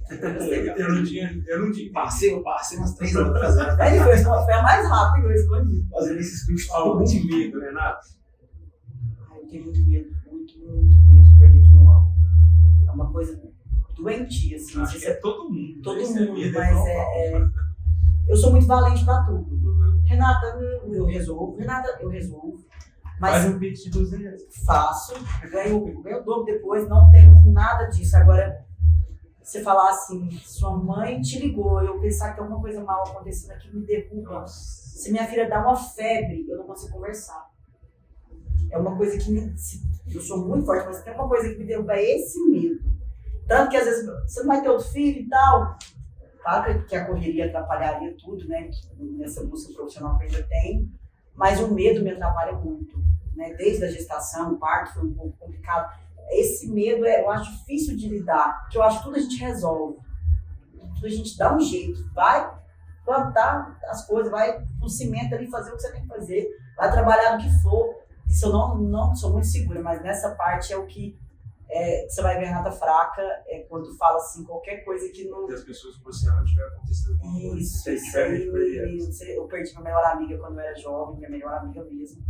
Eu não tinha. Passei umas 3 horas fazendo. Foi a mais rápida que eu escolhi. Fazendo esses cursos. Algum medo, Renato? Eu tenho muito medo de perder quem eu amo. É uma coisa doentia, assim. Acho que é todo mundo. Todo Esse mundo, medo mas eu sou muito valente pra tudo. Renata, eu resolvo. Mas faz um pix de 200. faço, ganho o dobro depois, não tenho nada disso. Agora, você falar assim, sua mãe te ligou, eu pensar que tem alguma coisa mal acontecendo aqui, me derruba. Se minha filha dá uma febre, eu não consigo conversar. É uma coisa que eu sou muito forte, mas tem uma coisa que me derruba, é esse medo. Tanto que às vezes você não vai ter outro filho e tal. Claro que a correria atrapalharia tudo, né? Nessa busca profissional que eu ainda tenho. Mas o medo me atrapalha muito, né? Desde a gestação, o parto foi um pouco complicado. Esse medo eu acho difícil de lidar, porque eu acho que tudo a gente resolve. Tudo a gente dá um jeito, vai plantar as coisas, vai no cimento ali fazer o que você tem que fazer, vai trabalhar no que for. Isso eu não sou muito segura, mas nessa parte é o que você vai ver a Renata fraca, quando fala assim, qualquer coisa que não... E as pessoas que você ama tiver acontecendo com você. Isso, eu perdi minha melhor amiga quando eu era jovem, minha melhor amiga mesmo.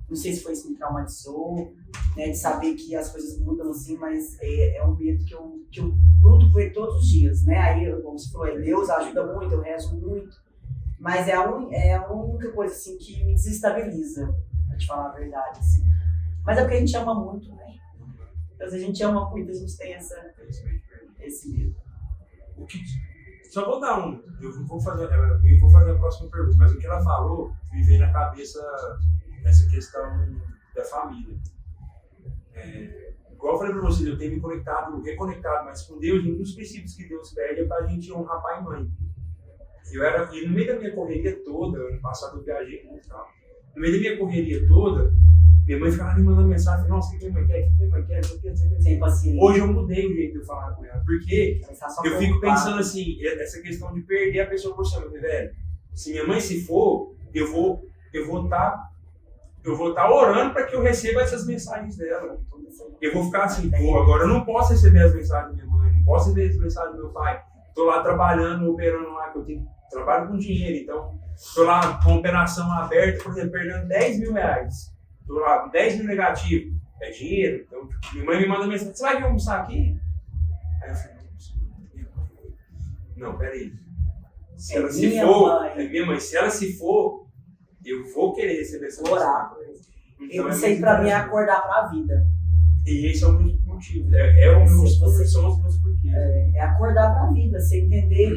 Não sei se foi isso que me traumatizou, né, de saber que as coisas mudam assim, mas é um medo que eu luto por ele todos os dias, né? Aí, como você falou, Deus ajuda muito, eu rezo muito, mas é a única coisa assim que me desestabiliza, pra te falar a verdade, assim. Mas é porque a gente ama muito, né? Então, se a gente ama muito, a gente tem esse medo. Só vou dar um. Eu vou fazer a próxima pergunta, mas o que ela falou me veio na cabeça essa questão da família. Igual eu falei pra vocês, eu tenho me reconectado mais com Deus, e um dos princípios que Deus pede é pra gente honrar pai e mãe. E no meio da minha correria toda, ano passado eu viajei muito e tal, no meio da minha correria toda, minha mãe ficava me mandando mensagem, nossa, o que minha mãe quer, Sem paciência. Hoje eu mudei o jeito de eu falar com ela, porque eu fico pensando assim, essa questão de perder a pessoa por você, velho. Se minha mãe se for, eu vou estar orando para que eu receba essas mensagens dela. Eu vou ficar assim, agora eu não posso receber as mensagens da minha mãe, não posso receber as mensagens do meu pai. Estou lá trabalhando, operando lá, que eu trabalho com dinheiro, então estou lá com operação aberta, por exemplo, perdendo 10 mil reais. Estou lá com 10 mil negativo, é dinheiro. Então, minha mãe me manda mensagem, você vai vir almoçar aqui? Aí eu falei, não, peraí. Se ela se for, minha mãe, se ela se for, eu vou querer receber essa mensagem. Então, isso aí pra mim é acordar pra vida. E esse é o meu motivo, são os meus porquês. É acordar pra vida, você entender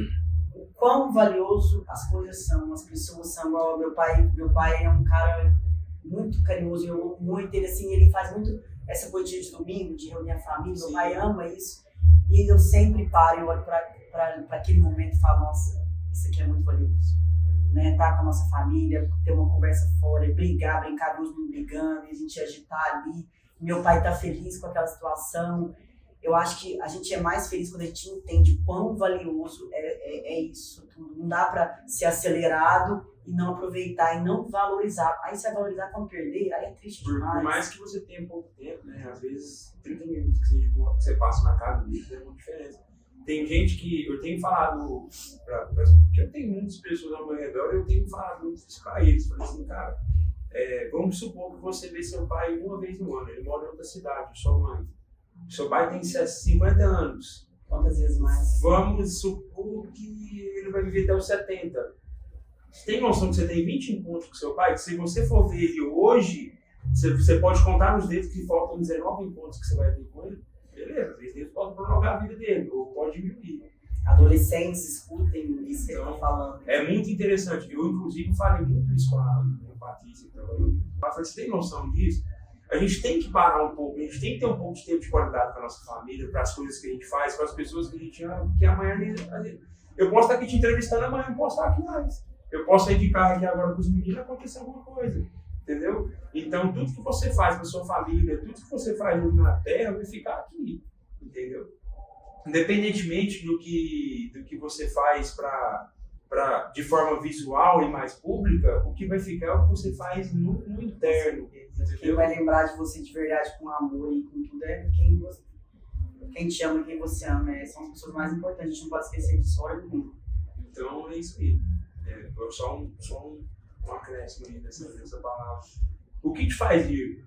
o quão valioso as coisas são, as pessoas são. Igual meu pai é um cara muito carinhoso, eu amo muito ele, assim, ele faz muito essa coisa de domingo, de reunir a família. Sim. Meu pai ama isso, e eu sempre paro e olho pra aquele momento e falo, nossa, isso aqui é muito valioso, né? Tá com a nossa família, ter uma conversa fora, brincar Deus não brigando, e a gente agitar ali, meu pai tá feliz com aquela situação. Eu acho que a gente é mais feliz quando a gente entende quão valioso é isso tudo. Não dá pra ser acelerado e não aproveitar e não valorizar. Aí você vai valorizar quando perder, aí é triste demais. Por mais que você tenha pouco tempo, né? Às vezes 30 minutos que você passa na casa dele faz uma diferença. Tem gente que eu tenho falado, porque eu tenho muitas pessoas ao meu redor, eu tenho falado muito isso pra eles. Falei assim, cara, vamos supor que você vê seu pai uma vez no ano, ele mora em outra cidade, sua mãe. Seu pai tem 50 anos, Quantas vezes mais? Vamos supor que ele vai viver até os 70. Você tem noção que você tem 20 encontros com seu pai? Que se você for ver ele hoje, você pode contar nos dedos que faltam 19 encontros que você vai ter com ele. Beleza, às vezes pode prolongar a vida dele, ou pode diminuir. Adolescentes, escutem isso que eu tô falando. É muito interessante. Eu, inclusive, falei muito isso com a Patrícia. Então, eu falei, você tem noção disso? A gente tem que parar um pouco, a gente tem que ter um pouco de tempo de qualidade para a nossa família, para as coisas que a gente faz, para as pessoas que a gente ama, porque amanhã eu posso estar aqui te entrevistando, amanhã eu não posso estar aqui mais. Eu posso sair de carro aqui agora com os meninos e acontecer alguma coisa, entendeu? Então, tudo que você faz para a sua família, tudo que você faz hoje na Terra, vai ficar aqui, entendeu? Independentemente do que você faz de forma visual e mais pública, o que vai ficar é o que você faz no interno. Quem vai lembrar de você de verdade com amor e com tudo é quem te ama e quem você ama. São as pessoas mais importantes, a gente não pode esquecer disso hora nenhuma. Então é isso aí. Só um acréscimo aí nessa palavra. O que te faz rir?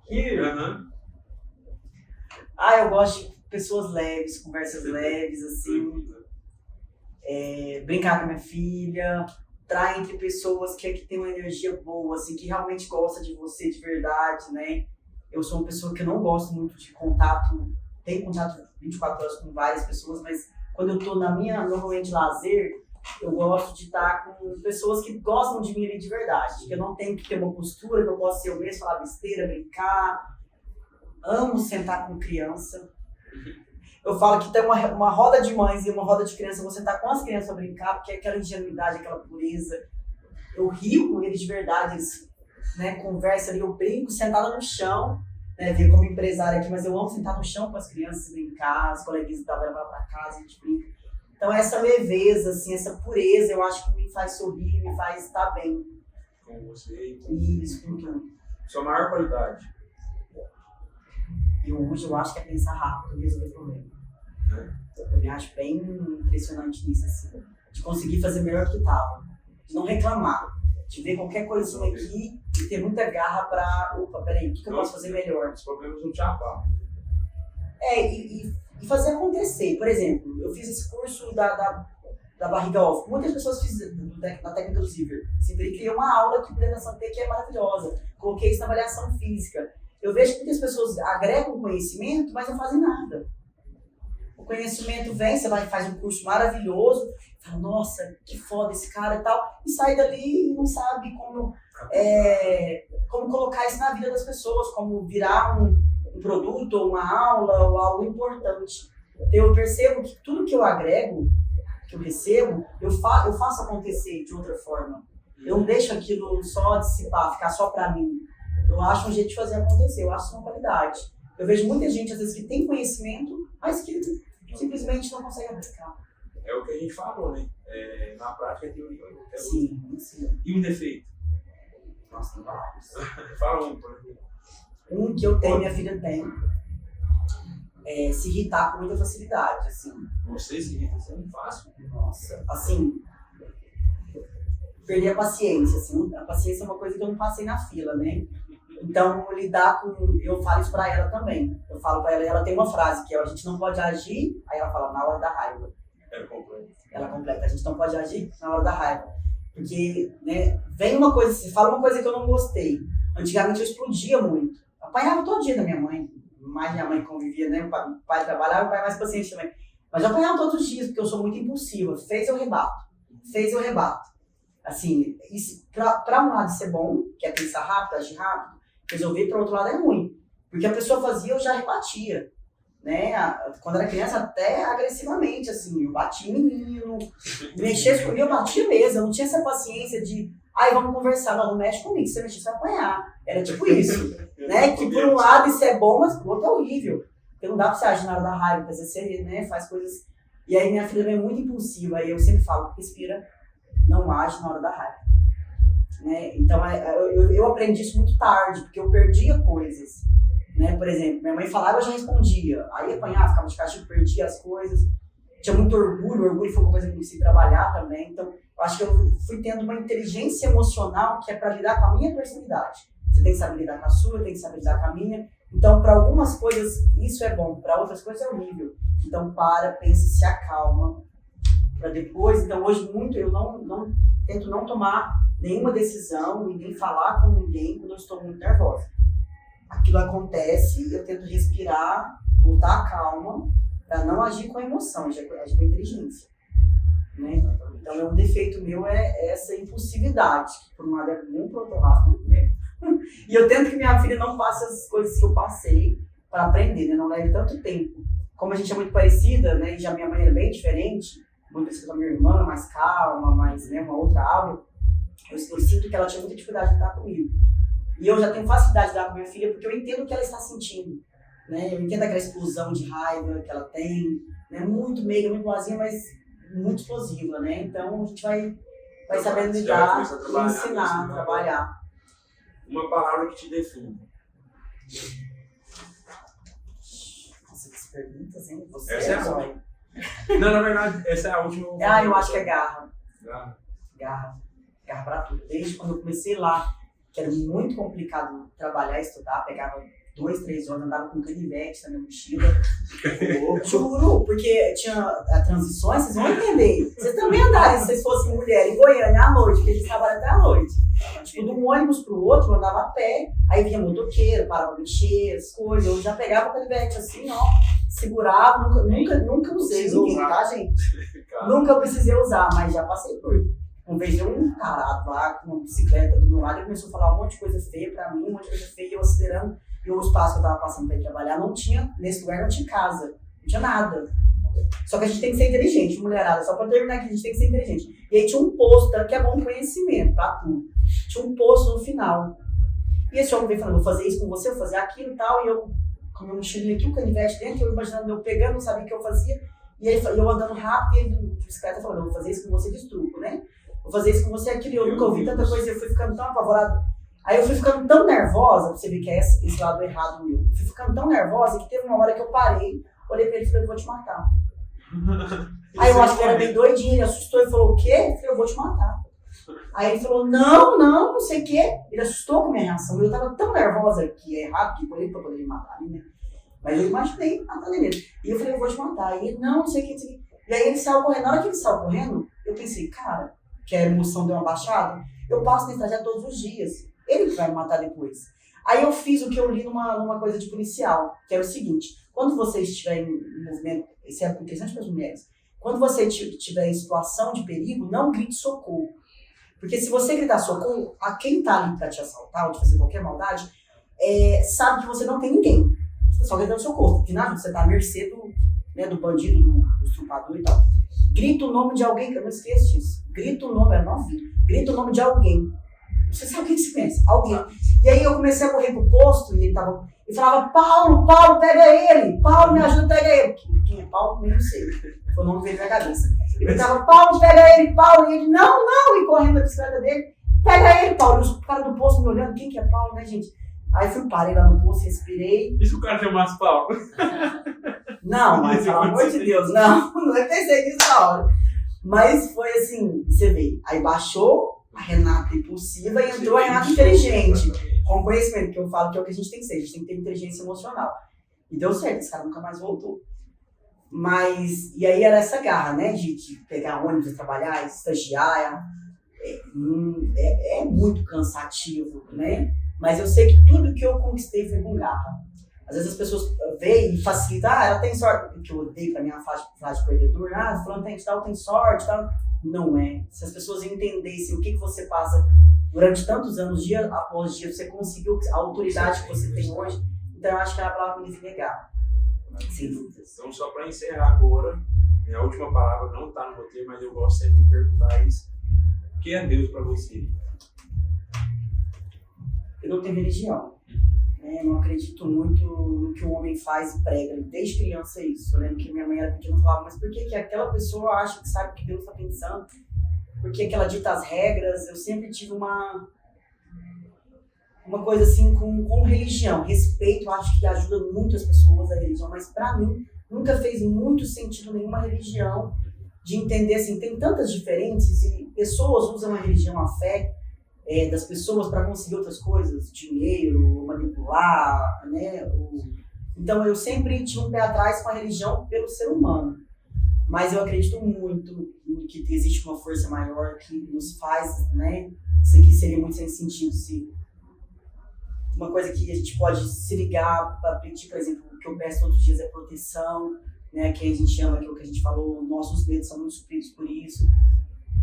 Rir? Uhum. Eu gosto de pessoas leves, conversas leves, assim. Brincar com a minha filha, estar entre pessoas que tem uma energia boa, assim, que realmente gosta de você de verdade, né? Eu sou uma pessoa que não gosto muito de contato, tenho contato 24 horas com várias pessoas, mas quando eu tô na minha, normalmente, lazer, eu gosto de estar com pessoas que gostam de mim ali de verdade, que eu não tenho que ter uma postura, que eu posso ser eu mesmo, falar besteira, brincar. Amo sentar com criança. Eu falo que tem uma roda de mães e uma roda de criança, você tá com as crianças a brincar, porque é aquela ingenuidade, aquela pureza. Eu rio com eles de verdade, eles, né, conversam ali, eu brinco sentada no chão, né, veio como empresária aqui, mas eu amo sentar no chão com as crianças, brincar, as coleguinhas levam pra casa, a gente brinca. Então essa leveza, assim, essa pureza, eu acho que me faz sorrir, me faz estar bem. Com você e com Isso, com tudo. sua maior qualidade. E hoje eu acho que é pensar rápido e resolver problema. Eu me acho bem impressionante nisso, assim. De conseguir fazer melhor do que estava. De não reclamar. De ver qualquer coisinha aqui e ter muita garra pra... Opa, peraí, o que eu posso fazer melhor? Os problemas não te abalam. E fazer acontecer. Por exemplo, eu fiz esse curso da barriga off. Muitas pessoas fizeram na técnica do Ziver. Sempre criei uma aula aqui para a Santa que é maravilhosa. Coloquei isso na avaliação física. Eu vejo que muitas pessoas agregam conhecimento, mas não fazem nada. O conhecimento vem, você vai faz um curso maravilhoso, fala, nossa, que foda esse cara e tal, e sai dali e não sabe como colocar isso na vida das pessoas, como virar um produto, ou uma aula, ou algo importante. Eu percebo que tudo que eu agrego, que eu recebo, eu faço acontecer de outra forma. Eu não deixo aquilo só dissipar, ficar só pra mim. Eu acho um jeito de fazer acontecer, eu acho uma qualidade. Eu vejo muita gente, às vezes, que tem conhecimento, mas que simplesmente não consegue aplicar. É o que a gente falou, né? Na prática é teoria. Sim. E um defeito? Nossa, tem vários. Fala um, por exemplo. Um que eu tenho, minha filha tem, é se irritar com muita facilidade, assim. Você se irrita, isso é muito fácil. Nossa, assim, perder a paciência, assim. A paciência é uma coisa que eu não passei na fila, né? Então, lidar com... Eu falo isso pra ela também. Eu falo pra ela, e ela tem uma frase que é: a gente não pode agir, aí ela fala, na hora da raiva. Ela completa, a gente não pode agir na hora da raiva. Porque, né, vem uma coisa, você fala uma coisa que eu não gostei. Antigamente eu explodia muito. Apanhava todo dia da minha mãe. Mais minha mãe convivia, né? O pai trabalhava, o pai mais paciente também. Mas eu apanhava todos os dias, porque eu sou muito impulsiva. Fez, eu rebato. Assim, isso, pra um lado isso é bom, que é pensar rápido, agir rápido. Resolver, para o outro lado é ruim. Porque a pessoa fazia, eu já rebatia. Né? Quando era criança, até agressivamente, assim. Eu batia em menino, mexesse comigo, eu batia mesmo. Eu não tinha essa paciência de, vamos conversar. Não mexe comigo, se você mexer, você vai apanhar. Era tipo isso. Né? Que por um lado isso é bom, mas por outro é horrível. Porque não dá pra você agir na hora da raiva, às vezes você, né, faz coisas... E aí minha filha é muito impulsiva, e eu sempre falo, respira, não age na hora da raiva. Né? Então eu aprendi isso muito tarde, porque eu perdia coisas. Né? Por exemplo, minha mãe falava, eu já respondia. Aí apanhava, ficava de castigo, perdia as coisas. Tinha muito orgulho foi uma coisa que eu comecei a trabalhar também. Então, eu acho que eu fui tendo uma inteligência emocional que é para lidar com a minha personalidade. Você tem que saber lidar com a sua, tem que saber lidar com a minha. Então, para algumas coisas, isso é bom. Para outras coisas, é horrível. Então, pensa, se acalma. Para depois... Então, hoje, muito, eu tento não tomar nenhuma decisão e nem falar com ninguém quando eu estou muito nervosa. Aquilo acontece, eu tento respirar, voltar à calma, para não agir com a emoção, agir com a inteligência. Né? Então, um defeito meu é essa impulsividade, que por um lado é bom, por outro lado é. E eu tento que minha filha não faça as coisas que eu passei para aprender, né? Não leve tanto tempo. Como a gente é muito parecida, né? E já minha mãe é bem diferente, muito parecida com a minha irmã, mais calma, mais, né, uma outra aula, eu sinto que ela tinha muita dificuldade de lidar comigo. E eu já tenho facilidade de lidar com minha filha porque eu entendo o que ela está sentindo. Né? Eu entendo aquela explosão de raiva que ela tem, né? Muito meiga, muito boazinha, mas muito explosiva, né? Então a gente vai sabendo lidar, ensinar, trabalhar. Uma palavra que te define. Nossa, que perguntas, hein? Você essa é a última. Não, na verdade, essa é a última. Eu acho que é garra. Garra pra tudo. Desde quando eu comecei lá, que era muito complicado trabalhar, estudar, pegava 2, 3 horas, andava com canivete na minha mochila. Juro, porque tinha transições, vocês vão entender. Vocês também andaram, se vocês fossem mulher em Goiânia à noite, porque eles trabalham até à noite. Tipo, de um ônibus pro outro, eu andava a pé, aí vinha motoqueiro, parava pra mexer, as coisas. Eu já pegava o canivete assim, ó, segurava, nunca usei ninguém, tá, gente? Nunca precisei usar, mas já passei por. Uma vez veio um tarado lá com uma bicicleta do meu lado e começou a falar um monte de coisa feia pra mim, um monte de coisa feia, e eu acelerando. E o espaço que eu tava passando pra ir trabalhar não tinha, nesse lugar não tinha casa, não tinha nada. Só que a gente tem que ser inteligente, mulherada, só pra terminar aqui, a gente tem que ser inteligente. E aí tinha um posto, tanto que é bom conhecimento pra tudo. Tinha um posto no final. E esse homem veio falando, vou fazer isso com você, vou fazer aquilo e tal, e eu com a minha mochilinha aqui, o canivete dentro, eu imaginando eu pegando, não sabia o que eu fazia. E aí eu andando rápido, e ele de bicicleta falando, vou fazer isso com você de truco, né? Vou fazer isso com você aquilo, e eu nunca ouvi tanta coisa, eu fui ficando tão apavorada. Aí eu fui ficando tão nervosa, pra você ver que é esse lado errado meu. Fui ficando tão nervosa que teve uma hora que eu parei, olhei pra ele e falei, eu vou te matar. Aí eu acho que ele era bem doidinho, ele assustou e falou, o quê? Eu falei, eu vou te matar. Aí ele falou, não sei o quê. Ele assustou com a minha reação, eu tava tão nervosa que é errado, que por ele pra poder me matar, né? Mas eu imaginei matando ele. E eu falei, eu vou te matar. Aí ele, não sei o que. E aí ele saiu correndo, na hora que ele saiu correndo, eu pensei, cara, que a emoção deu uma baixada, eu passo nesse trajeto todos os dias. Ele que vai me matar depois. Aí eu fiz o que eu li numa coisa de policial, que era o seguinte, quando você estiver em movimento, isso é interessante para as mulheres, quando você estiver em situação de perigo, não grite socorro. Porque se você gritar socorro, a quem está ali para te assaltar ou te fazer qualquer maldade, sabe que você não tem ninguém. Você está só gritando socorro, porque nada, você está à mercê do bandido, do estrupador e tal. Grita o nome de alguém, que eu não esqueço disso. Grita o nome, era novinho. Grita o nome de alguém. Você sabe quem se pensa? Alguém. E aí eu comecei a correr pro posto e ele falava, Paulo, pega ele! Paulo, me ajuda, pega ele! Quem é Paulo? Eu não sei. Foi o nome dele na cabeça. Ele gritava, Paulo, pega ele, Paulo! E ele, não! E correndo na bicicleta dele, pega ele, Paulo! E os caras do posto me olhando, quem que é Paulo, né, gente? Aí parei lá no posto, respirei. E se o cara chamasse Paulo? Não, mas pelo amor de Deus, não pensei nisso na hora. Mas foi assim, você vê, aí baixou a Renata impulsiva e entrou a Renata inteligente, com conhecimento, que eu falo que é o que a gente tem que ser, a gente tem que ter inteligência emocional. E deu certo, esse cara nunca mais voltou. Mas, e aí era essa garra, né, de pegar ônibus e trabalhar, estagiar, é muito cansativo, né? Mas eu sei que tudo que eu conquistei foi com garra. Às vezes as pessoas veem e facilitam, ela tem sorte, que eu odeio pra mim a frase de perdedor, fulano tem sorte, tal. Não é. Se as pessoas entendessem o que você passa durante tantos anos, dia após dia, você conseguiu a autoridade que você tem hoje, então eu acho que a palavra me define garra. Sem dúvidas. Então, só para encerrar agora, minha última palavra não está no roteiro, mas eu gosto sempre de perguntar isso. O que é Deus para você? Eu não tenho religião. Não acredito muito no que o homem faz e prega. Desde criança é isso. Eu lembro que minha mãe era pedindo, falava, mas por que aquela pessoa acha que sabe o que Deus está pensando? Por que ela dita as regras? Eu sempre tive uma coisa assim com religião. Respeito, acho que ajuda muito as pessoas a religião, mas para mim nunca fez muito sentido nenhuma religião de entender assim, tem tantas diferentes e pessoas usam a religião, a fé, das pessoas para conseguir outras coisas, dinheiro, manipular, né? Então eu sempre tive um pé atrás com a religião pelo ser humano, mas eu acredito muito que existe uma força maior que nos faz, né? Isso aqui seria muito sem sentido se uma coisa que a gente pode se ligar para pedir, por exemplo, o que eu peço todos os dias é proteção, né? Que a gente ama, aquilo que a gente falou, nossos medos são muito supridos por isso.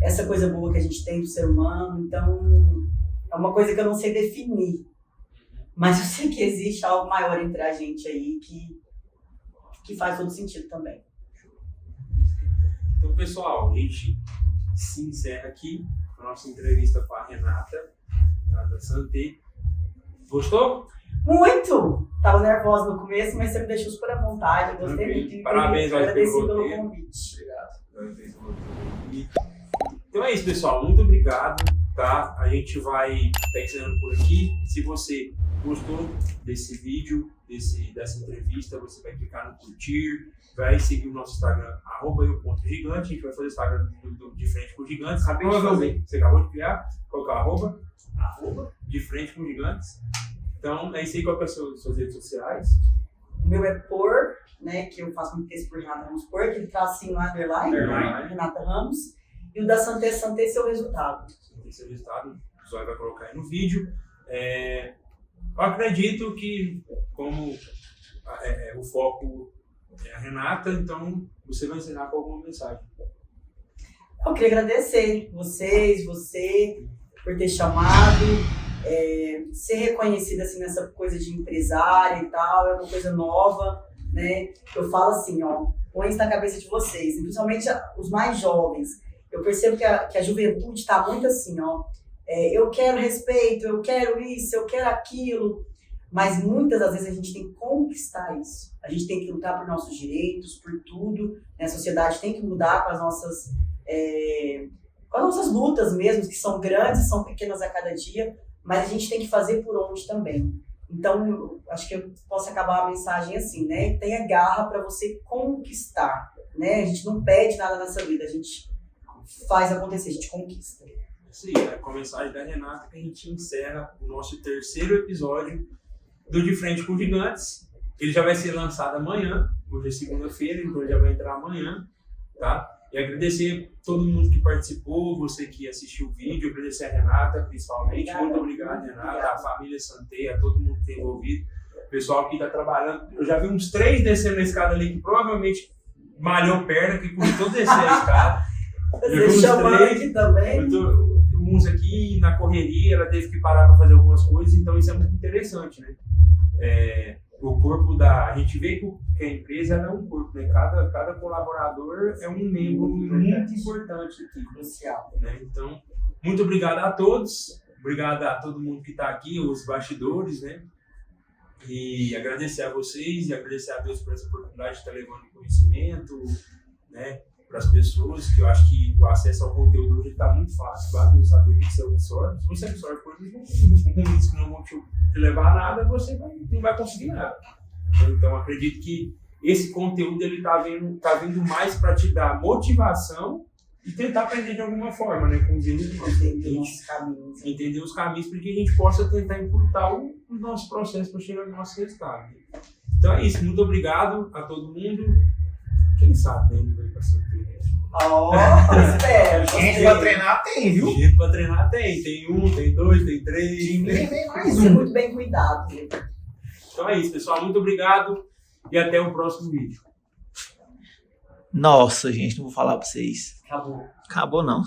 Essa coisa boa que a gente tem do ser humano, então é uma coisa que eu não sei definir, mas eu sei que existe algo maior entre a gente aí que faz todo sentido também. Então, pessoal, a gente se encerra aqui a nossa entrevista com a Renata, da Santé. Gostou? Muito! Tava nervosa no começo, mas você me deixou super à vontade, eu gostei muito. Parabéns, agradeço pelo convite. Obrigado. Então é isso, pessoal. Muito obrigado, tá? A gente vai estar encerrando por aqui. Se você gostou desse vídeo, dessa entrevista, você vai clicar no curtir, vai seguir o nosso Instagram, @eu.gigante. A gente vai fazer o Instagram de frente com gigantes. Provavelmente, você acabou de criar, colocar arroba de frente com gigantes. Então, é isso aí. Qual que é as suas redes sociais? O meu é Por, né, que eu faço muito texto por Renata Ramos Por, aquele tracinho lá, underline, Renata Ramos. E o da Santé Seu Resultado. Seu resultado, o Zóia vai colocar aí no vídeo. Eu acredito que, como o foco é a Renata, então você vai encerrar com alguma mensagem. Eu queria agradecer você, por ter chamado, ser reconhecida assim, nessa coisa de empresária e tal, é uma coisa nova, né? Eu falo assim, ó, põe isso na cabeça de vocês, principalmente os mais jovens. Eu percebo que a juventude está muito assim, ó, eu quero respeito, eu quero isso, eu quero aquilo, mas muitas das vezes a gente tem que conquistar isso. A gente tem que lutar por nossos direitos, por tudo, né? A sociedade tem que mudar com as nossas lutas mesmo, que são grandes, são pequenas a cada dia, mas a gente tem que fazer por onde também. Então, eu acho que eu posso acabar a mensagem assim, né? Tenha garra para você conquistar, né? A gente não pede nada nessa vida, a gente faz acontecer, a gente conquista. Isso aí, é com a mensagem da Renata que a gente encerra o nosso 3º episódio do De Frente com Gigantes. Ele já vai ser lançado amanhã, hoje é segunda-feira, então ele já vai entrar amanhã, tá? E agradecer a todo mundo que participou, você que assistiu o vídeo, agradecer a Renata principalmente. Obrigada. Muito obrigado, Renata, obrigada. A família Santé, a todo mundo que tem envolvido, o pessoal que está trabalhando. Eu já vi uns 3 descendo na escada ali que provavelmente malhou perna, que custou descer a escada. Você chamando aqui também? Uns aqui na correria, ela teve que parar para fazer algumas coisas, então isso é muito interessante, né? O corpo a gente vê que a empresa é um corpo, né? Cada colaborador é um membro muito importante aqui, crucial, né? Então, muito obrigado a todos, obrigado a todo mundo que está aqui, os bastidores, né? E agradecer a vocês e agradecer a Deus por essa oportunidade de estar levando conhecimento, né? Para as pessoas, que eu acho que o acesso ao conteúdo hoje está muito fácil, basta saber o que você absorve. Se você absorve coisas ruins que não vão te levar a nada, você não vai conseguir nada. Então, acredito que esse conteúdo está vindo mais para te dar motivação e tentar aprender de alguma forma, né? Com entender os caminhos para que a gente possa tentar encurtar o nosso processo para chegar no nosso resultado. Então é isso, muito obrigado a todo mundo. Quem sabe, né? Não vai passar o tempo. Espero. Gente pra treinar tem, viu? Gente pra treinar tem. Tem 1, tem 2, tem 3. De mim vem mais Ser um. muito bem cuidado. Então é isso, pessoal. Muito obrigado e até o próximo vídeo. Nossa, gente, não vou falar pra vocês. Acabou. Acabou não.